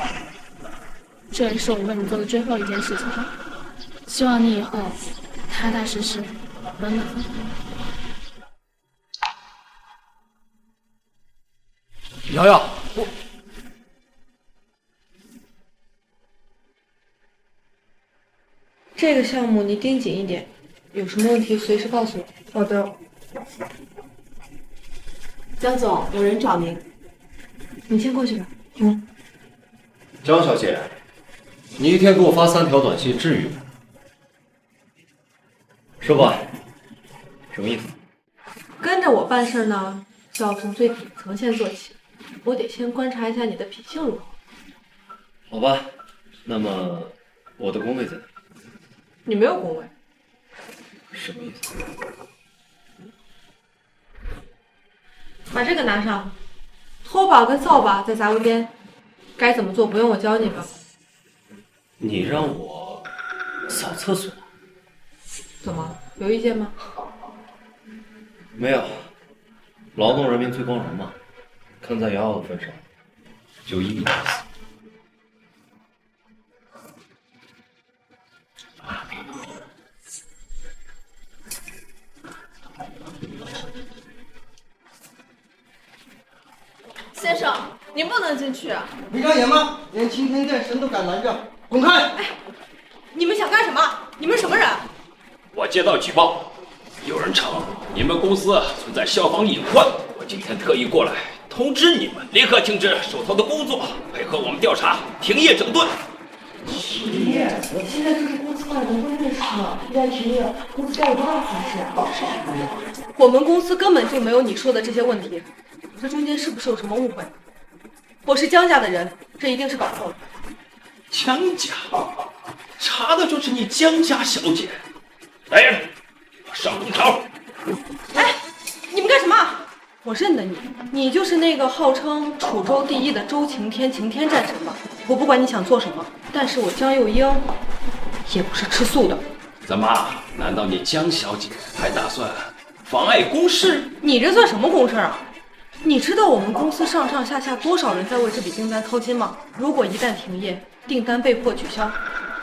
这也是我为你做的最后一件事情了，希望你以后踏踏实实，稳稳。瑶瑶，我这个项目你盯紧一点，有什么问题随时告诉我。好的。江总，有人找您，你先过去吧。江小姐，你一天给我发3条短信，至于吗？说吧，什么意思？跟着我办事呢，就要从最底层先做起。我得先观察一下你的品性如何。好吧，那么我的工位在哪？你没有工位。什么意思？把这个拿上，拖把跟扫把在杂物间，该怎么做不用我教你吧？你让我扫厕所？怎么，有意见吗？没有，劳动人民最光荣嘛。看在瑶瑶的份上，就依你的意思。先生，您不能进去。你敢演吗？连擎天剑神都敢拦着，滚开！你们想干什么？你们什么人？我接到举报，有人称你们公司存在消防隐患，我今天特意过来通知你们，立刻停止手头的工作，配合我们调查，停业整顿。停业？现在就是公司外的关键时刻，一旦停业，公司该有多大损失？我们公司根本就没有你说的这些问题，这中间是不是有什么误会？我是江家的人，这一定是搞错了。江家？查的就是你江家小姐。来人，上红条！哎，你们干什么？我认得你，你就是那个号称楚州第一的周晴天，晴天战神吧？我不管你想做什么，但是我江幼英也不是吃素的。怎么？难道你江小姐还打算妨碍公事？你这算什么公事啊？你知道我们公司上上下下多少人在为这笔订单操心吗？如果一旦停业，订单被迫取消，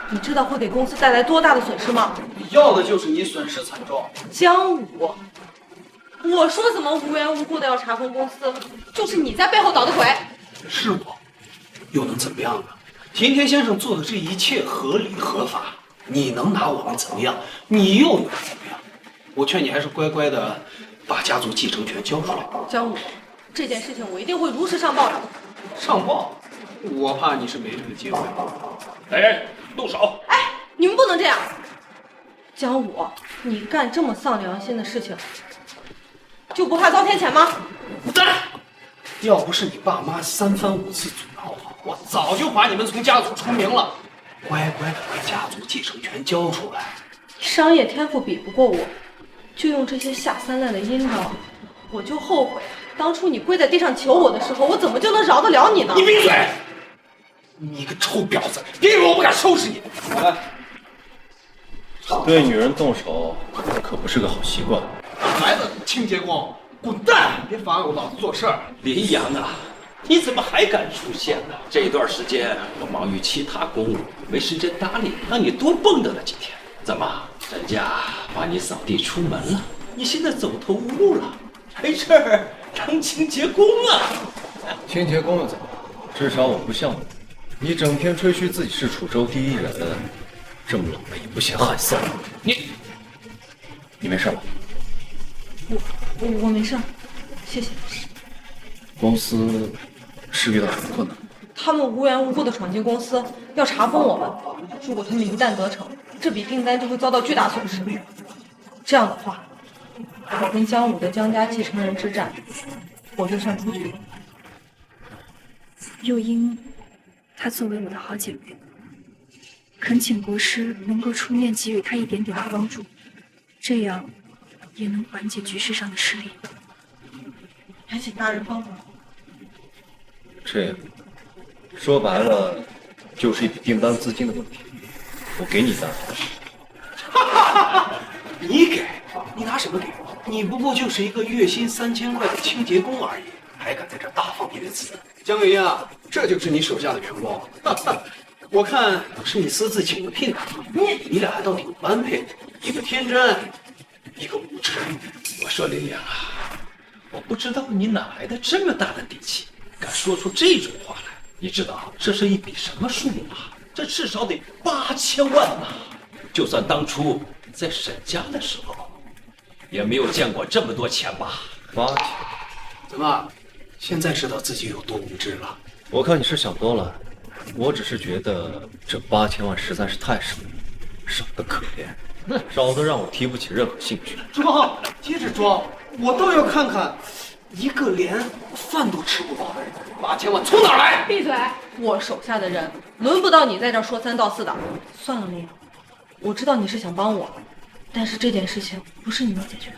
你知道会给公司带来多大的损失吗？要的就是你损失惨重。江武，我说怎么无缘无故的要查封公司，就是你在背后捣的鬼。是我，又能怎么样呢？晴天先生做的这一切合理合法，你能拿我们怎么样？你又能怎么样？我劝你还是乖乖的把家族继承权交出来。江武，这件事情我一定会如实上报的。上报？我怕你是没这个机会。来人，动手！哎，你们不能这样。江武，你干这么丧良心的事情，就不怕遭天谴吗？要不是你爸妈3番5次阻挠我，我早就把你们从家族除名了。乖乖的把家族继承权交出来。商业天赋比不过我，就用这些下三滥的阴招，我就后悔当初你跪在地上求我的时候，我怎么就能饶得了你呢？你闭嘴！你个臭婊子，别以为我不敢收拾你！对女人动手可不是个好习惯。哪来的清洁工？滚蛋！别妨碍我老子做事儿！林阳啊，你怎么还敢出现呢？这一段时间我忙于其他公务，没时间搭理，让你多蹦跶了几天。怎么，人家把你扫地出门了？你现在走投无路了，没事儿当清洁工啊？清洁工又怎么样？至少我不像你，你整天吹嘘自己是楚州第一人，这么冷了也不嫌汗臊。你没事吧？我没事，谢谢。公司是遇到什么困难？他们无缘无故的闯进公司，要查封我们。如果他们一旦得逞，这笔订单就会遭到巨大损失。这样的话，我跟江武的江家继承人之战，我就算出局了。又因她作为我的好姐妹，恳请国师能够出面给予她一点点的帮助，这样也能缓解局势上的失利。还请大人帮忙。这样说白了，就是一笔订单资金的问题。我给你单。你给？你拿什么给？你不过就是一个月薪3000块的清洁工而已，还敢在这大放厥词？江月英啊，这就是你手下的员工。我看是你私自请的聘的，你俩还倒挺般配，一个天真，一个无知。我说林良啊，我不知道你哪来的这么大的底气，敢说出这种话来。你知道这是一笔什么数目吗？这至少得8000万呐！就算当初在沈家的时候，也没有见过这么多钱吧？8000？怎么，现在知道自己有多无知了？我看你是想多了。我只是觉得这8000万实在是太少了，少得可怜，少得让我提不起任何兴趣。装，接着装，我倒要看看一个连饭都吃不饱的人，8000万从哪儿来？闭嘴！我手下的人轮不到你在这说3道4的。算了，林阳，我知道你是想帮我，但是这件事情不是你能解决的。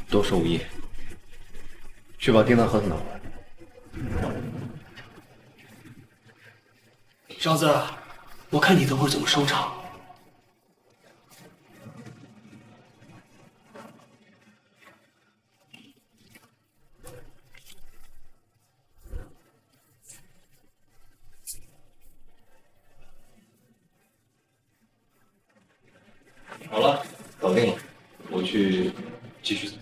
多说无益，去把订单合同拿过来。小子，我看你等会儿怎么收场。好了，搞定了，我去继续走。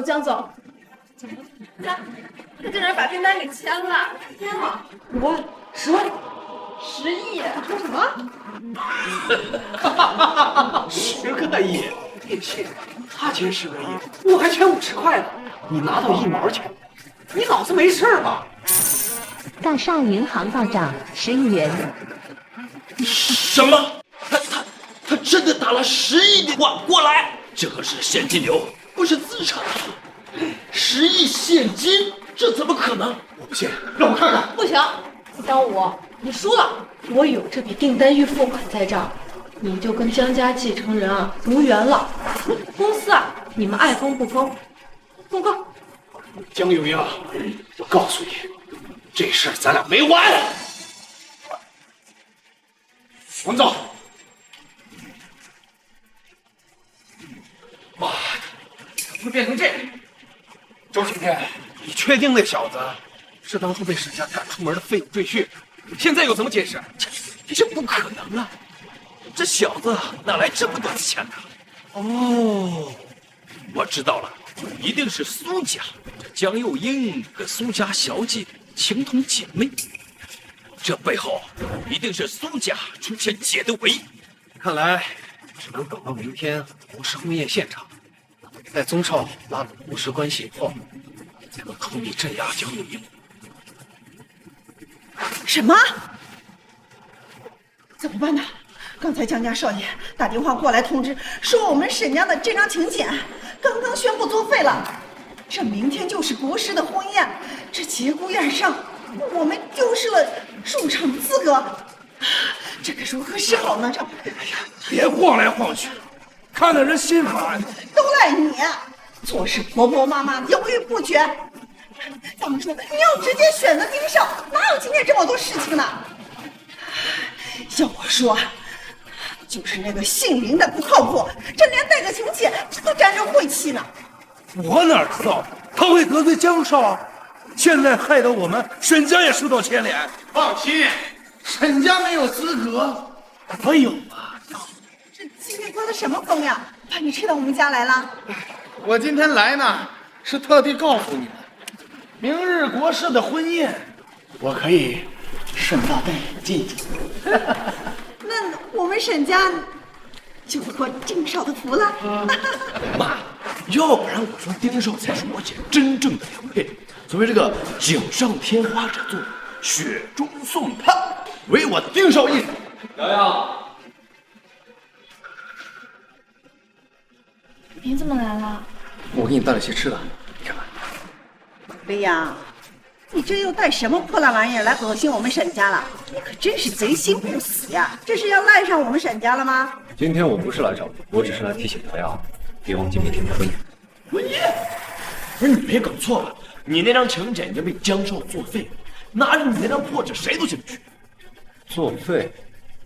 江总，他竟然把订单给签了！天啊，5万、10万、10亿！说什么？10个亿！别信，他签10个亿，我还签50块呢。你拿到1毛钱，你脑子没事吧？大厦银行到账10亿元。什么？他真的打了10亿的款过来？这可是现金流，不是资产啊！10亿现金，这怎么可能？我不信，让我看看。不行，江武，你输了。我有这笔订单预付款在账，你就跟江家继承人啊无缘了。公司啊，你们爱封不封，公告。江有英，我告诉你，这事儿咱俩没完。我们走。妈的，怎么会变成这样？周晴天，你确定那小子是当初被沈家赶出门的废物赘婿？现在又怎么解释？这不可能啊！这小子哪来这么多钱呢？哦，我知道了，一定是苏家。这江幼英和苏家小姐情同姐妹，这背后一定是苏家出钱解的围。看来只能等到明天国师婚宴现场，在宗少拉拢国师关系以后，才能出力镇压江幼英。什么？怎么办呢？刚才江家少爷打电话过来通知，说我们沈家的这张请柬刚刚宣布作废了。这明天就是国师的婚宴，这节骨眼上，我们丢失了入场资格，这可如何是好呢？这，别晃来晃去，看得人心烦。都赖你！做事婆婆妈妈，犹豫不决。咱们说，你要直接选择丁少，哪有今天这么多事情呢？要我说，就是那个姓林的不靠谱，这连带个亲戚都沾着晦气呢。我哪知道他会得罪江少啊！现在害得我们沈家也受到牵连。放心，沈家没有资格。没有啊！这今天刮的什么风呀？把你吹到我们家来了？我今天来呢，是特地告诉你们，明日国师的婚宴，我可以顺道带你们进去。那我们沈家就托丁少的福了。妈，要不然我说丁少才是我姐真正的良配。所谓这个锦上添花者做，雪中送炭，唯我丁少一人。瑶瑶，你怎么来了？我给你带了些吃的，你看看。林阳，你这又带什么破烂玩意儿来恶心我们沈家了？你可真是贼心不死呀！这是要赖上我们沈家了吗？今天我不是来找你，我只是来提醒瑶瑶，别忘记明天的婚宴。婚宴？不是你别搞错了，你那张请柬已经被江少作废了，拿着你那张破纸谁都进不去。作废？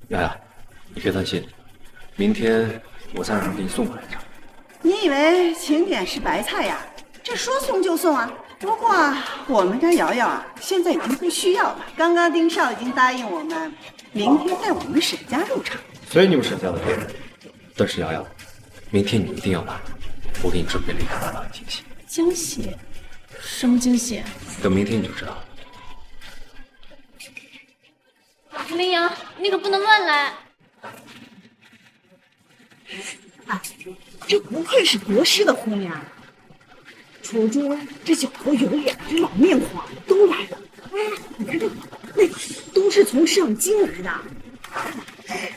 瑶瑶，你别担心，明天我再让人给你送过来一张。你以为请柬是白菜呀？这说送就送啊！不过我们家瑶瑶啊，现在已经不需要了。刚刚丁少已经答应我们，明天带我们沈家入场。随你们沈家的便，但是瑶瑶，明天你一定要来，我给你准备了一个大大的惊喜。惊喜？什么惊喜？等明天你就知道了。林阳，你可不能乱来！哎，这不愧是国师的婚呀！楚珠、这角头有脸，这老面孔都来了。哎，你看这，那都是从上京来的。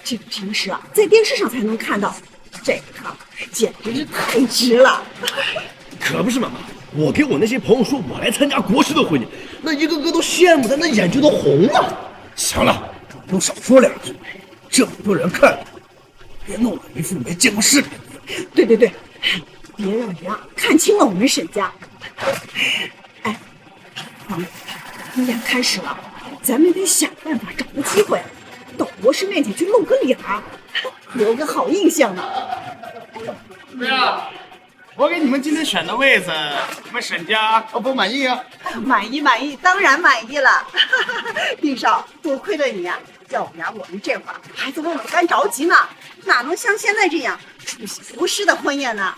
这个平时啊，在电视上才能看到，这个简直是太值了。可不是嘛，我给我那些朋友说我来参加国师的婚礼，那一个个都羡慕的那眼睛都红了。行了，都少说两句，这么多人看着，别弄得一副没见过世面。对，别让人啊看清了我们沈家。哎，王婚宴开始了，咱们得想办法找个机会，到国师面前去露个脸儿，留个好印象呢。对啊，我给你们今天选的位子，你们沈家不满意啊？满意，当然满意了。丁少，多亏了你呀，要不然我们这会儿还在为牡丹着急呢，哪能像现在这样出席国师的婚宴呢？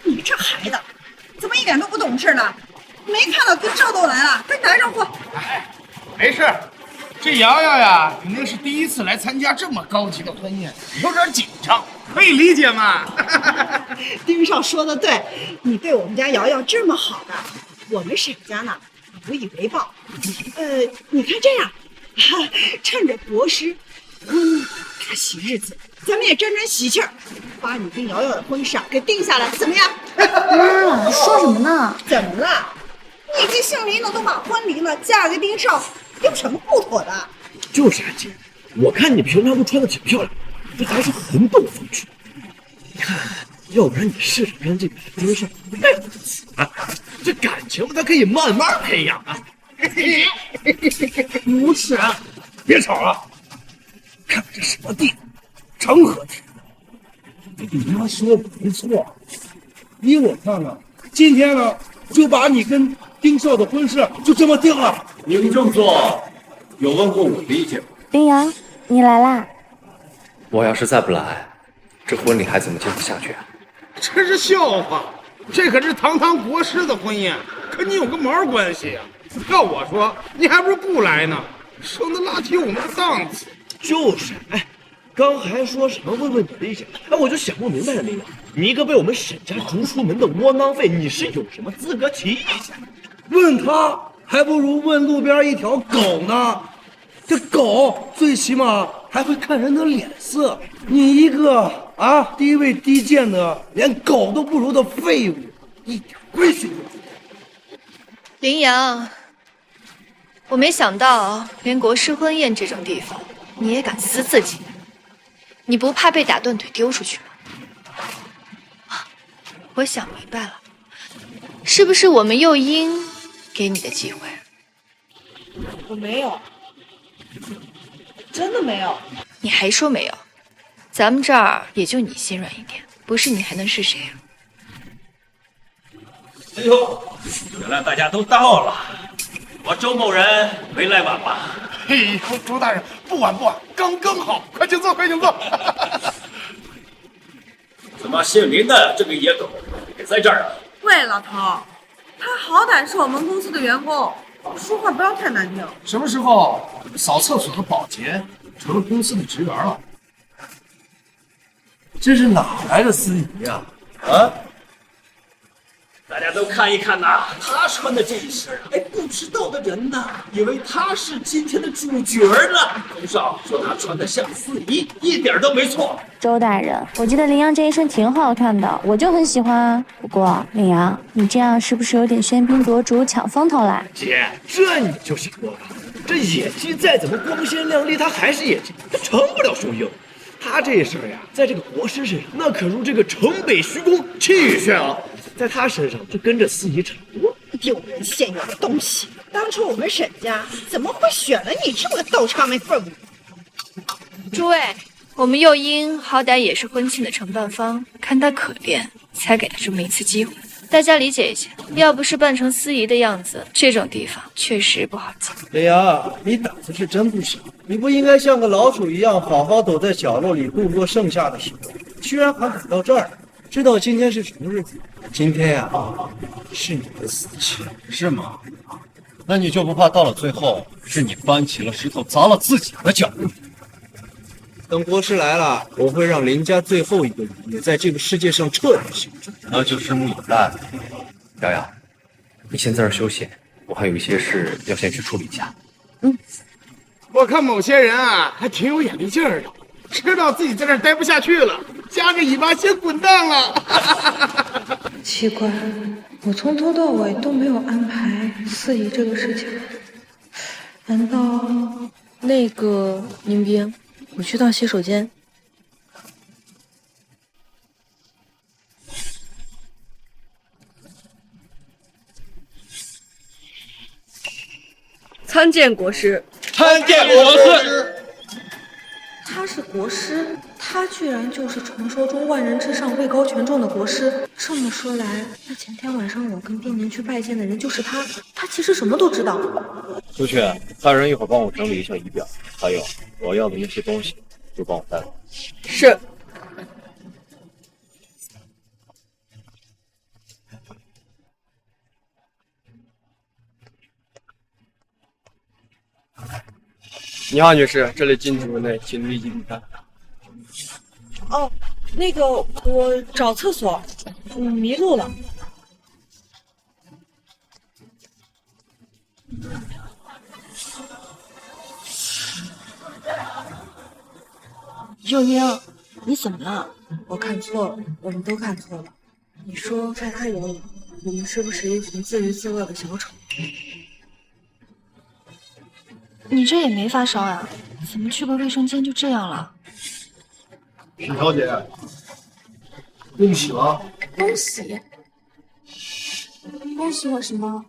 你这孩子怎么一点都不懂事呢？没看到丁少都来了，快打招呼。哎，没事，这瑶瑶呀，肯定是第一次来参加这么高级的婚宴，有点紧张，可以理解嘛。丁少说的对，你对我们家瑶瑶这么好的，我们沈家呢无以为报。你看这样，趁着国师大喜日子，咱们也沾沾喜气儿，把你跟瑶瑶的婚事给定下来，怎么样？妈，说什么呢？怎么了？你这姓林的都把婚离了，嫁给丁少，有什么不妥的？就是啊，姐，我看你平常都穿的挺漂亮，这才是很懂风趣。你看，要不然你试试跟这个丁少在一起啊，这感情它可以慢慢培养啊。无耻！别吵了，看这什么地方，成何体统？你妈说的没错，依我看呢，今天呢就把你跟丁少的婚事就这么定了。您这么做，有问过我的意见吗？林阳，你来啦！我要是再不来，这婚礼还怎么进行下去啊？这是笑话，这可是堂堂国师的婚宴，跟你有个毛关系呀？要我说，你还不如不来呢，省得拉低我们的档次。就是，哎，刚还说什么问你的意见，哎，我就想不明白了，林阳，你一个被我们沈家逐出门的窝囊废，你是有什么资格提意见？问他还不如问路边一条狗呢，这狗最起码还会看人的脸色，你一个低位低贱的连狗都不如的废物，一点规矩都没有。林阳，我没想到连国师婚宴这种地方你也敢私自进来，你不怕被打断腿丢出去吗？我想明白了，是不是我们诱因给你的机会？我没有，真的没有。你还说没有？咱们这儿也就你心软一点，不是你还能是谁啊？哎呦，原来大家都到了，我周某人没来晚吧？哎呦，周大人，不晚不晚，刚刚好，快请坐，快请坐。怎么姓林的这个野狗也在这儿啊？喂，老头，他好歹是我们公司的员工，说话不要太难听。什么时候扫厕所的保洁成了公司的职员了？这是哪来的司仪呀？啊！大家都看一看呐，他穿的这一身，哎，不知道的人呐，以为他是今天的主角呢。空少说他穿的像司仪，一点都没错。周大人，我记得羚羊这一身挺好看的，我就很喜欢啊。不过羚羊，你这样是不是有点喧宾夺主、抢风头啦？姐，这你就想多了。这野鸡再怎么光鲜亮丽，它还是野鸡，它成不了雄鹰。他这事儿呀，在这个国师身上，那可如这个城北虚空，气宇轩昂。在他身上，就跟着司仪差不多。丢人现眼的东西！当初我们沈家怎么会选了你这么个倒插门凤？诸位，我们诱因好歹也是婚庆的承办方，看他可怜，才给他这么一次机会。大家理解一下，要不是扮成司仪的样子，这种地方确实不好进。林阳，你胆子是真不小，你不应该像个老鼠一样好好躲在角落里度过盛夏的时光，居然还敢到这儿。知道今天是什么日子？今天呀，是你的死期，是吗？那你就不怕到了最后，是你搬起了石头砸了自己的脚？等国师来了，我会让林家最后一个人也在这个世界上彻底消失。那就拭目以待。瑶瑶，你先在这儿休息，我还有一些事要先去处理一下。我看某些人啊，还挺有眼力劲儿的，知道自己在这儿待不下去了，夹着尾巴先滚蛋了。奇怪，我从头到尾都没有安排司仪这个事情，难道那个宁冰，我去趟洗手间。参见国师。参见国师。他是国师，他居然就是传说中万人之上、位高权重的国师。这么说来，那前天晚上我跟冰年去拜见的人就是他。他其实什么都知道。朱雀，大人一会儿帮我整理一下仪表，还有我要的那些东西，就帮我带来。是。你好，女士，这里禁止入内，请立即离开。哦，那个我找厕所，迷路了。幼英，你怎么了？我看错了，我们都看错了。你说，在他眼里，我们是不是一群自娱自乐的小丑？你这也没发烧呀？怎么去个卫生间就这样了？沈小姐，恭喜了！恭喜？恭喜我什么？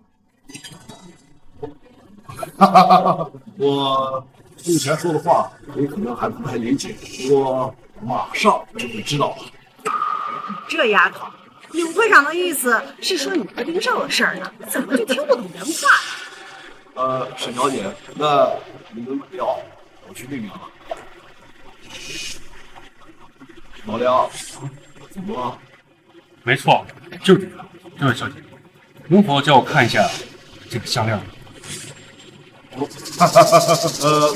哈哈哈哈！我目前说的话，你可能还不太理解，我马上就会知道了。这丫头，你舞会长的意思是说你和丁少的事儿呢？怎么就听不懂人话呢？沈小姐，那你们买药，我去订了。老梁，怎么了？没错，就这个。这位小姐，能否叫我看一下这个项链？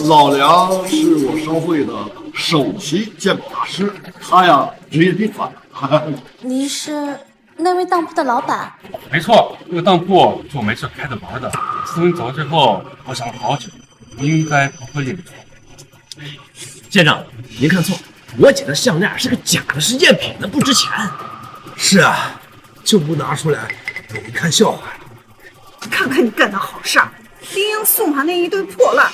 老梁是我商会的首席鉴宝大师，他呀职业病犯。您是那位当铺的老板？没错，这个当铺是我没事开着玩的。自从你走了之后，我想了好久，应该不会认错。舰长，您看错，我姐的项链是个假的，是赝品的，不值钱。是啊，就不拿出来给您看笑话了。看看你干的好事儿，林英送他那一堆破烂，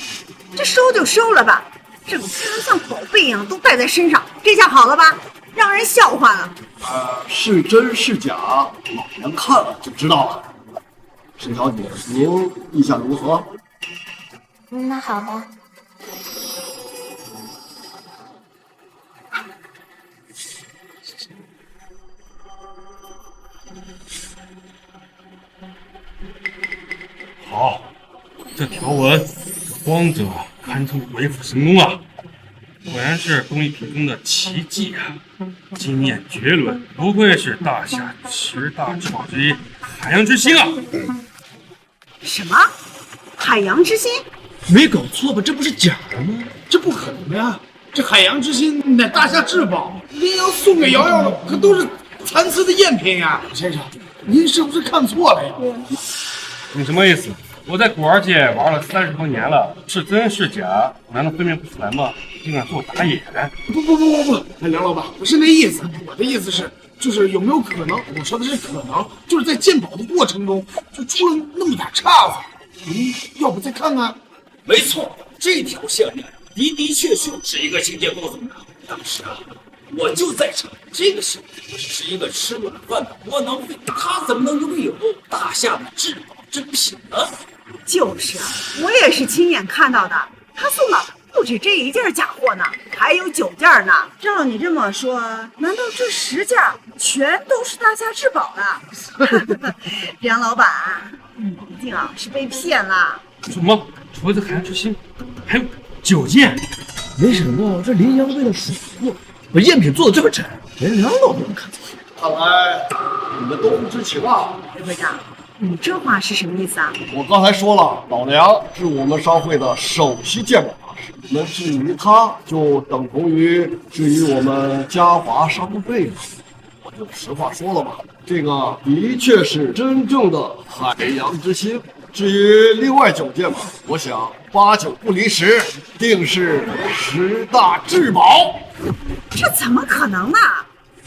这收就收了吧，整天像宝贝一样都带在身上，这下好了吧？让人笑话了。是真是假，老娘看了就知道了。沈小姐，您意下如何？那好吧。好，这条文，这荒者堪称鬼斧神工啊！果然是工艺品中的奇迹啊！惊艳绝伦，不愧是大夏10大至宝之一海洋之心啊！什么？海洋之心？没搞错吧？这不是假的吗？这不可能呀！这海洋之心乃大夏至宝，林阳送给瑶瑶的可都是残次的赝品呀！先生，您是不是看错了呀？你什么意思？我在古玩界玩了30多年了，是真是假，难道分辨不出来吗？竟敢做打野？不，梁老板，不是那意思。我的意思是，就是有没有可能？我说的是可能，就是在鉴宝的过程中就出了那么点岔子。要不再看看？没错，这条项链的确是一个清洁工送的。当时啊，我就在场。这个项链只是一个吃软饭的窝囊废，他怎么能拥有大夏的至宝珍品呢？就是啊，我也是亲眼看到的。他送的不止这一件假货呢，还有9件呢。照你这么说，难道这10件全都是大夏至宝了？梁老板，你一定是被骗了。什么？除了这海洋之心，还有9件？没想到这林阳为了水货，把赝品做的这么真，连梁老都能看走眼。看来你们都不知情啊！李会长，你这话是什么意思啊？我刚才说了，老梁是我们商会的首席鉴宝大师，你们至于他，就等同于至于我们嘉华商会了。我就实话说了吧，这个的确是真正的海洋之心。至于另外9件吧，我想8、9不离10，定是10大至宝。这怎么可能呢？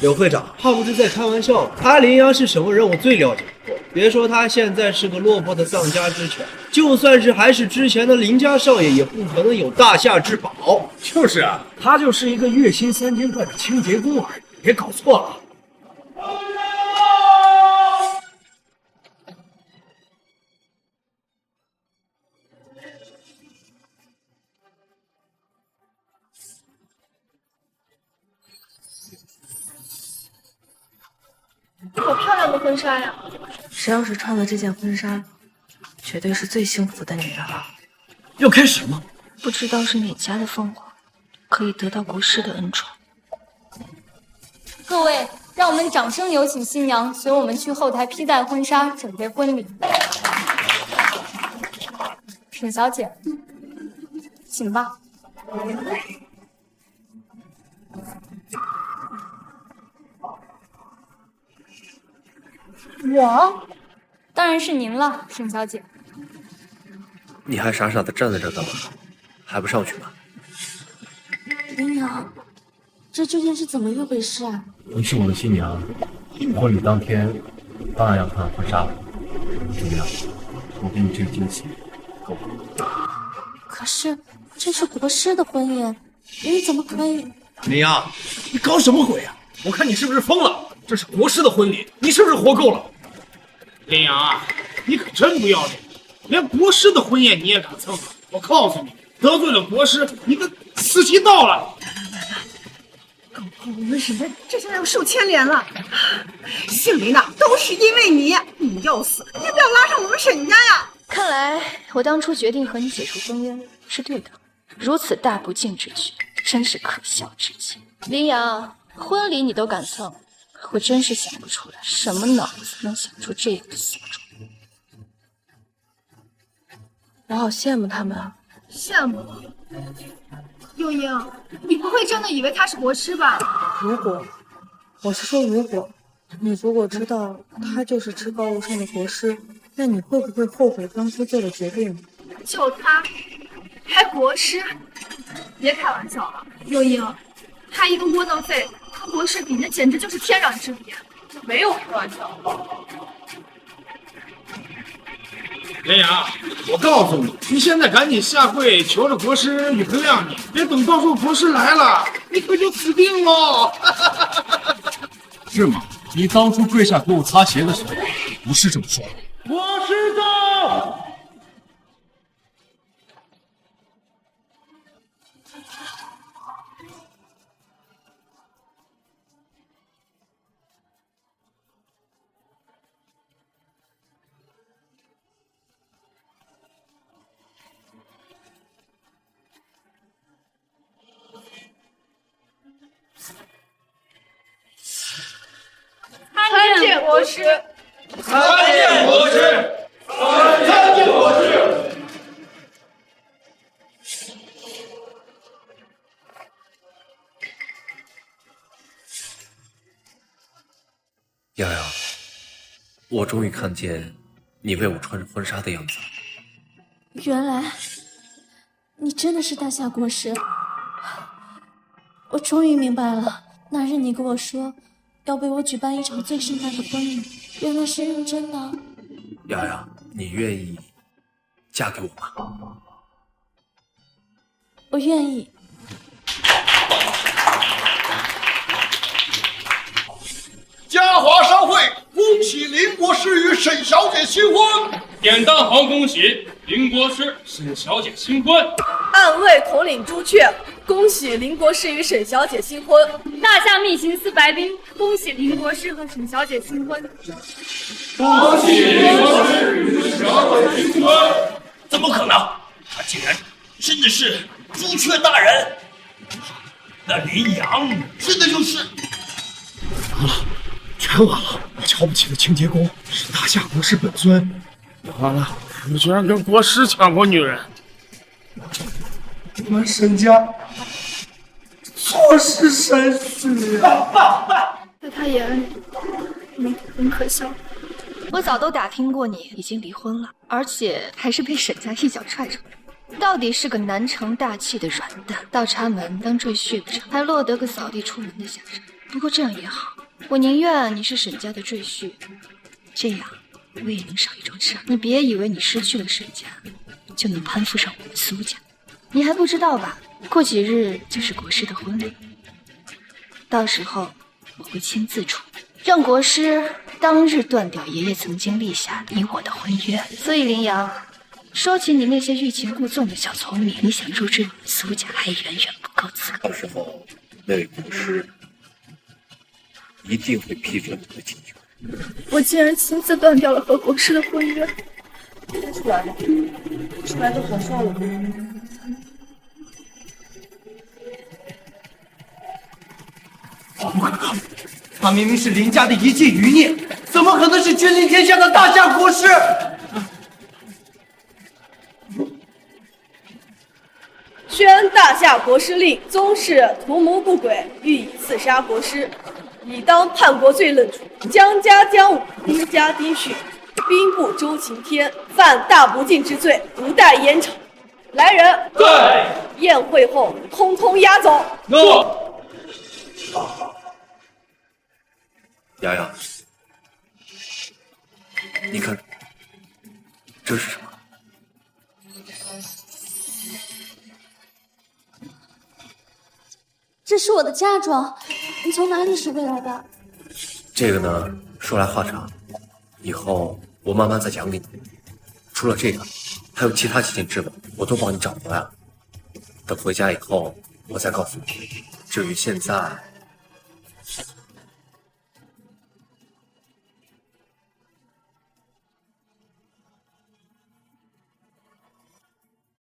柳会长，怕不是在开玩笑？他林阳是什么人，我最了解。别说他现在是个落魄的丧家之犬，就算是还是之前的林家少爷，也不可能有大夏至宝。就是啊，他就是一个月薪3000块的清洁工而已，别搞错了。好漂亮的婚纱呀！谁要是穿了这件婚纱，绝对是最幸福的女人了。要开始吗？不知道是哪家的凤凰，可以得到国师的恩宠。各位，让我们掌声有请新娘随我们去后台披戴婚纱，准备婚礼。沈小姐，请吧。我？当然是您了，沈小姐。你还傻傻的站在这干嘛？还不上去吗？林阳，这究竟是怎么一回事啊？你是我的新娘，婚礼当天当然要穿婚纱了。怎么样？我给你这个惊喜，够吗？可是这是国师的婚宴，你怎么可以？林阳，你搞什么鬼啊？我看你是不是疯了？这是国师的婚礼，你是不是活够了？林阳啊，你可真不要脸，连国师的婚宴你也敢蹭啊！我告诉你，得罪了国师，你的死期到了。我们沈家这下要受牵连了。姓林的都是因为你，你要死也不要拉上我们沈家呀！看来我当初决定和你解除婚约是对的，如此大不敬之举，真是可笑至极。林阳，婚礼你都敢蹭，我真是想不出来什么脑子能想出这个馊主意。我好羡慕他们啊！羡慕？幼英，你不会真的以为他是国师吧？如果你如果知道他就是至高无上的国师，那你会不会后悔当初做的决定？就他，还国师？别开玩笑了，幼英，他一个窝囊废和国师比，那简直就是天壤之别，没有开玩笑。林阳，我告诉你，你现在赶紧下跪求着国师原谅你，别等到时候国师来了，你可就死定了。是吗？你当初跪下给我擦鞋的时候，不是这么说的。我知道。参见国师，参见国师，参见国师。瑶瑶，我终于看见你为我穿着婚纱的样子。原来你真的是大夏国师，我终于明白了，那日你跟我说要为我举办一场最盛大的婚礼，原来是认真的。瑶瑶，你愿意嫁给我吗？我愿意。嘉华商会恭喜林国师与沈小姐新婚。典当行恭喜林国师、沈小姐新婚。暗卫统领朱雀恭喜林国师与沈小姐新婚。大夏密行司白冰恭喜林国师和沈小姐新婚。恭喜林国师与沈小姐新婚。怎么可能？他竟然真的是朱雀大人？那林阳真的就是……完了，全完了！我瞧不起的清洁工是大夏国师本尊。完了，我居然跟国师抢过女人。我们沈家错失山水啊！在他眼里，你很可笑。我早都打听过，你已经离婚了，而且还是被沈家一脚踹出来。到底是个难成大器的软蛋，倒插门当赘婿不成，还落得个扫地出门的下场。不过这样也好，我宁愿你是沈家的赘婿，这样我也能少一桩事儿。你别以为你失去了沈家，就能攀附上我们苏家。你还不知道吧？过几日就是国师的婚礼，到时候我会亲自出面，让国师当日断掉爷爷曾经立下你我的婚约。所以林阳，说起你那些欲擒故纵的小聪明，你想入赘我们苏家还远远不够资格。到时候那位国师一定会批准你的请求。我竟然亲自断掉了和国师的婚约。看出来了，出来都很帅了。不可能！他明明是林家的一介余孽，怎么可能是君临天下的大夏国师？宣大夏国师令，宗室图谋不轨，欲以刺杀国师，以当叛国罪论处。江家姜武，丁家丁旭，兵部周擎天，犯大不敬之罪，不待严惩。来人！对。宴会后，通通押走。诺。瑶瑶，你看，这是什么？这是我的嫁妆，你从哪里收回来的？这个呢，说来话长，以后我慢慢再讲给你。除了这个，还有其他几件至宝，我都帮你找回来了。等回家以后，我再告诉你。至于现在，